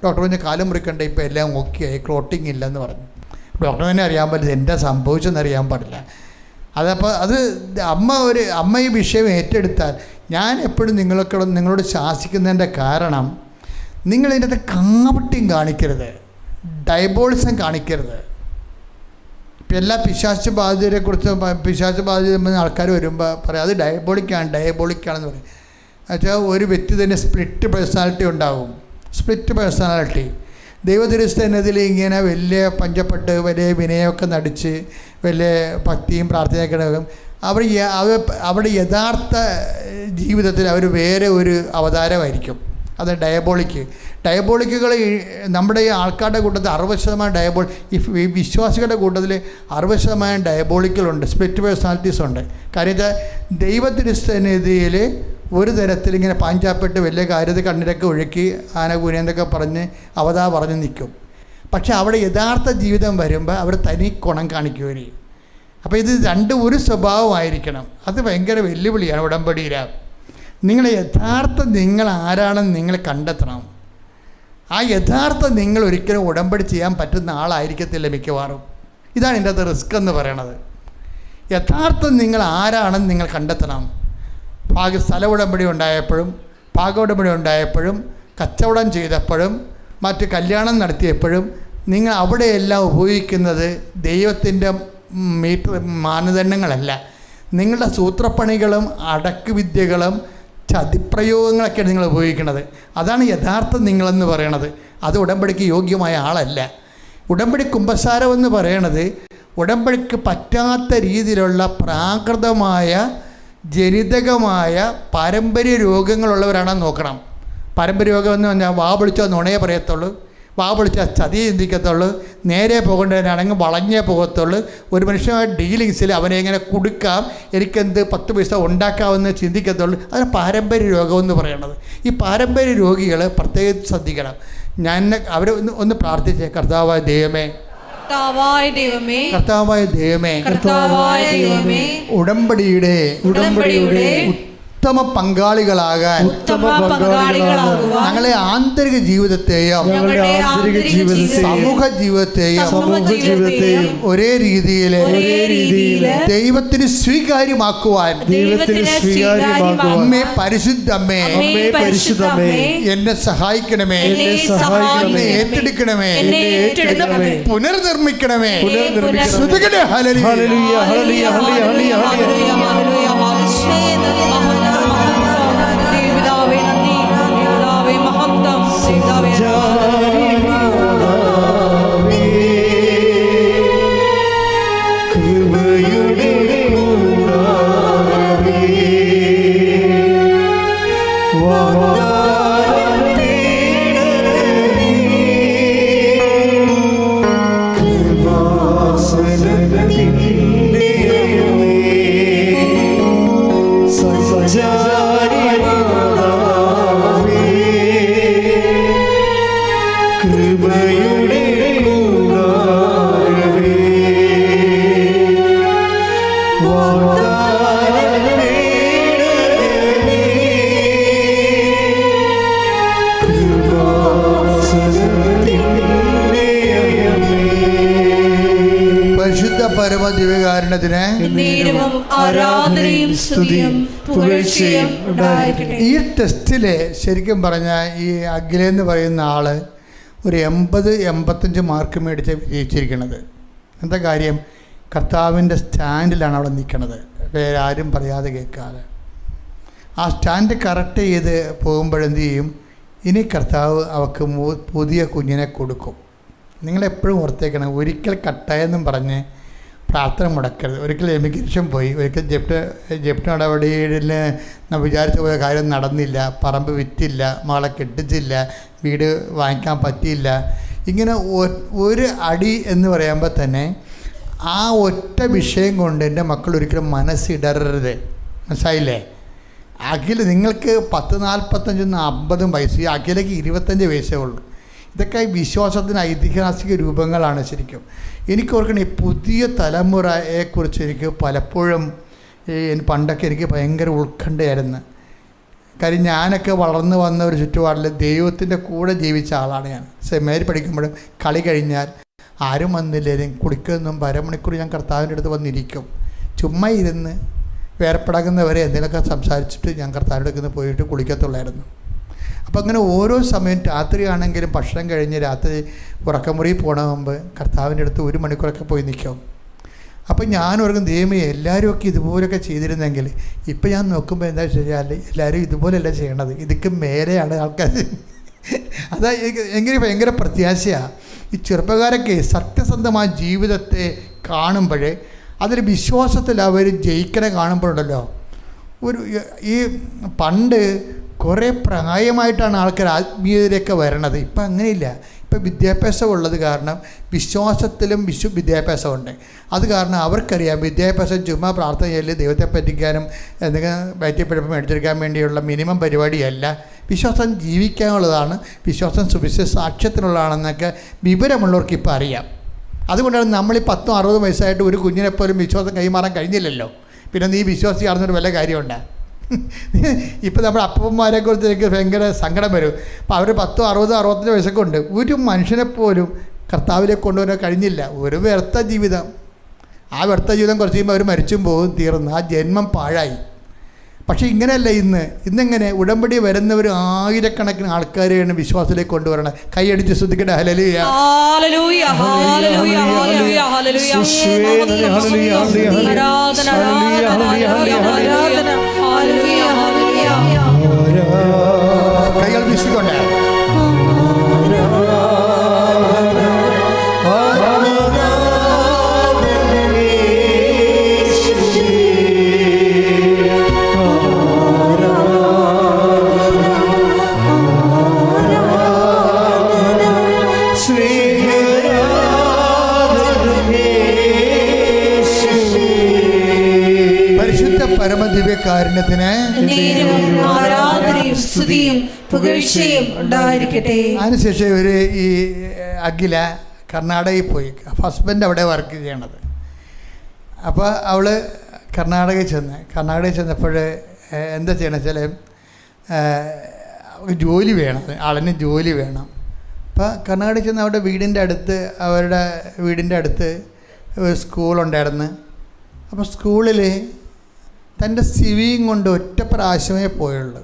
ഡോക്ടർ പറഞ്ഞ കാലം മുറിക്കണ്ട, ഇപ്പോൾ എല്ലാം ഓക്കെ ആയി, ക്ലോട്ടിങ് ഇല്ലെന്ന് പറഞ്ഞു. ഡോക്ടർ തന്നെ അറിയാൻ പറ്റില്ല എന്താ സംഭവിച്ചെന്ന് അറിയാൻ പാടില്ല. അതപ്പോൾ അമ്മ ഈ വിഷയം ഏറ്റെടുത്താൽ, ഞാൻ എപ്പോഴും നിങ്ങളോട് ശാസിക്കുന്നതിൻ്റെ കാരണം, നിങ്ങളിതിനകത്ത് കാപട്യം കാണിക്കരുത്, ഡയബോളിസം കാണിക്കരുത്. ഇപ്പം എല്ലാ പിശാച് ബാധിതരെക്കുറിച്ച് പിശാച് ബാധിത ആൾക്കാർ വരുമ്പോൾ പറയാം അത് ഡയബോളിക്കാണെന്ന് പറയും. എന്നുവെച്ചാൽ ഒരു വ്യക്തി തന്നെ സ്പ്ലിറ്റ് പേഴ്സണാലിറ്റി ഉണ്ടാകും. സ്പ്ലിറ്റ് പേഴ്സണാലിറ്റി ദൈവതിരുസ്ഥനത്തിൽ ഇങ്ങനെ വലിയ പഞ്ചപ്പെട്ട് വലിയ വിനയമൊക്കെ നടിച്ച് വലിയ ഭക്തിയും പ്രാർത്ഥനയൊക്കെ ഉണ്ടാകും. അവിടെ യഥാർത്ഥ ജീവിതത്തിൽ അവർ വേറെ ഒരു അവതാരമായിരിക്കും. അത് ഡയബോളിക്കുകൾ നമ്മുടെ ഈ ആൾക്കാരുടെ കൂട്ടത്തിൽ 60% ഈ വിശ്വാസികളുടെ കൂട്ടത്തിൽ 60% ഡയബോളിക്കലുണ്ട്, സ്പ്ലിറ്റ് പേഴ്സണാലിറ്റീസ് ഉണ്ട്. കാര്യം വെച്ചാൽ ദൈവത്തിരുസ്ഥനിധിയിൽ ഒരു തരത്തിൽ ഇങ്ങനെ പാഞ്ചാപ്പെട്ട് വലിയ കാര്യത്തിൽ കണ്ണിലൊക്കെ ഒഴുക്കി ആനകൂനെന്നൊക്കെ പറഞ്ഞ് പറഞ്ഞ് നിൽക്കും. പക്ഷെ അവിടെ യഥാർത്ഥ ജീവിതം വരുമ്പോൾ അവർ തനി ഗുണം കാണിക്കുകയും. അപ്പോൾ ഇത് ഒരു സ്വഭാവമായിരിക്കണം. അത് ഭയങ്കര വെല്ലുവിളിയാണ് ഉടമ്പടിയിലാണ്. നിങ്ങൾ ആരാണെന്ന് നിങ്ങൾ കണ്ടെത്തണം. ആ യഥാർത്ഥ നിങ്ങൾ ഒരിക്കലും ഉടമ്പടി ചെയ്യാൻ പറ്റുന്ന ആളായിരിക്കത്തില്ല മിക്കവാറും. ഇതാണ് ഇതിൻ്റെ അത് റിസ്ക് എന്ന് പറയണത്. യഥാർത്ഥം നിങ്ങൾ ആരാണെന്ന് നിങ്ങൾ കണ്ടെത്തണം. സ്ഥല ഉടമ്പടി ഉണ്ടായപ്പോഴും ഉടമ്പടി ഉണ്ടായപ്പോഴും കച്ചവടം ചെയ്തപ്പോഴും മറ്റ് കല്യാണം നടത്തിയപ്പോഴും നിങ്ങൾ അവിടെയെല്ലാം ഉപയോഗിക്കുന്നത് ദൈവത്തിൻ്റെ മാനദണ്ഡങ്ങളല്ല. നിങ്ങളുടെ സൂത്രപ്പണികളും അടക്കുവിദ്യകളും ചതിപ്രയോഗങ്ങളൊക്കെയാണ് നിങ്ങൾ ഉപയോഗിക്കുന്നത്. അതാണ് യഥാർത്ഥം നിങ്ങളെന്ന് പറയണത്. അത് ഉടമ്പടിക്ക് യോഗ്യമായ ആളല്ല. ഉടമ്പടി കുമ്പസാരം എന്ന് പറയണത് ഉടമ്പടിക്ക് പറ്റാത്ത രീതിയിലുള്ള പ്രാകൃതമായ ജനിതകമായ പാരമ്പര്യ രോഗങ്ങളുള്ളവരാണെന്ന് നോക്കണം. പാരമ്പര്യ രോഗം എന്ന് പറഞ്ഞാൽ വാ പൊളിച്ചാൽ നുണയെ പറയത്തുള്ളൂ, വാ പൊളിച്ചാൽ ചതി ചിന്തിക്കത്തുള്ളൂ, നേരെ പോകേണ്ടവനാണെങ്കിൽ വളഞ്ഞേ പോകത്തുള്ളൂ. ഒരു മനുഷ്യമായ ഡീലിങ്സിൽ അവനെ എങ്ങനെ കൊടുക്കാം, എനിക്കെന്ത് 10 പൈസ ഉണ്ടാക്കാമെന്ന് ചിന്തിക്കത്തുള്ളൂ. അതാണ് പാരമ്പര്യ രോഗമെന്ന് പറയണത്. ഈ പാരമ്പര്യ രോഗികൾ പ്രത്യേകിച്ച് ശ്രദ്ധിക്കണം. അവരെ ഒന്ന് പ്രാർത്ഥിച്ചേ, കർത്താവായ ദൈവമേ, ഉടമ്പടിയുടെ ഉത്തമ പങ്കാളികളാകാൻ ഞങ്ങളെ ആന്തരിക ജീവിതത്തെയും സമൂഹ ജീവിതത്തെയും ഒരേ രീതിയിൽ ദൈവത്തിന് സ്വീകാര്യമാക്കുവാൻ അമ്മേ പരിശുദ്ധമ്മേ എന്നെ സഹായിക്കണമേ, എന്നെ ഏറ്റെടുക്കണമേ, പുനർനിർമ്മിക്കണമേ. പരമദിവ്യകാരുണ്യത്തിന് ഈ ടെസ്റ്റില് ശരിക്കും പറഞ്ഞാൽ ഈ അഖിലെന്ന് പറയുന്ന ആള് ഒരു 80-85 മാർക്ക് മേടിച്ച് വിജയിച്ചിരിക്കുന്നത്. എന്താ കാര്യം? കർത്താവിൻ്റെ സ്റ്റാൻഡിലാണ് അവിടെ നിൽക്കുന്നത്, വേറെ ആരും പറയാതെ കേൾക്കാതെ. ആ സ്റ്റാൻഡ് കറക്റ്റ് ചെയ്ത് പോകുമ്പോഴെന്ത് ചെയ്യും? ഇനി കർത്താവ് അവർക്ക് പുതിയ കുഞ്ഞിനെ കൊടുക്കും. നിങ്ങളെപ്പോഴും ഓർത്തേക്കണം, ഒരിക്കൽ കട്ടായെന്നും പറഞ്ഞ് പ്രാർത്ഥന മുടക്കരുത്. ഒരിക്കൽ എമിഗ്രേഷൻ പോയി, ഒരിക്കൽ ജപ്റ്റ് നടപടിയിൽ വിചാരിച്ച പോയ കാര്യം നടന്നില്ല, പറമ്പ് വിറ്റില്ല, മകളെ കെട്ടിച്ചില്ല, വീട് വാങ്ങിക്കാൻ പറ്റിയില്ല. ഇങ്ങനെ ഒരു അടി എന്ന് പറയുമ്പോൾ തന്നെ ആ ഒറ്റ വിഷയം കൊണ്ട് എൻ്റെ മക്കൾ ഒരിക്കലും മനസ്സിടരുത്. മനസ്സിലായില്ലേ? അഖിൽ നിങ്ങൾക്ക് 10, 45, 50 വയസ്സ്, അഖിലേക്ക് 25 വയസ്സേ ഉള്ളൂ. ഇതൊക്കെ വിശ്വാസത്തിന് ഐതിഹാസിക രൂപങ്ങളാണ് ശരിക്കും. എനിക്ക് ഓർക്കണേ, പുതിയ തലമുറയെക്കുറിച്ച് എനിക്ക് പലപ്പോഴും പണ്ടൊക്കെ എനിക്ക് ഭയങ്കര ഉത്കണ്ഠയായിരുന്നു. കാര്യം ഞാനൊക്കെ വളർന്നു വന്ന ഒരു ചുറ്റുപാടിൽ ദൈവത്തിൻ്റെ കൂടെ ജീവിച്ച ആളാണ് ഞാൻ. സെമിനാരി പഠിക്കുമ്പോഴും കളി കഴിഞ്ഞാൽ ആരും വന്നില്ലേലും കുടിക്കൊന്നും അരമണിക്കൂർ ഞാൻ കർത്താവിൻ്റെ അടുത്ത് വന്നിരിക്കും. ചുമ്മാ ഇരുന്ന് വേർപ്പടങ്ങുന്നവരെ എന്തെങ്കിലുമൊക്കെ സംസാരിച്ചിട്ട് ഞാൻ കർത്താവിൻ്റെ അടുത്ത് പോയിട്ട് കുളിക്കത്തുള്ളായിരുന്നു. അപ്പോൾ അങ്ങനെ ഓരോ സമയം രാത്രിയാണെങ്കിലും ഭക്ഷണം കഴിഞ്ഞ് രാത്രി ഉറക്കമുറി പോകണ മുമ്പ് കർത്താവിൻ്റെ അടുത്ത് 1 മണിക്കൂറൊക്കെ പോയി നിൽക്കും. അപ്പം ഞാനോർക്കും, ദൈവമേ എല്ലാവരും ഒക്കെ ഇതുപോലൊക്കെ ചെയ്തിരുന്നെങ്കിൽ. ഇപ്പം ഞാൻ നോക്കുമ്പോൾ എന്താ വെച്ചാൽ എല്ലാവരും ഇതുപോലെയല്ല ചെയ്യണത്, ഇതൊക്കെ മേലെയാണ് ആൾക്കാർ. അതാ എനിക്ക് ഭയങ്കര പ്രത്യാശയാണ്. ഈ ചെറുപ്പക്കാരൊക്കെ സത്യസന്ധമായ ജീവിതത്തെ കാണുമ്പോൾ അതിൽ വിശ്വാസത്തിൽ അവർ ജയിക്കണ കാണുമ്പോഴുണ്ടല്ലോ, ഈ പണ്ട് കുറേ പ്രായമായിട്ടാണ് ആൾക്കാർ ആത്മീയതയിലേക്ക് വരണത്. ഇപ്പം അങ്ങനെയില്ല. ഇപ്പം വിദ്യാഭ്യാസം ഉള്ളത് കാരണം വിശ്വാസത്തിലും വിദ്യാഭ്യാസമുണ്ട്. അത് കാരണം അവർക്കറിയാം വിദ്യാഭ്യാസം ചുമ്മാ പ്രാർത്ഥന ചെയ്യൽ ദൈവത്തെ പറ്റിക്കാനും എന്തെങ്കിലും വയറ്റിപ്പിഴപ്പ് മേടിച്ചെടുക്കാൻ വേണ്ടിയുള്ള മിനിമം പരിപാടിയല്ല. വിശ്വാസം ജീവിക്കാനുള്ളതാണ്, വിശ്വാസം സുവിശേഷ സാക്ഷ്യത്തിനുള്ളതാണെന്നൊക്കെ വിവരമുള്ളവർക്ക് ഇപ്പോൾ അറിയാം. അതുകൊണ്ടാണ് നമ്മൾ ഈ 10-60 വയസ്സായിട്ട് ഒരു കുഞ്ഞിനെപ്പോലും വിശ്വാസം കൈമാറാൻ കഴിഞ്ഞില്ലല്ലോ. പിന്നെ നീ വിശ്വാസിയാണെന്നൊരു വല്ല കാര്യമുണ്ട്. ഇപ്പം നമ്മുടെ അപ്പന്മാരെക്കുറിച്ച് എനിക്ക് ഭയങ്കര സങ്കടം വരും. അപ്പോൾ അവർ 10, 60, 65 വയസ്സൊക്കെ ഉണ്ട്. ഒരു മനുഷ്യനെപ്പോലും കർത്താവിലേക്ക് കൊണ്ടുവരാൻ കഴിഞ്ഞില്ല. ഒരു വ്യർത്ഥ ജീവിതം. ആ വ്യർത്ഥ ജീവിതം കുറച്ച് കഴിയുമ്പോൾ അവർ മരിച്ചും പോകും, തീർന്നു. ആ ജന്മം പാഴായി. പക്ഷേ ഇങ്ങനെയല്ല ഇന്നെങ്ങനെ ഉടമ്പടി വരുന്നവർ ആയിരക്കണക്കിന് ആൾക്കാരെയാണ് വിശ്വാസത്തിലേക്ക് കൊണ്ടുവരണം. കൈയടിച്ച് ശ്രദ്ധിക്കട്ടെ. ഹല്ലേലൂയ, ഹല്ലേലൂയ, ഹല്ലേലൂയ, ഹല്ലേലൂയ, ഹല്ലേലൂയ. ആരാധന, ആരാധന, ഹല്ലേലൂയ, ഹല്ലേലൂയ. കൈകൾ വീശിക്കൊണ്ട് പരമദിവ്യകാരുണ്യത്തിന് ആരാധനയും സ്തുതിയും പുകഴ്ചയും ഉണ്ടായിരിക്കട്ടെ. അതിനുശേഷം ഇവർ ഈ അഖില കർണാടകയിൽ പോയി. ഹസ്ബൻഡ് അവിടെ വർക്ക് ചെയ്യണത്. അപ്പോൾ അവൾ കർണാടകയിൽ ചെന്നപ്പോൾ എന്താ ചെയ്യണം വെച്ചാൽ ജോലി വേണം, ആളിന് ജോലി വേണം. അപ്പോൾ കർണാടകയിൽ ചെന്ന് അവരുടെ വീടിൻ്റെ അടുത്ത് ഒരു സ്കൂളുണ്ടായിരുന്നു. അപ്പോൾ സ്കൂളിൽ തൻ്റെ സിവിയും കൊണ്ട് ഒറ്റ പ്രാവശ്യമേ പോയുള്ളൂ.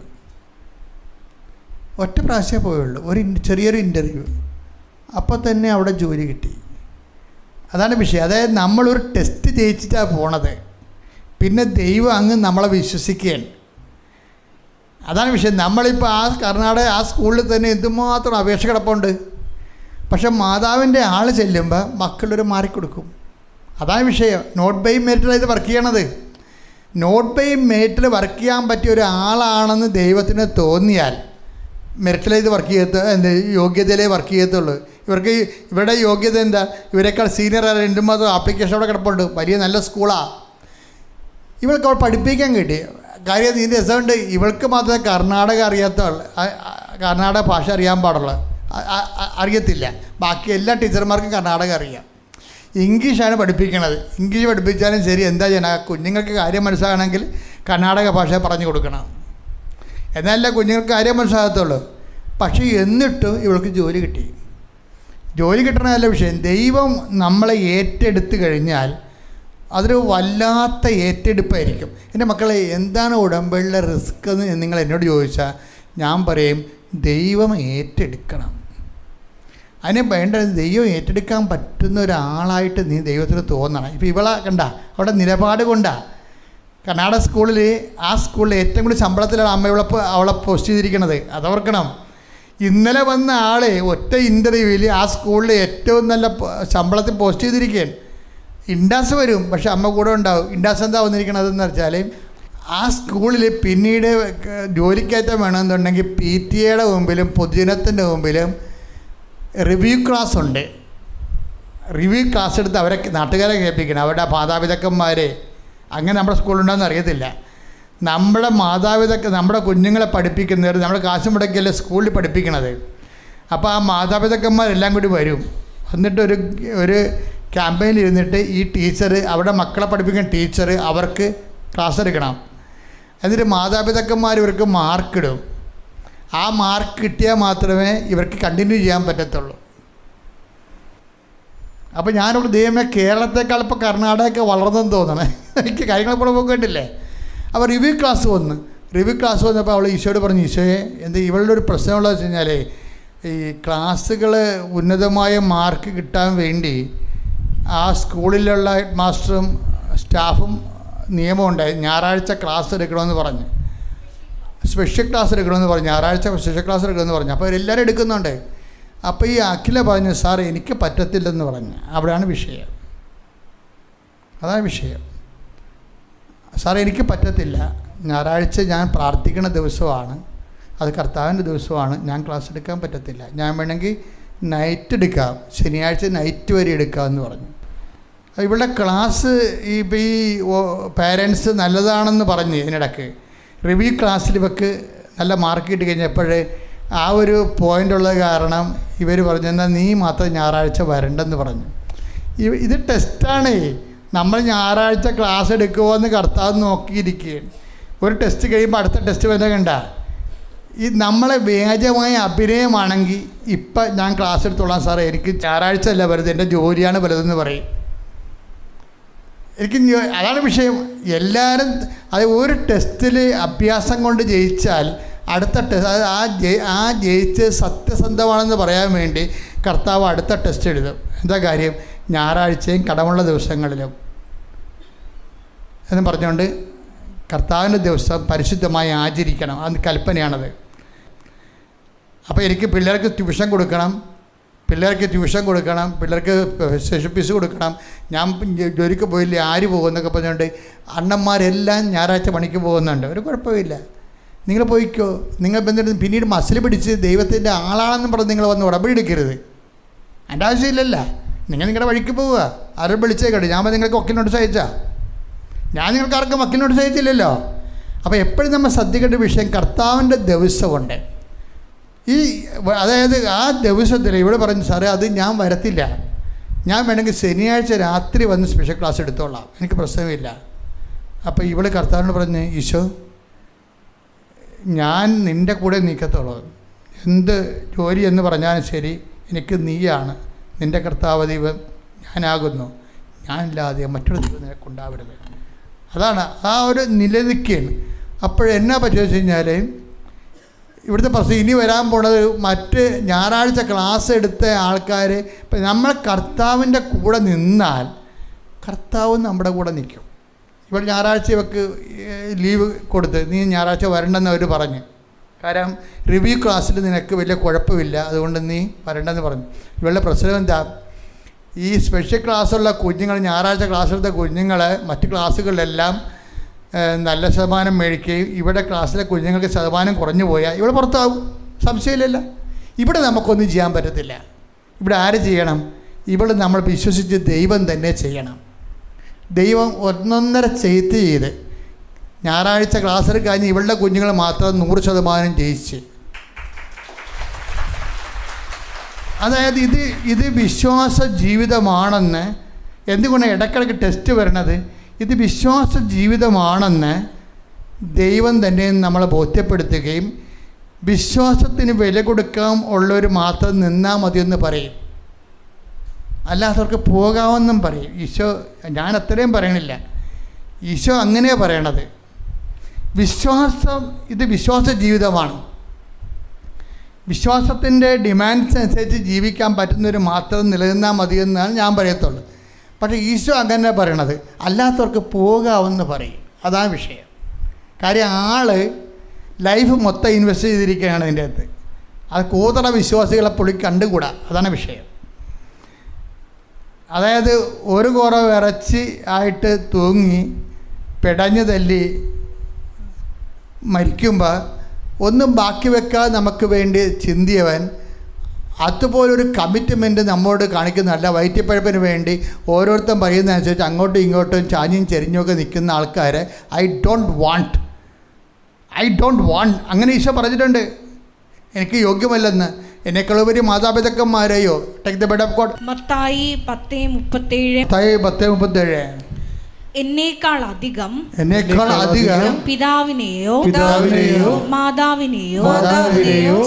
ഒരു ചെറിയൊരു ഇൻ്റർവ്യൂ. അപ്പോൾ തന്നെ അവിടെ ജോലി കിട്ടി. അതാണ് വിഷയം. അതായത് നമ്മളൊരു ടെസ്റ്റ് ജയിച്ചിട്ടാണ് പോണത്. പിന്നെ ദൈവം അങ്ങ് നമ്മളെ വിശ്വസിക്കുകയാണ്. അതാണ് വിഷയം. നമ്മളിപ്പോൾ കർണാടക സ്കൂളിൽ തന്നെ എന്തുമാത്രം അപേക്ഷ കിടപ്പുണ്ട്. പക്ഷെ മാതാവിൻ്റെ ആൾ ചെല്ലുമ്പോൾ മക്കളൊരു മാറിക്കൊടുക്കും. അതാണ് വിഷയം. നോട്ട് ബൈ മെറിറ്റിലാണ് ഇത് വർക്ക് ചെയ്യണത്. നോട്ട് ബൈ മെറിറ്റിൽ വർക്ക് ചെയ്യാൻ പറ്റിയ ഒരാളാണെന്ന് ദൈവത്തിന് തോന്നിയാൽ മെറിറ്റിലെ ഇത് വർക്ക് ചെയ്യത്ത യോഗ്യതയിലേ വർക്ക് ചെയ്യത്തുള്ളൂ. ഇവരുടെ യോഗ്യത എന്താ? ഇവരെക്കാൾ സീനിയർ എന്തുമാത്രം ആപ്ലിക്കേഷൻ അവിടെ കിടപ്പുണ്ട്. വലിയ നല്ല സ്കൂളാണ്. ഇവൾക്ക് അവിടെ പഠിപ്പിക്കാൻ കിട്ടി. കാര്യം ഇതിൻ്റെ രസമുണ്ട്. ഇവൾക്ക് മാത്രമേ കർണാടക ഭാഷ അറിയാൻ പാടുള്ളൂ. അറിയത്തില്ല. ബാക്കി എല്ലാ ടീച്ചർമാർക്കും കർണാടക അറിയാം. ഇംഗ്ലീഷാണ് പഠിപ്പിക്കണത്. ഇംഗ്ലീഷ് പഠിപ്പിച്ചാലും ശരി, എന്താ ചെയ്യണം, കുഞ്ഞുങ്ങൾക്ക് കാര്യം മനസ്സിലാകണമെങ്കിൽ കർണാടക ഭാഷ പറഞ്ഞു കൊടുക്കണം. എന്നാലേ കുഞ്ഞുങ്ങൾക്ക് കാര്യം മനസ്സിലാകത്തുള്ളൂ. പക്ഷേ എന്നിട്ടും ഇവൾക്ക് ജോലി കിട്ടി. ജോലി കിട്ടണമല്ല വിഷയം. ദൈവം നമ്മളെ ഏറ്റെടുത്ത് കഴിഞ്ഞാൽ അതൊരു വല്ലാത്ത ഏറ്റെടുപ്പായിരിക്കും. എൻ്റെ മക്കളെ, എന്താണ് ഉടമ്പടിയിലെ റിസ്ക് എന്ന് നിങ്ങൾ എന്നോട് ചോദിച്ചാൽ ഞാൻ പറയും, ദൈവം ഏറ്റെടുക്കണം. അതിനെ വേണ്ടത് ദൈവം ഏറ്റെടുക്കാൻ പറ്റുന്ന ഒരാളായിട്ട് നീ ദൈവത്തിന് തോന്നണം. ഇപ്പോൾ ഇവളെ കണ്ട അവിടെ നിലപാട് കൊണ്ടാണ്. കർണാടക സ്കൂളിൽ സ്കൂളിൽ ഏറ്റവും കൂടുതൽ ശമ്പളത്തിലാണ് അമ്മ അവളെ പോസ്റ്റ് ചെയ്തിരിക്കണത്. അതോർക്കണം. ഇന്നലെ വന്ന ആളെ ഒറ്റ ഇൻ്റർവ്യൂവിൽ സ്കൂളിൽ ഏറ്റവും നല്ല ശമ്പളത്തിൽ പോസ്റ്റ് ചെയ്തിരിക്കുകയാണ്. ഇൻഡാസ് വരും, പക്ഷെ അമ്മ കൂടെ ഉണ്ടാവും. ഇൻഡാസ് എന്താ വന്നിരിക്കണതെന്ന് വെച്ചാൽ സ്കൂളിൽ പിന്നീട് ജോലിക്കയറ്റം വേണമെന്നുണ്ടെങ്കിൽ PTA മുമ്പിലും പൊതുജനത്തിൻ്റെ മുമ്പിലും റിവ്യൂ ക്ലാസ് ഉണ്ട്. റിവ്യൂ ക്ലാസ് എടുത്ത് അവരെ നാട്ടുകാരെ കേൾപ്പിക്കണം. അവരുടെ മാതാപിതാക്കന്മാരെ. അങ്ങനെ നമ്മുടെ സ്കൂളുണ്ടോയെന്ന് അറിയത്തില്ല. നമ്മുടെ കുഞ്ഞുങ്ങളെ പഠിപ്പിക്കുന്നവർ നമ്മൾ കാശ് മുടക്കിയല്ലേ സ്കൂളിൽ പഠിപ്പിക്കണത്. അപ്പോൾ ആ മാതാപിതാക്കന്മാരെല്ലാം കൂടി വരും. എന്നിട്ട് ഒരു ക്യാമ്പയിനിൽ ഇരുന്നിട്ട് ഈ ടീച്ചർ, അവിടെ മക്കളെ പഠിപ്പിക്കുന്ന ടീച്ചർ അവർക്ക് ക്ലാസ് എടുക്കണം. എന്നിട്ട് മാതാപിതാക്കന്മാർ ഇവർക്ക് മാർക്കിടും. ആ മാർക്ക് കിട്ടിയാൽ മാത്രമേ ഇവർക്ക് കണ്ടിന്യൂ ചെയ്യാൻ പറ്റത്തുള്ളൂ. അപ്പോൾ ഞാനിവിടെ ദൈവമേ, കേരളത്തെക്കാൾ ഇപ്പോൾ കർണാടകയൊക്കെ വളർന്നെന്ന് തോന്നണേ. എനിക്ക് കാര്യങ്ങളെക്കൂടെ പോകണ്ടില്ലേ. അപ്പോൾ റിവ്യൂ ക്ലാസ് വന്നപ്പോൾ അവൾ ഈശോയോട് പറഞ്ഞു, ഈശോയെ എന്ത് ഇവളുടെ ഒരു പ്രശ്നമുള്ളത് വെച്ച് കഴിഞ്ഞാൽ ഈ ക്ലാസ്സുകൾ ഉന്നതമായ മാർക്ക് കിട്ടാൻ വേണ്ടി ആ സ്കൂളിലുള്ള ഹെഡ് മാസ്റ്ററും സ്റ്റാഫും നിയമമുണ്ടായി, ഞായറാഴ്ച ക്ലാസ് എടുക്കണമെന്ന് പറഞ്ഞ്, സ്പെഷ്യൽ ക്ലാസ് എടുക്കണമെന്ന് പറഞ്ഞു, ഞായറാഴ്ച സ്പെഷ്യൽ ക്ലാസ് എടുക്കണമെന്ന് പറഞ്ഞു. അപ്പോൾ അവരെല്ലാവരും എടുക്കുന്നുണ്ട്. അപ്പോൾ ഈ അഖില പറഞ്ഞു, സാർ എനിക്ക് പറ്റത്തില്ലെന്ന് പറഞ്ഞു. അവിടെയാണ് വിഷയം, അതാണ് വിഷയം. സാർ എനിക്ക് പറ്റത്തില്ല, ഞായറാഴ്ച ഞാൻ പ്രാർത്ഥിക്കുന്ന ദിവസമാണ്, അത് കർത്താവിൻ്റെ ദിവസമാണ്, ഞാൻ ക്ലാസ് എടുക്കാൻ പറ്റത്തില്ല, ഞാൻ വേണമെങ്കിൽ നൈറ്റ് എടുക്കാം, ശനിയാഴ്ച നൈറ്റ് വരെ എടുക്കാമെന്ന് പറഞ്ഞു. ഇവിടെ ക്ലാസ് ഈ പാരൻസ് നല്ലതാണെന്ന് പറഞ്ഞ് ഇതിനിടയ്ക്ക് റിവ്യൂ ക്ലാസ്സിൽ ഇവർക്ക് നല്ല മാർക്ക് കിട്ടി കഴിഞ്ഞപ്പോൾ ആ ഒരു പോയിൻ്റുള്ള കാരണം ഇവർ പറഞ്ഞു, എന്നാൽ നീ മാത്രം ഞായറാഴ്ച വരണ്ടെന്ന് പറഞ്ഞു. ഇത് ടെസ്റ്റാണേ. നമ്മൾ ഞായറാഴ്ച ക്ലാസ് എടുക്കുമോ എന്ന് കർത്താവ് നോക്കിയിരിക്കുകയാണ്. ഒരു ടെസ്റ്റ് കഴിയുമ്പോൾ അടുത്ത ടെസ്റ്റ് വരെ കണ്ട ഈ നമ്മളെ വ്യാജമായ അഭിനയമാണെങ്കിൽ ഇപ്പം ഞാൻ ക്ലാസ് എടുത്തോളാം സാറേ, എനിക്ക് ഞായറാഴ്ച അല്ല വലുത്, എൻ്റെ ജോലിയാണ് വലുതെന്ന് പറയും. എനിക്ക് അതാണ് വിഷയം. എല്ലാവരും അത് ഒരു ടെസ്റ്റിൽ അഭ്യാസം കൊണ്ട് ജയിച്ചാൽ അടുത്ത ടെസ്റ്റ് ആ ജയിച്ച് സത്യസന്ധമാണെന്ന് പറയാൻ വേണ്ടി കർത്താവ് അടുത്ത ടെസ്റ്റ് എഴുതും. എന്താ കാര്യം? ഞായറാഴ്ചയും കടമുള്ള ദിവസങ്ങളിലും എന്ന് പറഞ്ഞുകൊണ്ട് കർത്താവിൻ്റെ ദിവസം പരിശുദ്ധമായി ആചരിക്കണം. അത് കൽപ്പനയാണത്. അപ്പോൾ എനിക്ക് പിള്ളേർക്ക് ട്യൂഷൻ കൊടുക്കണം, പിള്ളേർക്ക് സെഷൻ ഫീസ് കൊടുക്കണം, ഞാൻ ജോലിക്ക് പോയില്ലേ, ആര് പോകുമെന്നൊക്കെ പറഞ്ഞുകൊണ്ട് അണ്ണന്മാരെല്ലാം ഞായറാഴ്ച പണിക്ക് പോകുന്നുണ്ട്. ഒരു കുഴപ്പമില്ല, നിങ്ങൾ പോയിക്കോ. നിങ്ങൾ ബന്ധം പിന്നീട് മസിൽ പിടിച്ച് ദൈവത്തിൻ്റെ ആളാണെന്ന് പറഞ്ഞ് നിങ്ങൾ വന്ന് ഉടമ്പടി എടുക്കരുത്. എൻ്റെ ആവശ്യമില്ലല്ല. നിങ്ങളുടെ വഴിക്ക് പോവുക. ആരും വിളിച്ചേക്കട്ടെ. ഞാൻ നിങ്ങൾക്ക് വക്കീൽ നോട്ടീസ് അയച്ചാ? ഞാൻ നിങ്ങൾക്ക് ആർക്കും വക്കീൽ നോട്ടീസ് അയച്ചില്ലല്ലോ. അപ്പോൾ എപ്പോഴും നമ്മൾ ശ്രദ്ധിക്കേണ്ട വിഷയം കർത്താവിൻ്റെ ദിവസമുണ്ട്. അതായത് ആ ദിവസത്തിൽ ഇവിടെ പറഞ്ഞു, സാറേ അത് ഞാൻ വരത്തില്ല, ഞാൻ വേണമെങ്കിൽ ശനിയാഴ്ച രാത്രി വന്ന് സ്പെഷ്യൽ ക്ലാസ് എടുത്തോളാം, എനിക്ക് പ്രശ്നമില്ല. അപ്പോൾ ഇവിടെ കർത്താവിനോട് പറഞ്ഞ്, ഈശോ ഞാൻ നിൻ്റെ കൂടെ നിൽക്കത്തുള്ളൂ, എന്ത് ജോലി എന്ന് പറഞ്ഞാലും ശരി, എനിക്ക് നീയാണ് നിൻ്റെ കർത്താവ് ദൈവം, ഞാനാകുന്നു, ഞാനില്ലാതെ മറ്റൊരു ദൈവം നിനക്കുണ്ടാവരുത്. അതാണ് ആ ഒരു നിലനിൽക്കുകയാണ്. അപ്പോഴെന്നാ പറ്റുമെന്ന് വെച്ച് കഴിഞ്ഞാൽ ഇവിടുത്തെ പ്രശ്നം ഇനി വരാൻ പോണത് മറ്റ് ഞായറാഴ്ച ക്ലാസ് എടുത്ത ആൾക്കാർ ഇപ്പം നമ്മൾ കർത്താവിൻ്റെ കൂടെ നിന്നാൽ കർത്താവ് നമ്മുടെ കൂടെ നിൽക്കും. ഇവിടെ ഞായറാഴ്ച ഇവർക്ക് ലീവ് കൊടുത്ത് നീ ഞായറാഴ്ച വരണ്ടെന്ന് അവർ പറഞ്ഞു. കാരണം റിവ്യൂ ക്ലാസ്സിൽ നിനക്ക് വലിയ കുഴപ്പമില്ല, അതുകൊണ്ട് നീ വരണ്ടെന്ന് പറഞ്ഞു. ഇവളുടെ പ്രശ്നം എന്താ? ഈ സ്പെഷ്യൽ ക്ലാസ്സുള്ള കുഞ്ഞുങ്ങൾ, ഞായറാഴ്ച ക്ലാസ് എടുത്ത കുഞ്ഞുങ്ങൾ മറ്റ് ക്ലാസ്സുകളിലെല്ലാം നല്ല ശതമാനം മേടിക്കുകയും ഇവിടെ ക്ലാസ്സിലെ കുഞ്ഞുങ്ങൾക്ക് ശതമാനം കുറഞ്ഞു പോയാൽ ഇവിടെ പുറത്താവും, സംശയമില്ലല്ലോ. ഇവിടെ നമുക്കൊന്നും ചെയ്യാൻ പറ്റത്തില്ല. ഇവിടെ ആര് ചെയ്യണം? ഇവിടെ നമ്മൾ വിശ്വസിച്ച് ദൈവം തന്നെ ചെയ്യണം. ദൈവം ഒന്നൊന്നര ചെയ്ത് ഞായറാഴ്ച ക്ലാസ്സിൽ കഴിഞ്ഞ് ഇവളുടെ കുഞ്ഞുങ്ങൾ മാത്രം 100% ജയിച്ച്. അതായത് ഇത് വിശ്വാസ ജീവിതമാണെന്ന്, എന്തുകൊണ്ടാണ് ഇടയ്ക്കിടയ്ക്ക് ടെസ്റ്റ് വരണത്? ഇത് വിശ്വാസ ജീവിതമാണെന്ന് ദൈവം തന്നെ നമ്മളെ ബോധ്യപ്പെടുത്തുകയും വിശ്വാസത്തിന് വില കൊടുക്കാൻ ഉള്ളവർ മാത്രം നിന്നാൽ മതിയെന്ന് പറയും, അല്ലാത്തവർക്ക് പോകാമെന്നും പറയും. ഈശോ, ഞാൻ അത്രയും പറയണില്ല, ഈശോ അങ്ങനെയാണ് പറയണത്. ഇത് വിശ്വാസ ജീവിതമാണ്. വിശ്വാസത്തിൻ്റെ ഡിമാൻഡ്സ് അനുസരിച്ച് ജീവിക്കാൻ പറ്റുന്നവർ മാത്രം നിലനിന്നാൽ മതിയെന്നാണ് ഞാൻ പറയത്തുള്ളൂ. പക്ഷേ ഈശോ അങ്ങനെ പറയണത്, അല്ലാത്തവർക്ക് പോകാമെന്ന് പറയും. അതാണ് വിഷയം. കാര്യം ലൈഫ് മൊത്തം ഇൻവെസ്റ്റ് ചെയ്തിരിക്കുകയാണ് ഇതിൻ്റെ അകത്ത്. അത് കൂതറ വിശ്വാസികളെ പുള്ളി കണ്ടുകൂടാ, അതാണ് വിഷയം. അതായത് ഒരു കുറവ് ഇറച്ചി ആയിട്ട് തൂങ്ങി പിടഞ്ഞു തല്ലി മരിക്കുമ്പോൾ ഒന്നും ബാക്കി വെക്കാതെ നമുക്ക് വേണ്ടി ചിന്തിയവൻ അതുപോലൊരു കമ്മിറ്റ്മെൻറ്റ് നമ്മോട് കാണിക്കുന്നതല്ല. വയറ്റിപ്പഴപ്പിന് വേണ്ടി ഓരോരുത്തരും പറയുന്നതനുസരിച്ച് അങ്ങോട്ടും ഇങ്ങോട്ടും ചാഞ്ഞും ചെരിഞ്ഞുമൊക്കെ നിൽക്കുന്ന ആൾക്കാരെ ഐ ഡോണ്ട് വാണ്ട് അങ്ങനെ ഈശോ പറഞ്ഞിട്ടുണ്ട്. എനിക്ക് യോഗ്യമല്ലെന്ന്. എന്നെക്കളുപരി മാതാപിതാക്കന്മാരെയോ. Take the word of God. മത്തായി 10:37. 10:37. എന്നേക്കാൾ അധികം പിതാവിനെയോ മാതാവിനെയോ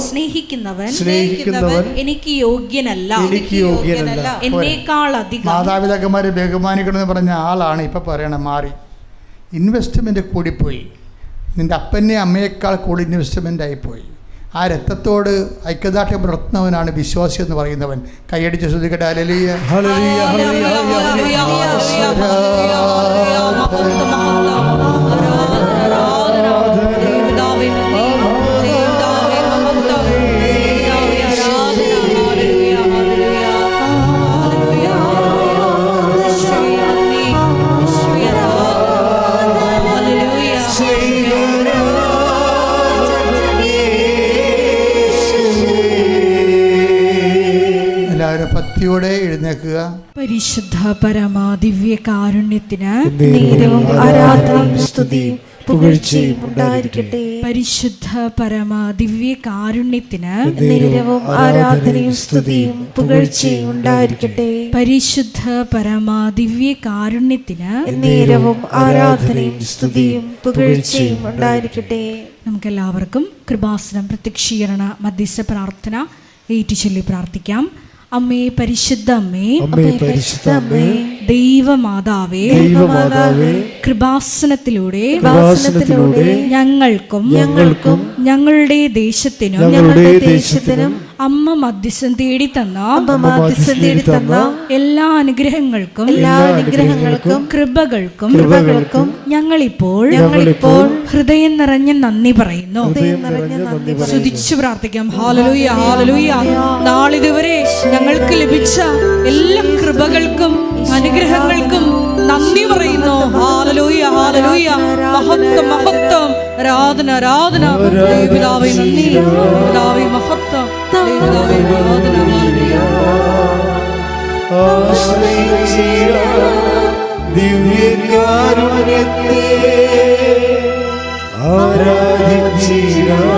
സ്നേഹിക്കുന്നവൻ എനിക്ക് യോഗ്യനല്ല. എന്നേക്കാൾ അധികം മാതാപിതാക്കന്മാരെ ബഹുമാനിക്കണമെന്ന് പറഞ്ഞ ആളാണ് ഇപ്പം പറയണം മാറി. ഇൻവെസ്റ്റ്മെൻറ്റ് കൂടിപ്പോയി. നിൻ്റെ അപ്പനെ അമ്മയേക്കാൾ കൂടുതൽ ഇൻവെസ്റ്റ്മെൻ്റ് ആയിപ്പോയി. ആ രക്തത്തോട് ഐക്യദാർഢ്യം പുലർത്തുന്നവനാണ് വിശ്വാസി എന്ന് പറയുന്നവൻ. കൈയടിച്ച് ശ്രദ്ധിക്കട്ടെ. ഹല്ലേലൂയ, ഹല്ലേലൂയ, ഹല്ലേലൂയ, ഭക്തിയോടെ എഴുന്നേൽക്കുക. പരിശുദ്ധ പരമാ ദിവ്യ കാരുണ്യത്തിന് നേരവും ആരാധനയും സ്തുതിയും പുകഴ്ചയും ഉണ്ടായിരിക്കട്ടെ. പരിശുദ്ധ പരമാ ദിവ്യ കാരുണ്യത്തിന് നേരവും ആരാധനയും സ്തുതിയും പുകഴ്ചയും ഉണ്ടായിരിക്കട്ടെ. പരിശുദ്ധ പരമാ ദിവ്യ കാരുണ്യത്തിന് നേരവും ആരാധനയും സ്തുതിയും പുകഴ്ചയും ഉണ്ടായിരിക്കട്ടെ. നമുക്കെല്ലാവർക്കും കൃപാസനം പ്രത്യക്ഷീകരണ മധ്യസ്ഥ പ്രാർത്ഥന ഏറ്റുചൊല്ലി പ്രാർത്ഥിക്കാം. അമ്മേ പരിശുദ്ധ അമ്മേ, ദൈവമാതാവേ, കൃപാസനത്തിലൂടെ ഞങ്ങൾക്കും ഞങ്ങളുടെ ദേശത്തിനും അമ്മ മധ്യസ്ഥം തേടി തന്ന എല്ലാ അനുഗ്രഹങ്ങൾക്കും കൃപകൾക്കും ഞങ്ങളിപ്പോൾ ഹൃദയം നിറഞ്ഞ നന്ദി പറയുന്നു. സ്തുതിച്ചു പ്രാർത്ഥിക്കാം. ഹല്ലേലൂയ, ഹല്ലേലൂയ. നാളിതുവരെ ഞങ്ങൾക്ക് ലഭിച്ച എല്ലാ കൃപകൾക്കും അനുഗ്രഹങ്ങൾക്കും നന്ദി പറയുന്നു. Hallelujah, hallelujah. മഹത്വം, മഹത്വം, ആരാധന, ആരാധന. പിതാവേ നന്ദി, പിതാവേ മഹത്വം, പിതാവേ ആരാധന. ദിവ്യകാരുണ്യത്തെ ആരാധിച്ചിടാം,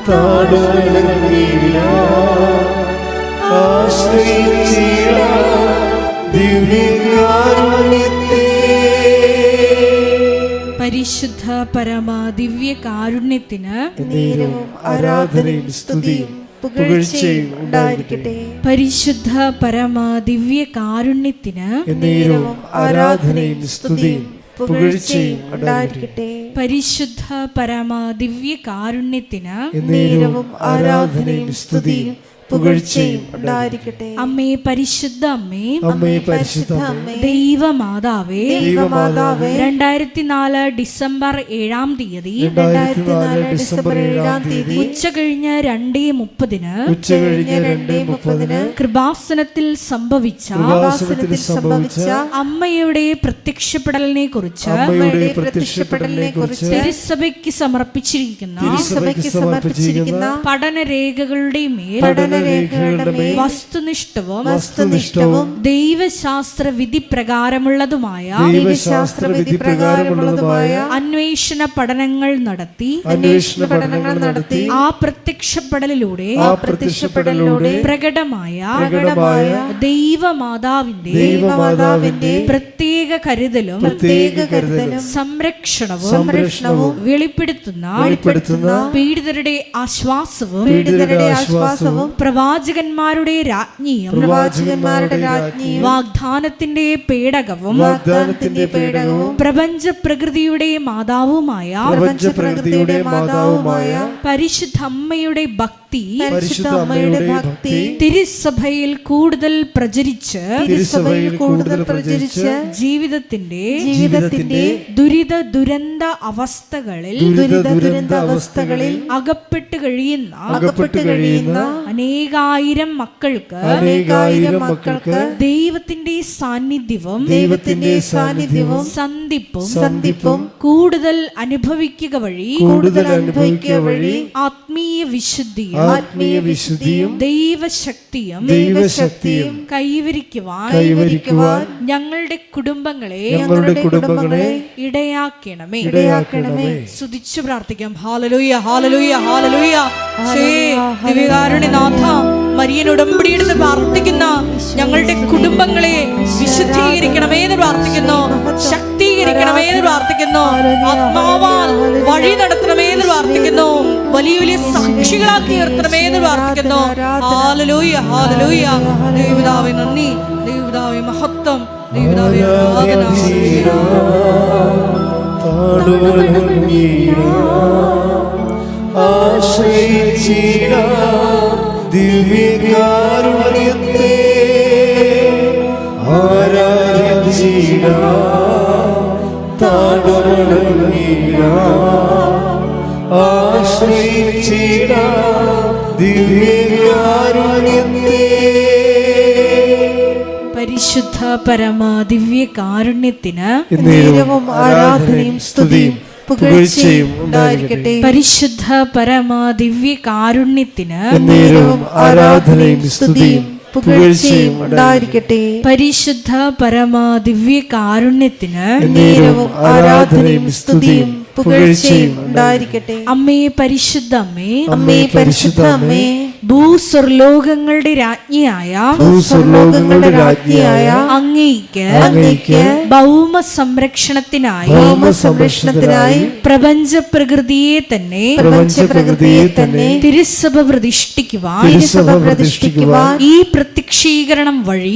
താടുകളെല്ലാം ആശ്രയിച്ചിടാം ദിവ്യകാരുണ്യത്തെ. പരിശുദ്ധ പരമാ ദിവ്യ കാരുണ്യത്തിന് നേരവും ആരാധനയും സ്തുതിയും പുകഴ്ചയും ഉണ്ടായിരിക്കട്ടെ. പരിശുദ്ധ പരമാ ദിവ്യ കാരുണ്യത്തിന് നേരവും ആരാധനയും സ്തുതിയും പുകഴ്ചയും ഉണ്ടായിരിക്കട്ടെ. പരിശുദ്ധ പരമാ ദിവ്യ കാരുണ്യത്തിന് നേരവും ആരാധനയും സ്തുതിയും പുകഴ്ചയും ഉണ്ടായിരിക്കട്ടെ. അമ്മേ പരിശുദ്ധ അമ്മേ, പരിശുദ്ധ അമ്മേ, ദൈവമാതാവേ, 2004 ഡിസംബർ 7-ാം തീയതി ഉച്ച കഴിഞ്ഞ് 2:30 കൃപാസനത്തിൽ സംഭവിച്ച അമ്മയുടെ പ്രത്യക്ഷപ്പെടലിനെ കുറിച്ച് തിരുസഭയ്ക്ക് സമർപ്പിച്ചിരിക്കുന്ന പഠനരേഖകളുടെ മേൽ വസ്തുനിഷ്ഠവും ദൈവശാസ്ത്ര വിധി പ്രകാരമുള്ളതുമായ അന്വേഷണ പഠനങ്ങൾ നടത്തി ആ പ്രത്യക്ഷപ്പെടലിലൂടെ പ്രകടമായ ദൈവമാതാവിന്റെ പ്രത്യേക കരുതലും സംരക്ഷണവും വെളിപ്പെടുത്തുന്ന പീഡിതരുടെ ആശ്വാസവും പ്രവാചകന്മാരുടെ രാജ്ഞിയും വാഗ്ദാനത്തിന്റെ പേടകവും പ്രപഞ്ച പ്രകൃതിയുടെ മാതാവുമായ പരിശുദ്ധമ്മയുടെ ഭക്തി തിരുസഭയിൽ കൂടുതൽ പ്രചരിച്ച് ജീവിതത്തിന്റെ ദുരിത ദുരന്ത അവസ്ഥകളിൽ അകപ്പെട്ട് കഴിയുന്ന അനേകായിരം മക്കൾക്ക് ദൈവത്തിന്റെ സാന്നിധ്യവും സന്ധിപ്പും കൂടുതൽ അനുഭവിക്കുക വഴി ആത്മീയ വിശുദ്ധിയും ദൈവശക്തിയും കൈവരിക്കുവാൻ ഞങ്ങളുടെ കുടുംബങ്ങളെ ഇടയാക്കണമേ. സ്തുതിച്ചു പ്രാർത്ഥിക്കാം. ഹല്ലേലൂയ, ഹല്ലേലൂയ, ഹല്ലേലൂയ. ദിവ്യകാരുണ്യനാഥ, മരിയൻ ഉടമ്പടിയെടുത്ത് പ്രാർത്ഥിക്കുന്ന ഞങ്ങളുടെ കുടുംബങ്ങളെ വിശുദ്ധീകരിക്കണമേ എന്ന് പ്രാർത്ഥിക്കുന്നു, ശക്തീകരിക്കണമേ എന്ന് പ്രാർത്ഥിക്കുന്നു, ആത്മാവാൽ വഴി നടത്തണമേ എന്ന് പ്രാർത്ഥിക്കുന്നു, വലിയ വലിയ സാക്ഷികളാക്കി ഉയർത്തണമേ എന്ന് പ്രാർത്ഥിക്കുന്നു. Hallelujah, hallelujah. ദൈവപിതാവേ നന്ദി, ദൈവപിതാവേ മഹത്വം, ദൈവപിതാവേ ആരാധന. ദിവ്യകാരുണ്യത്തെ ആരാധിച്ചിടാം, ആശ്രയിച്ചിടാം ദിവ്യകാരുണ്യത്തെ. പരിശുദ്ധ പരമ ദിവ്യകാരുണ്യത്തിന് ആരാധനയും സ്തുതിയും പുകഴ്ചയും ഉണ്ടായിരിക്കട്ടെ. പരിശുദ്ധ പരമ ദിവ്യകാരുണ്യത്തിന് ആരാധനയും സ്തുതിയും പുകഴ്ചയും ഉണ്ടായിരിക്കട്ടെ. പരിശുദ്ധ പരമ ദിവ്യകാരുണ്യത്തിന് ആരാധനയും സ്തുതിയും പുകഴ്ചയും ഉണ്ടായിരിക്കട്ടെ. അമ്മേ പരിശുദ്ധ അമ്മേ, അമ്മേ പരിശുദ്ധ അമ്മേ, ഭൂസ്വർലോകങ്ങളുടെ രാജ്ഞിയായ അങ്ങേയ്ക്ക് ഭൗമ സംരക്ഷണത്തിനായി പ്രപഞ്ച പ്രകൃതിയെ തന്നെ തിരുസഭ പ്രതിഷ്ഠിക്കുവാൻ ഈ പ്രത്യക്ഷീകരണം വഴി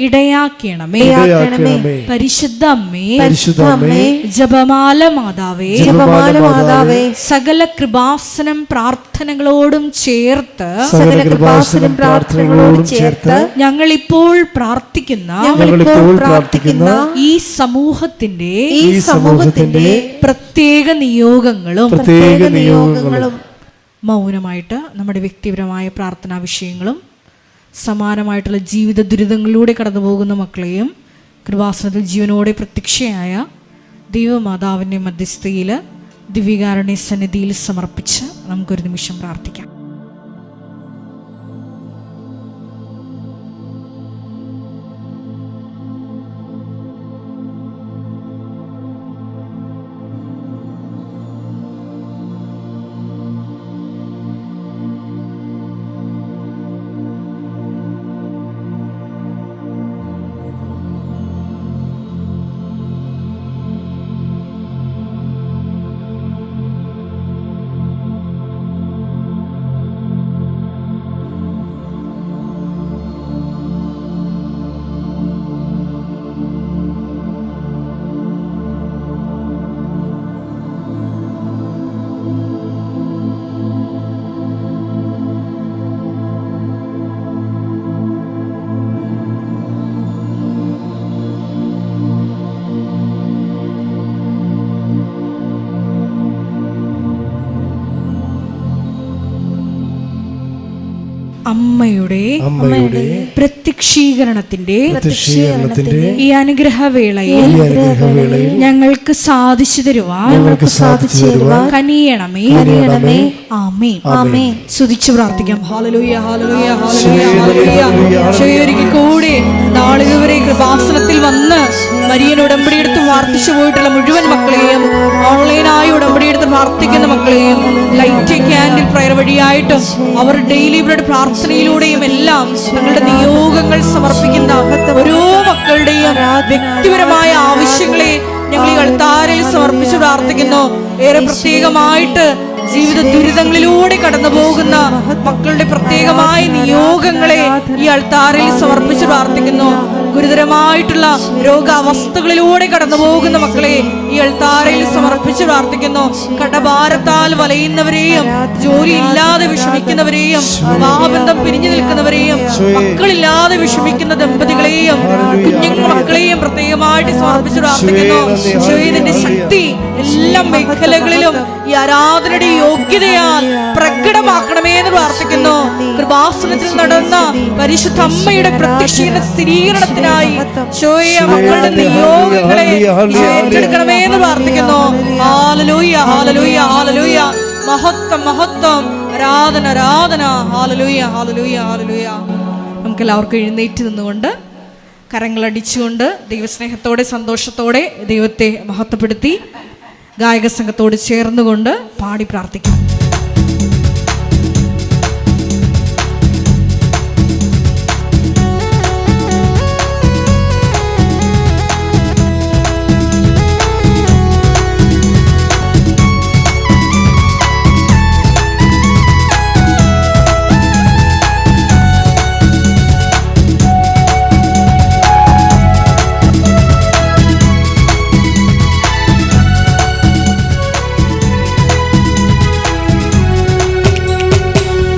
ഇടയാക്കണമേ. പരിശുദ്ധ അമ്മേ, ജപമാല മാതാവേ, സകല കൃപാസനം പ്രാർത്ഥനകളോടും ചേർത്ത് ഞങ്ങൾ ഇപ്പോൾ പ്രാർത്ഥിക്കുന്ന ഈ സമൂഹത്തിന്റെ പ്രത്യേക നിയോഗങ്ങളും മൗനമായിട്ട് നമ്മുടെ വ്യക്തിപരമായ പ്രാർത്ഥനാ വിഷയങ്ങളും സമാനമായിട്ടുള്ള ജീവിത ദുരിതങ്ങളിലൂടെ കടന്നു പോകുന്ന മക്കളെയും കൃപാസനത്തിൽ ജീവനോടെ പ്രത്യക്ഷയായ ദൈവമാതാവിൻ്റെ മധ്യസ്ഥയിൽ ദിവ്യകാരുണ്യ സന്നിധിയിൽ സമർപ്പിച്ച് നമുക്കൊരു നിമിഷം പ്രാർത്ഥിക്കാം. അമ്മയുടെ പ്രത്യക്ഷീകരണത്തിന്റെ ഈ അനുഗ്രഹവേളയിൽ ഞങ്ങൾക്ക് സാധിച്ചു തരുവാൻ കനിയണമേ. ആമേൻ. സ്തുതിച്ചു പ്രാർത്ഥിക്കാം. ഹല്ലേലൂയ, ഹല്ലേലൂയ, ഹല്ലേലൂയ, ഹല്ലേലൂയ. ഒരിക്കൽ കൂടി നാളിതുവരെ കൃപാസനത്തിൽ വന്ന് മരിയൻ ഉടമ്പടിയെടുത്ത് പ്രാർത്ഥിച്ചു പോയിട്ടുള്ള മുഴുവൻ മക്കളെയും, ഓൺലൈനായി ഉടമ്പടിയെടുത്ത് പ്രാർത്ഥിക്കുന്ന മക്കളെയും, ലൈറ്റ് ക്യാൻഡിൽ പ്രയർ വഴിയായിട്ടും അവർ ഡെയിലി ബ്രെഡ് പ്രാർത്ഥനയിലൂടെയും എല്ലാം തങ്ങളുടെ നിയോഗങ്ങൾ സമർപ്പിക്കുന്ന ഓരോ മക്കളുടെയും വ്യക്തിപരമായ ആവശ്യങ്ങളെ ഞങ്ങൾ ഈ അൾത്താരയിൽ സമർപ്പിച്ച് പ്രാർത്ഥിക്കുന്നു. ഏറെ പ്രത്യേകമായിട്ട് ജീവിത ദുരിതങ്ങളിലൂടെ കടന്നു പോകുന്ന മക്കളുടെ പ്രത്യേകമായ നിയോഗങ്ങളെ ഈ അൾത്താരയിൽ സമർപ്പിച്ച് പ്രാർത്ഥിക്കുന്നു. ഗുരുതരമായിട്ടുള്ള രോഗാവസ്ഥകളിലൂടെ കടന്നു പോകുന്ന മക്കളെ ഈ അൾത്താരയിൽ സമർപ്പിച്ച് പ്രാർത്ഥിക്കുന്നു. കടഭാരത്താൽ വലയുന്നവരെയും, ജോലി ഇല്ലാതെ വിഷമിക്കുന്നവരെയും, വിവാഹബന്ധം പിരിഞ്ഞു നിൽക്കുന്നവരെയും, മക്കളില്ലാതെ വിഷമിക്കുന്ന ദമ്പതികളെയും, കുഞ്ഞു മക്കളെയും പ്രത്യേകമായിട്ട് സമർപ്പിച്ച് പ്രാർത്ഥിക്കുന്നു. ഈശോയുടെ ശക്തി എല്ലാ മേഖലകളിലും ഈ ആരാധനയുടെ യോഗ്യതയാൽ പ്രകടമാക്കണമേ എന്ന് പ്രാർത്ഥിക്കുന്നു. കൃപാസനത്തിൽ നടന്ന പരിശുദ്ധ അമ്മയുടെ പ്രത്യക്ഷീകരണ സ്ഥിരീകരണത്തിനായി മക്കളുടെ നിയോഗങ്ങളെ ഏറ്റെടുക്കണമേ എന്ന് പ്രാർത്ഥിക്കുന്നു. ഹല്ലേലൂയ, ഹല്ലേലൂയ, ഹല്ലേലൂയ. മഹത്വം, മഹത്വം, ആരാധന, ആരാധന. ഹല്ലേലൂയ, ഹല്ലേലൂയ, ഹല്ലേലൂയ. നമുക്ക് എല്ലാവർക്കും എഴുന്നേറ്റ് നിന്നുകൊണ്ട് കരങ്ങളടിച്ചുകൊണ്ട് ദൈവസ്നേഹത്തോടെ സന്തോഷത്തോടെ ദൈവത്തെ മഹത്വപ്പെടുത്തി ഗായക സംഘത്തോട് ചേർന്നുകൊണ്ട് പാടി പ്രാർത്ഥിക്കാം.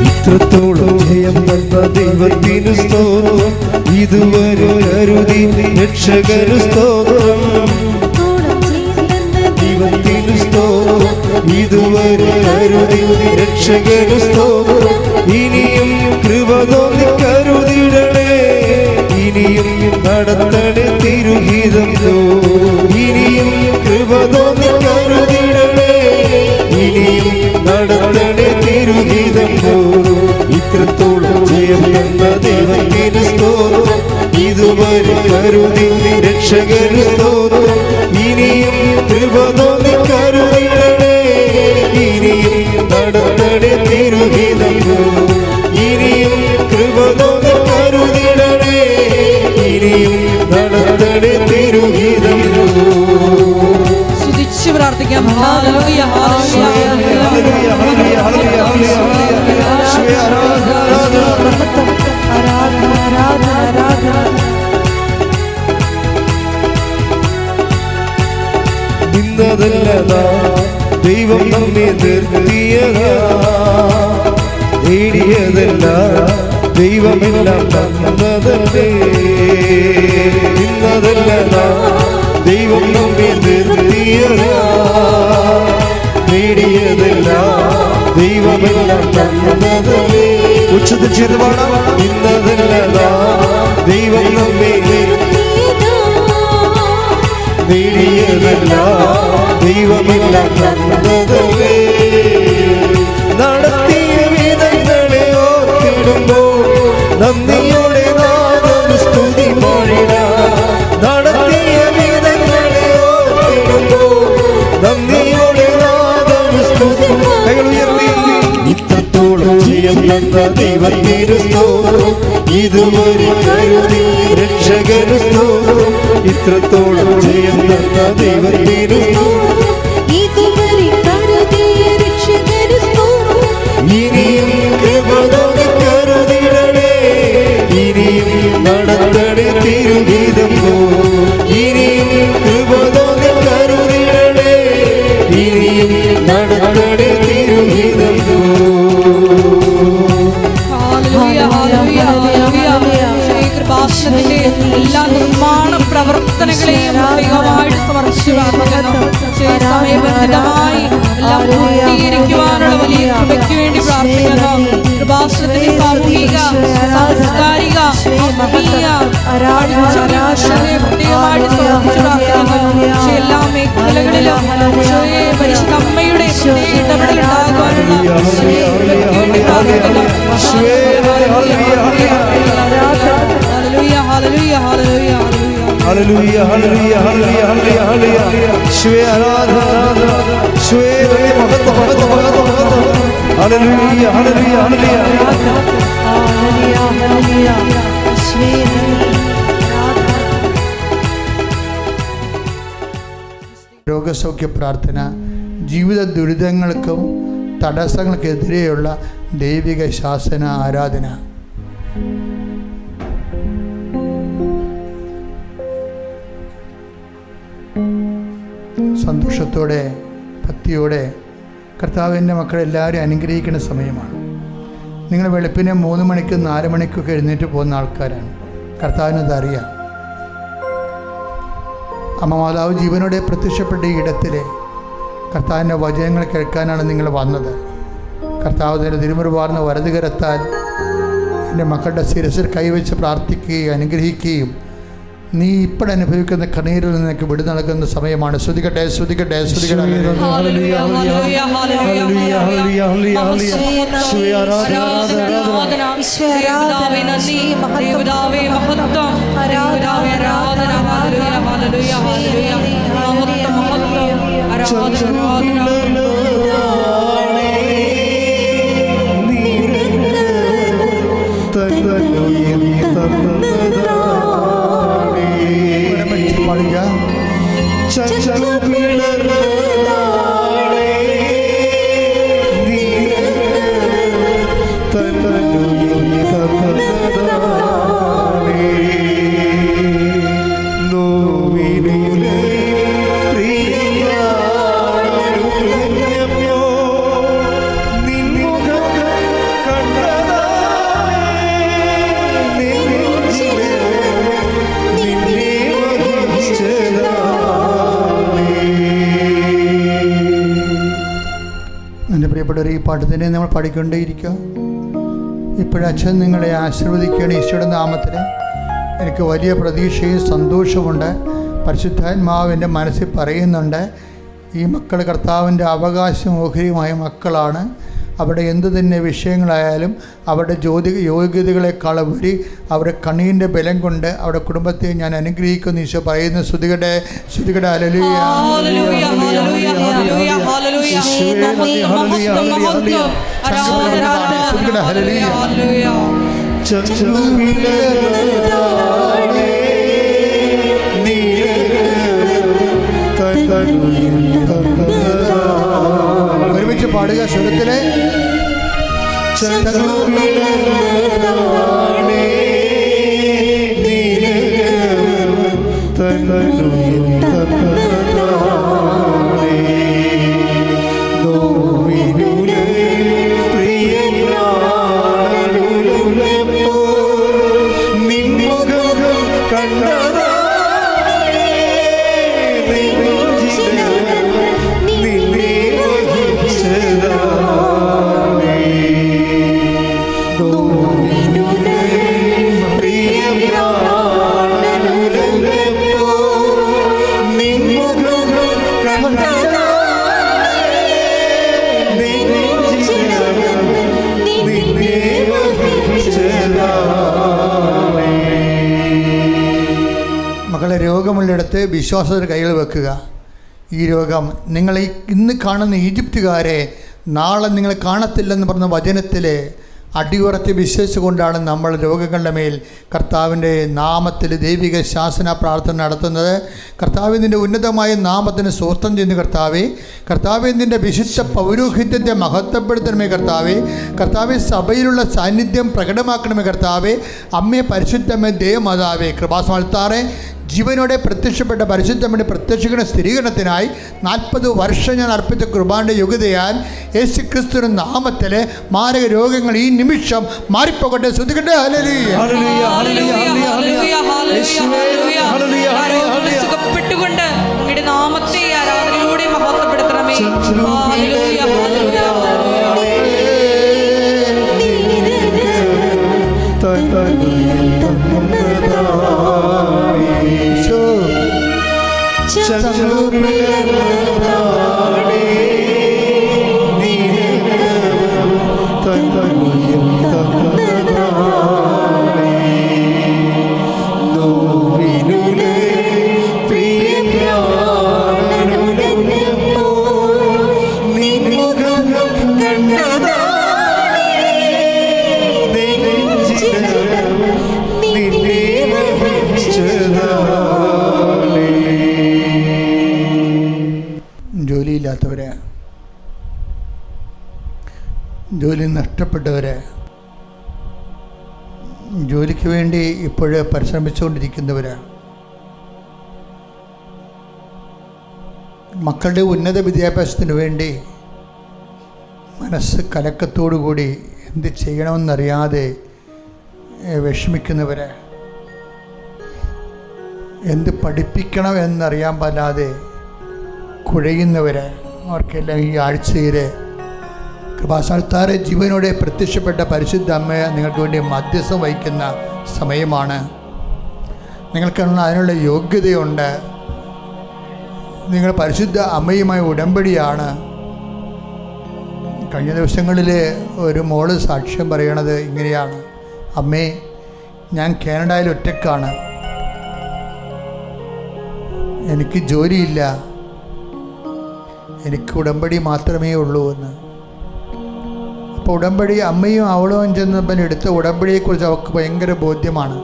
ഇത്രത്തോളം ജയം തന്ന ദൈവത്തിനു സ്തോത്രം, ഇതുവരെ കരുതി രക്ഷകനു സ്തോത്രം. ദൈവത്തിനു സ്തോത്രം, ഇതുവരെ കരുതി രക്ഷകനു സ്തോത്രം. ഇനിയും കൃപ തോന്നി കരുതിടണേ, ഇനിയും നടത്തണേ തിരുഹിതം. ഇനിയും കൃപ തോന്നി കരുതിടണേ, ഇനിയും നടത്തണേ തിരുഹിതം. ഇത്രത്തോളം ജയം തന്ന ദൈവത്തിനു സ്തോത്രം, ഇതുവരെ കരുതി രക്ഷകനു സ്തോത്രം. ഇനിയും കൃപ തോന്നി കരുതിടണേ, ഇനിയും നടത്തണേ തിരുഹിതം. ഇനിയും കൃപ തോന്നി കരുതിടണേ, ഇനിയും നടത്തണേ തിരുഹിതം. സ്തുതിച്ച് പ്രാർത്ഥിക്കാം. ഹല്ലേലൂയ, ഹല്ലേലൂയ, നിന്നതല്ല ദൈവം നമ്മെ നിർത്തിയതാ, നേടിയതല്ല ദൈവമെല്ലാം തന്നതല്ലേ. നിന്നതല്ല ദൈവം നമ്മെ നിർത്തിയതാ, നേടിയതല്ല ദൈവമെല്ലാം തന്നതല്ലേ. ഉച്ചത്തിൽ ചെയ്ത് പാടാം. ഇന്നതല്ല ദൈവം നമ്മെ നേടിയതല്ല ദൈവമെല്ലാം തന്നതല്ലേ. നടത്തിയ വിധങ്ങളെ ഓർത്തിടുമ്പോൾ നന്ദിയോടെ നാദം സ്തുതി പാടിടാം. നടത്തിയ വിധങ്ങളെ ഓർത്തിടുമ്പോൾ നന്ദിയോടെ നാദം സ്തുതി. കൈകൾ ഉയർത്തി. ഇത്രത്തോളം ജയം തന്ന ദൈവത്തിനു സ്തോത്രം, ഇതുവരെ കരുതി രക്ഷകനു സ്തോത്രം. ഇത്രത്തോളം ജയം തന്ന ദൈവത്തിനു സ്തോത്രം, ഇതുവരെ കരുതിയ രക്ഷകനു സ്തോത്രം. ഇനിയും കൃപ തോന്നി കരുതിടണേ, ഇനിയും നടത്തണേ തിരുഹിതം. ഇനിയും കൃപ തോന്നി കരുതിടണേ, ഇനിയും നടത്തണേ തിരുഹിതം. ഹല്ലേലൂയ, ഹല്ലേലൂയ, ഹല്ലേലൂയ. ഈ കൃപാസനത്തിന്റെ എല്ലാ നിർമ്മാണ പ്രവർത്തനങ്ങളെയും പ്രത്യേകമായിട്ട് സമർപ്പിച്ചു പ്രാർത്ഥിക്കുന്നു. സമയബന്ധിതമായി എല്ലാം പൂർത്തീകരിക്കുവാനുള്ള വലിയ കൃപയ്ക്ക് വേണ്ടി പ്രാർത്ഥിക്കുന്നു. കൃപാസനത്തിന്റെ സാമൂഹിക, സാംസ്കാരിക, ആത്മീയ അടിച്ചുപൊളിയെ പ്രത്യേകമായിട്ട് സമർപ്പിച്ചു പ്രാർത്ഥിക്കുന്നു. എല്ലാ മേഖലകളിലും പരിശുദ്ധ അമ്മയുടെ ഇടപെടൽ ഉണ്ടാകുവാനുള്ള വേണ്ടി പ്രാർത്ഥിക്കുന്നു. ഹല്ലേലൂയ, ഹല്ലേലൂയ, ഹല്ലേലൂയ, ഹല്ലേലൂയ, ഹല്ലേലൂയ, ഹല്ലേലൂയ, ഹല്ലേലൂയ. യേശുവേ ആരാധന, യേശുവേ മഹത്വം, മഹത്വം, മഹത്വം, മഹത്വം. ഹല്ലേലൂയ, ഹല്ലേലൂയ, ഹല്ലേലൂയ. രോഗസൗഖ്യ പ്രാർത്ഥന, ജീവിത ദുരിതങ്ങൾക്കും തടസ്സങ്ങൾക്കെതിരെയുള്ള ദൈവിക ശാസന ആരാധന. സന്തോഷത്തോടെ ഭക്തിയോടെ കർത്താവിൻ്റെ മക്കളെല്ലാവരും അനുഗ്രഹിക്കുന്ന സമയമാണ്. നിങ്ങൾ വെളുപ്പിനെ 3 മണിക്കും 4 മണിക്കൊക്കെ എഴുന്നേറ്റ് പോകുന്ന ആൾക്കാരാണ്. കർത്താവിനത് അറിയാം. അമ്മ മാതാവ് ജീവനോടെ പ്രത്യക്ഷപ്പെട്ട ഈ ഇടത്തിൽ കർത്താവിൻ്റെ വചനങ്ങൾ കേൾക്കാനാണ് നിങ്ങൾ വന്നത്. കർത്താവിൻ്റെ തിരുമുറുവാർന്ന വലതുകരത്താൽ എൻ്റെ മക്കളുടെ ശിരസിൽ കൈവച്ച് പ്രാർത്ഥിക്കുകയും അനുഗ്രഹിക്കുകയും നീ ഇപ്പോഴനുഭവിക്കുന്ന കണ്ണീരിൽ നിന്നൊക്കെ വിടു നൽകുന്ന സമയമാണ്. ശ്രുതികട്ടെ ശ്രുതികട്ടെ ശ്രുതികട്ടെ. പ്രിയപ്പെട്ടവർ, ഈ പാട്ട് തന്നെ നമ്മൾ പാടിക്കൊണ്ടേയിരിക്കുക. ഇപ്പോഴച്ഛൻ നിങ്ങളെ ആശീർവദിക്കുകയാണ് ഈശോയുടെ നാമത്തിൽ. എനിക്ക് വലിയ പ്രതീക്ഷയും സന്തോഷമുണ്ട്. പരിശുദ്ധാത്മാവിൻ്റെ മനസ്സിൽ പറയുന്നുണ്ട്, ഈ മക്കൾ കർത്താവിൻ്റെ അവകാശം ഓഹരിയുമായ മക്കളാണ്. അവിടെ എന്ത് തന്നെ വിഷയങ്ങളായാലും അവരുടെ യോഗ്യതകളെക്കാളുപരി അവരുടെ കണ്ണീരിൻ്റെ ബലം കൊണ്ട് അവരുടെ കുടുംബത്തെ ഞാൻ അനുഗ്രഹിക്കുന്നു ഈശോ പറയുന്നു. ശ്രുതികട്ടെ ശ്രുതികട്ടെ. ഹല്ലേലൂയ ഹല്ലേലൂയ ഹല്ലേലൂയ ഹല്ലേലൂയ. ഒരുമിച്ച് പാടുക സ്വരത്തിലെ. മക്കളെ, രോഗമുള്ളിടത്ത് വിശ്വാസത്തിന് കൈകൾ വെക്കുക. ഈ രോഗം നിങ്ങൾ ഇന്ന് കാണുന്ന ഈജിപ്തുകാരെ നാളെ നിങ്ങൾ കാണത്തില്ലെന്ന് പറഞ്ഞ വചനത്തിൽ അടിയുറച്ച് വിശ്വസിച്ചുകൊണ്ടാണ് നമ്മൾ രോഗങ്ങളുടെ മേൽ കർത്താവിൻ്റെ നാമത്തിൽ ദൈവിക ശാസന പ്രാർത്ഥന നടത്തുന്നത്. കർത്താവിൻ്റെ ഉന്നതമായ നാമത്തിന് സ്വസ്ഥം ചെയ്യുന്ന കർത്താവെ, കർത്താവിൻ്റെ വിശുദ്ധ പൗരോഹിത്യത്തെ മഹത്വപ്പെടുത്തണമേ കർത്താവെ, കർത്താവെ സഭയിലുള്ള സാന്നിധ്യം പ്രകടമാക്കണമേ കർത്താവെ, അമ്മേ പരിശുദ്ധമേ ദേവമാതാവേ കൃപാസമർത്താറെ ജീവനോടെ പ്രത്യക്ഷപ്പെട്ട പരിശുദ്ധമ്മയുടെ പ്രത്യക്ഷയുടെ സ്ഥിരീകരണത്തിനായി 40 വർഷം ഞാൻ അർപ്പിച്ച കൃപാന്റെ യോഗ്യതയാൽ യേശു ക്രിസ്തുവിന്റെ നാമത്തിൽ മാരക രോഗങ്ങൾ ഈ നിമിഷം മാറിപ്പോകട്ടെ. ശ്രുതികട്ടെ. ഹല്ലേലൂയ ഹല്ലേലൂയ ഹല്ലേലൂയ ഹല്ലേലൂയ ഹല്ലേലൂയ. സുഖപ്പെട്ടുകൊണ്ട് അങ്ങയുടെ നാമത്തെ ആരാധനയിലൂടെ മഹത്വപ്പെടുത്തണമേ. ഹല്ലേലൂയ ഹല്ലേലൂയ ജോലിയില്ലാത്തവരെ, ജോലി നഷ്ടപ്പെട്ടവരെ, ജോലിക്ക് വേണ്ടി ഇപ്പോഴേ പരിശ്രമിച്ചുകൊണ്ടിരിക്കുന്നവർ, മക്കളുടെ ഉന്നത വിദ്യാഭ്യാസത്തിന് വേണ്ടി മനസ്സ് കലക്കത്തോടുകൂടി എന്ത് ചെയ്യണമെന്നറിയാതെ വിഷമിക്കുന്നവർ, എന്ത് പഠിപ്പിക്കണം എന്നറിയാൻ പാടില്ലാതെ കുഴയുന്നവർ, അവർക്കെല്ലാം ഈ ആഴ്ചയിലെ കൃപാസ്ഥാനത്താറെ ജീവനോടെ പ്രത്യക്ഷപ്പെട്ട പരിശുദ്ധ അമ്മയെ നിങ്ങൾക്ക് വേണ്ടി മധ്യസ്ഥം വഹിക്കുന്ന സമയമാണ്. നിങ്ങൾക്കുള്ള അതിനുള്ള യോഗ്യതയുണ്ട്. നിങ്ങൾ പരിശുദ്ധ അമ്മയുമായി ഉടമ്പടിയാണ്. കഴിഞ്ഞ ദിവസങ്ങളിൽ ഒരു മോള് സാക്ഷ്യം പറയണത് ഇങ്ങനെയാണ്: അമ്മേ, ഞാൻ കാനഡയിൽ ഒറ്റക്കാണ്, എനിക്ക് ജോലിയില്ല, എനിക്ക് ഉടമ്പടി മാത്രമേ ഉള്ളൂ എന്ന്. അപ്പോൾ ഉടമ്പടി അമ്മയും അവളും ചെന്നപ്പോൾ എടുത്ത ഉടമ്പടിയെക്കുറിച്ച് അവൾക്ക് ഭയങ്കര ബോധ്യമാണ്.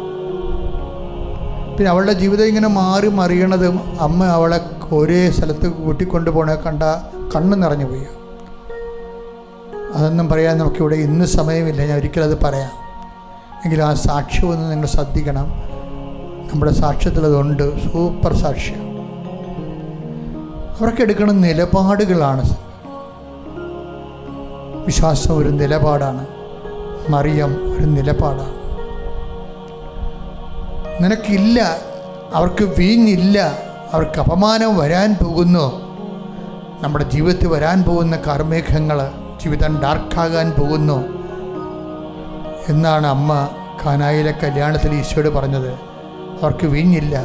പിന്നെ അവളുടെ ജീവിതം ഇങ്ങനെ മാറി മറിയണതും അമ്മ അവളെ ഒരേ സ്ഥലത്ത് കൂട്ടിക്കൊണ്ടു പോകണ കണ്ട കണ്ണ് നിറഞ്ഞു പോയി. അതൊന്നും പറയാൻ നമുക്കിവിടെ ഇന്ന് സമയമില്ല, ഞാൻ ഒരിക്കലും അത് പറയാം. എങ്കിലും ആ സാക്ഷ്യമൊന്നും നിങ്ങൾ ശ്രദ്ധിക്കണം. നമ്മുടെ സാക്ഷ്യത്തിലതുണ്ട്, സൂപ്പർ സാക്ഷ്യം. അവർക്ക് എടുക്കുന്ന നിലപാടുകളാണ്. വിശ്വാസം ഒരു നിലപാടാണ്, മറിയം ഒരു നിലപാടാണ്. നിനക്കില്ല, അവർക്ക് വീഞ്ഞില്ല, അവർക്ക് അപമാനം വരാൻ പോകുന്നു. നമ്മുടെ ജീവിതത്തിൽ വരാൻ പോകുന്ന കാർമേഘങ്ങൾ, ജീവിതം ഡാർക്കാകാൻ പോകുന്നു എന്നാണ് അമ്മ കാനായിലെ കല്യാണത്തിൽ ഈശോയോട് പറഞ്ഞത്. അവർക്ക് വീഞ്ഞില്ല,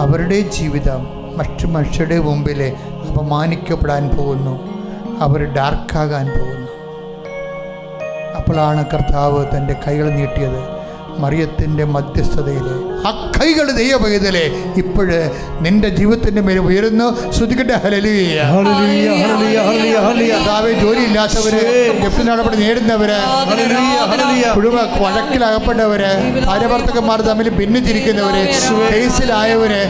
അവരുടെ ജീവിതം മറ്റു മനുഷ്യരുടെ മുമ്പിൽ അപമാനിക്കപ്പെടാൻ പോകുന്നു, അവർ ഡാർക്കാകാൻ പോകുന്നു. അപ്പോഴാണ് കർത്താവ് തൻ്റെ കൈകൾ നീട്ടിയത്. മറിയത്തിൻ്റെ മധ്യസ്ഥതയിൽ ആ കൈകൾ ദൈവപൈതലേ ഇപ്പോഴ് നിന്റെ ജീവിതത്തിൻ്റെ മേൽ ഉയരുന്നു. ശ്രുതിക്കട്ടെ ഹല്ലേലൂയ. കർത്താവേ, ജോലിയില്ലാത്തവര്, ജപ്തി നടപടി നേടുന്നവര്, കുടുംബ വഴക്കിലകപ്പെട്ടവര്, ഭാര്യഭർത്തക്കന്മാർ തമ്മിൽ ഭിന്നിച്ചിരിക്കുന്നവര്, കേസിലായവര്,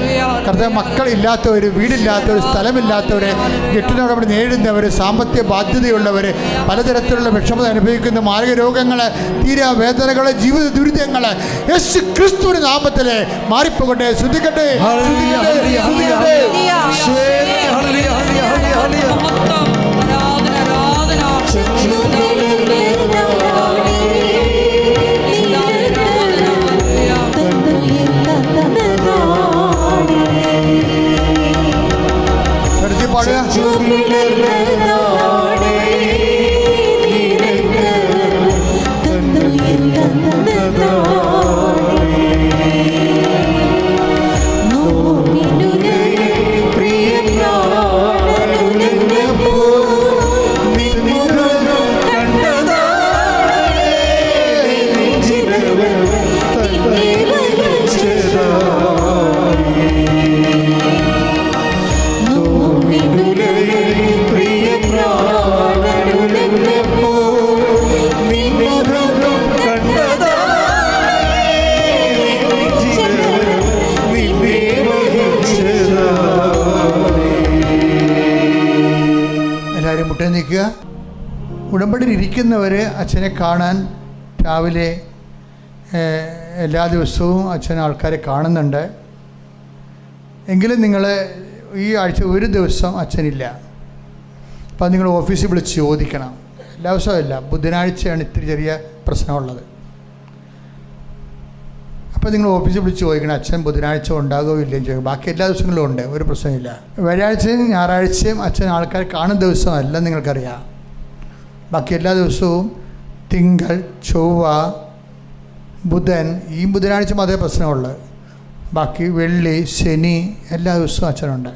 കർത്താവ് മക്കളില്ലാത്തവര്, വീടില്ലാത്തവര്, സ്ഥലമില്ലാത്തവര്, ജപ്തി നടപടി നേടുന്നവര്, സാമ്പത്തിക ബാധ്യതയുള്ളവര്, പലതരത്തിലുള്ള വിഷമത അനുഭവിക്കുന്ന മാരക രോഗങ്ങള്, തീരാവേദനകള്, ജീവിത ദുരിതങ്ങള് യേശു ക്രിസ്തുവിന്റെ നാമത്തില് മാറിപ്പോകട്ടെ. ശ്രദ്ധിക്കട്ടെ. ഉടമ്പടിയിൽ ഇരിക്കുന്നവർ അച്ഛനെ കാണാൻ രാവിലെ എല്ലാ ദിവസവും അച്ഛൻ ആൾക്കാരെ കാണുന്നുണ്ട്. എങ്കിലും നിങ്ങൾ ഈ ആഴ്ച ഒരു ദിവസം അച്ഛനില്ല. അപ്പം നിങ്ങൾ ഓഫീസിൽ വിളിച്ച് ചോദിക്കണം. എല്ലാ ദിവസവും ഇല്ല, ബുധനാഴ്ചയാണ് ഇത്തിരി ചെറിയ പ്രശ്നമുള്ളത്. അപ്പോൾ നിങ്ങൾ ഓഫീസിൽ വിളിച്ച് ചോദിക്കണം, അച്ഛൻ ബുധനാഴ്ച ഉണ്ടാകുമോ ഇല്ലയും ചോദിക്കും. ബാക്കി എല്ലാ ദിവസങ്ങളിലും ഉണ്ട്, ഒരു പ്രശ്നമില്ല. വ്യാഴാഴ്ചയും ഞായറാഴ്ചയും അച്ഛൻ ആൾക്കാർ കാണുന്ന ദിവസമല്ല, നിങ്ങൾക്കറിയാം. ബാക്കി എല്ലാ ദിവസവും തിങ്കൾ, ചൊവ്വ, ബുധൻ, ഈ ബുധനാഴ്ച മാത്രമേ പ്രശ്നമുള്ളൂ. ബാക്കി വെള്ളി, ശനി എല്ലാ ദിവസവും അച്ഛനുണ്ട്.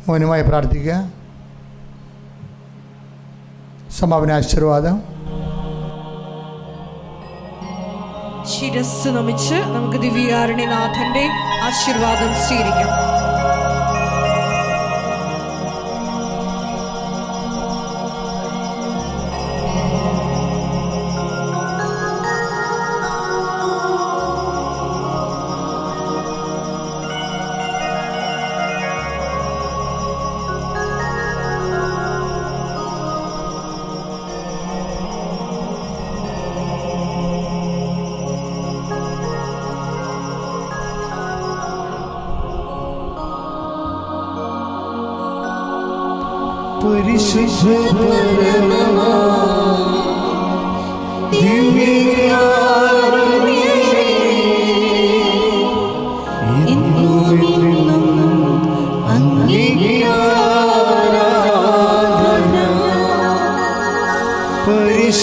മൗനമായി പ്രാർത്ഥിക്കുക. സമാപന ആശീർവാദം. ശിരസ് നമിച്ച് നമുക്ക് ദിവ്യകാരുണ്യനാഥന്റെ ആശീർവാദം സ്വീകരിക്കാം. പരിശുദ്ധ പരമമാ ദിവ്യകാരുണ്യമേ, എന്നും അങ്ങേയ്ക്ക്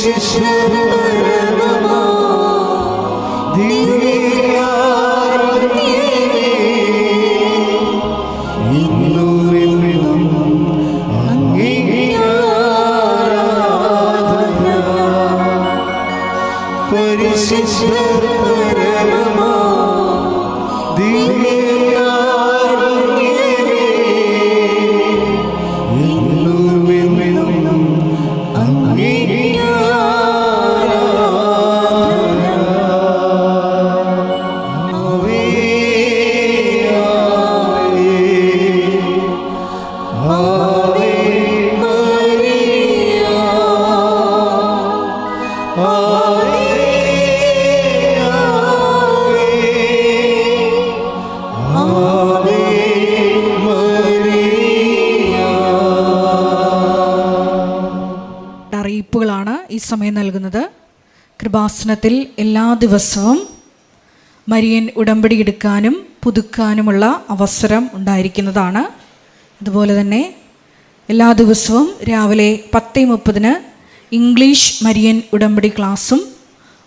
പരിശുദ്ധ പരമമാ ദിവ്യകാരുണ്യമേ, ഇന്നും എന്നും അങ്ങേക്ക് ആരാധന. പരിശുദ്ധ പരമമാ ദിവ്യകാരുണ്യമേ, ഇന്നും എന്നും അങ്ങേക്ക് ആരാധന. ആവേ ആവേ മരിയ, ആവേ ആവേ മരിയ. അറിയിപ്പുകളാണ് ഈ സമയം നൽകുന്നത്. കൃപാസനത്തിൽ എല്ലാ ദിവസവും മരിയൻ ഉടമ്പടി എടുക്കാനും പുതുക്കാനുമുള്ള അവസരം ഉണ്ടായിരിക്കുന്നതാണ്. അതുപോലെ തന്നെ എല്ലാ ദിവസവും രാവിലെ 10:30 ഇംഗ്ലീഷ് മരിയൻ ഉടമ്പടി ക്ലാസ്സും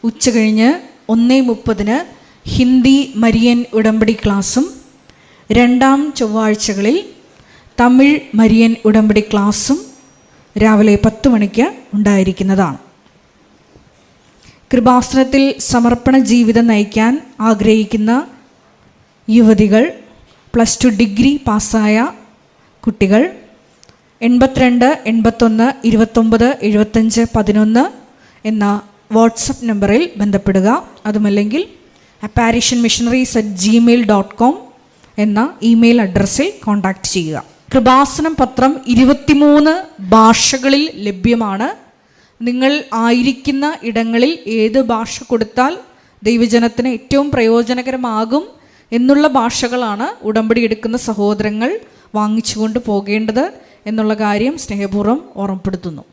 ഉച്ചകഴിഞ്ഞ് 1:30 ഹിന്ദി മരിയൻ ഉടമ്പടി ക്ലാസ്സും രണ്ടാം ചൊവ്വാഴ്ചകളിൽ തമിഴ് മരിയൻ ഉടമ്പടി ക്ലാസ്സും രാവിലെ 10 മണിക്ക് ഉണ്ടായിരിക്കുന്നതാണ്. കൃപാസനത്തിൽ സമർപ്പണ ജീവിതം നയിക്കാൻ ആഗ്രഹിക്കുന്ന യുവതികൾ, +2 ഡിഗ്രി പാസ്സായ കുട്ടികൾ 82 81 29 75 11 എന്ന വാട്സപ്പ് നമ്പറിൽ ബന്ധപ്പെടുക. അതുമല്ലെങ്കിൽ apparitionmissionaries@gmail.com എന്ന ഇമെയിൽ അഡ്രസ്സിൽ കോൺടാക്റ്റ് ചെയ്യുക. കൃപാസനം പത്രം 23 ഭാഷകളിൽ ലഭ്യമാണ്. നിങ്ങൾ ആയിരിക്കുന്ന ഇടങ്ങളിൽ ഏത് ഭാഷ കൊടുത്താൽ ദൈവജനത്തിന് ഏറ്റവും പ്രയോജനകരമാകും എന്നുള്ള ഭാഷകളാണ് ഉടമ്പടി എടുക്കുന്ന സഹോദരങ്ങൾ വാങ്ങിച്ചുകൊണ്ട് പോകേണ്ടത് എന്നുള്ള കാര്യം സ്നേഹപൂർവ്വം ഓർമ്മപ്പെടുത്തുന്നു.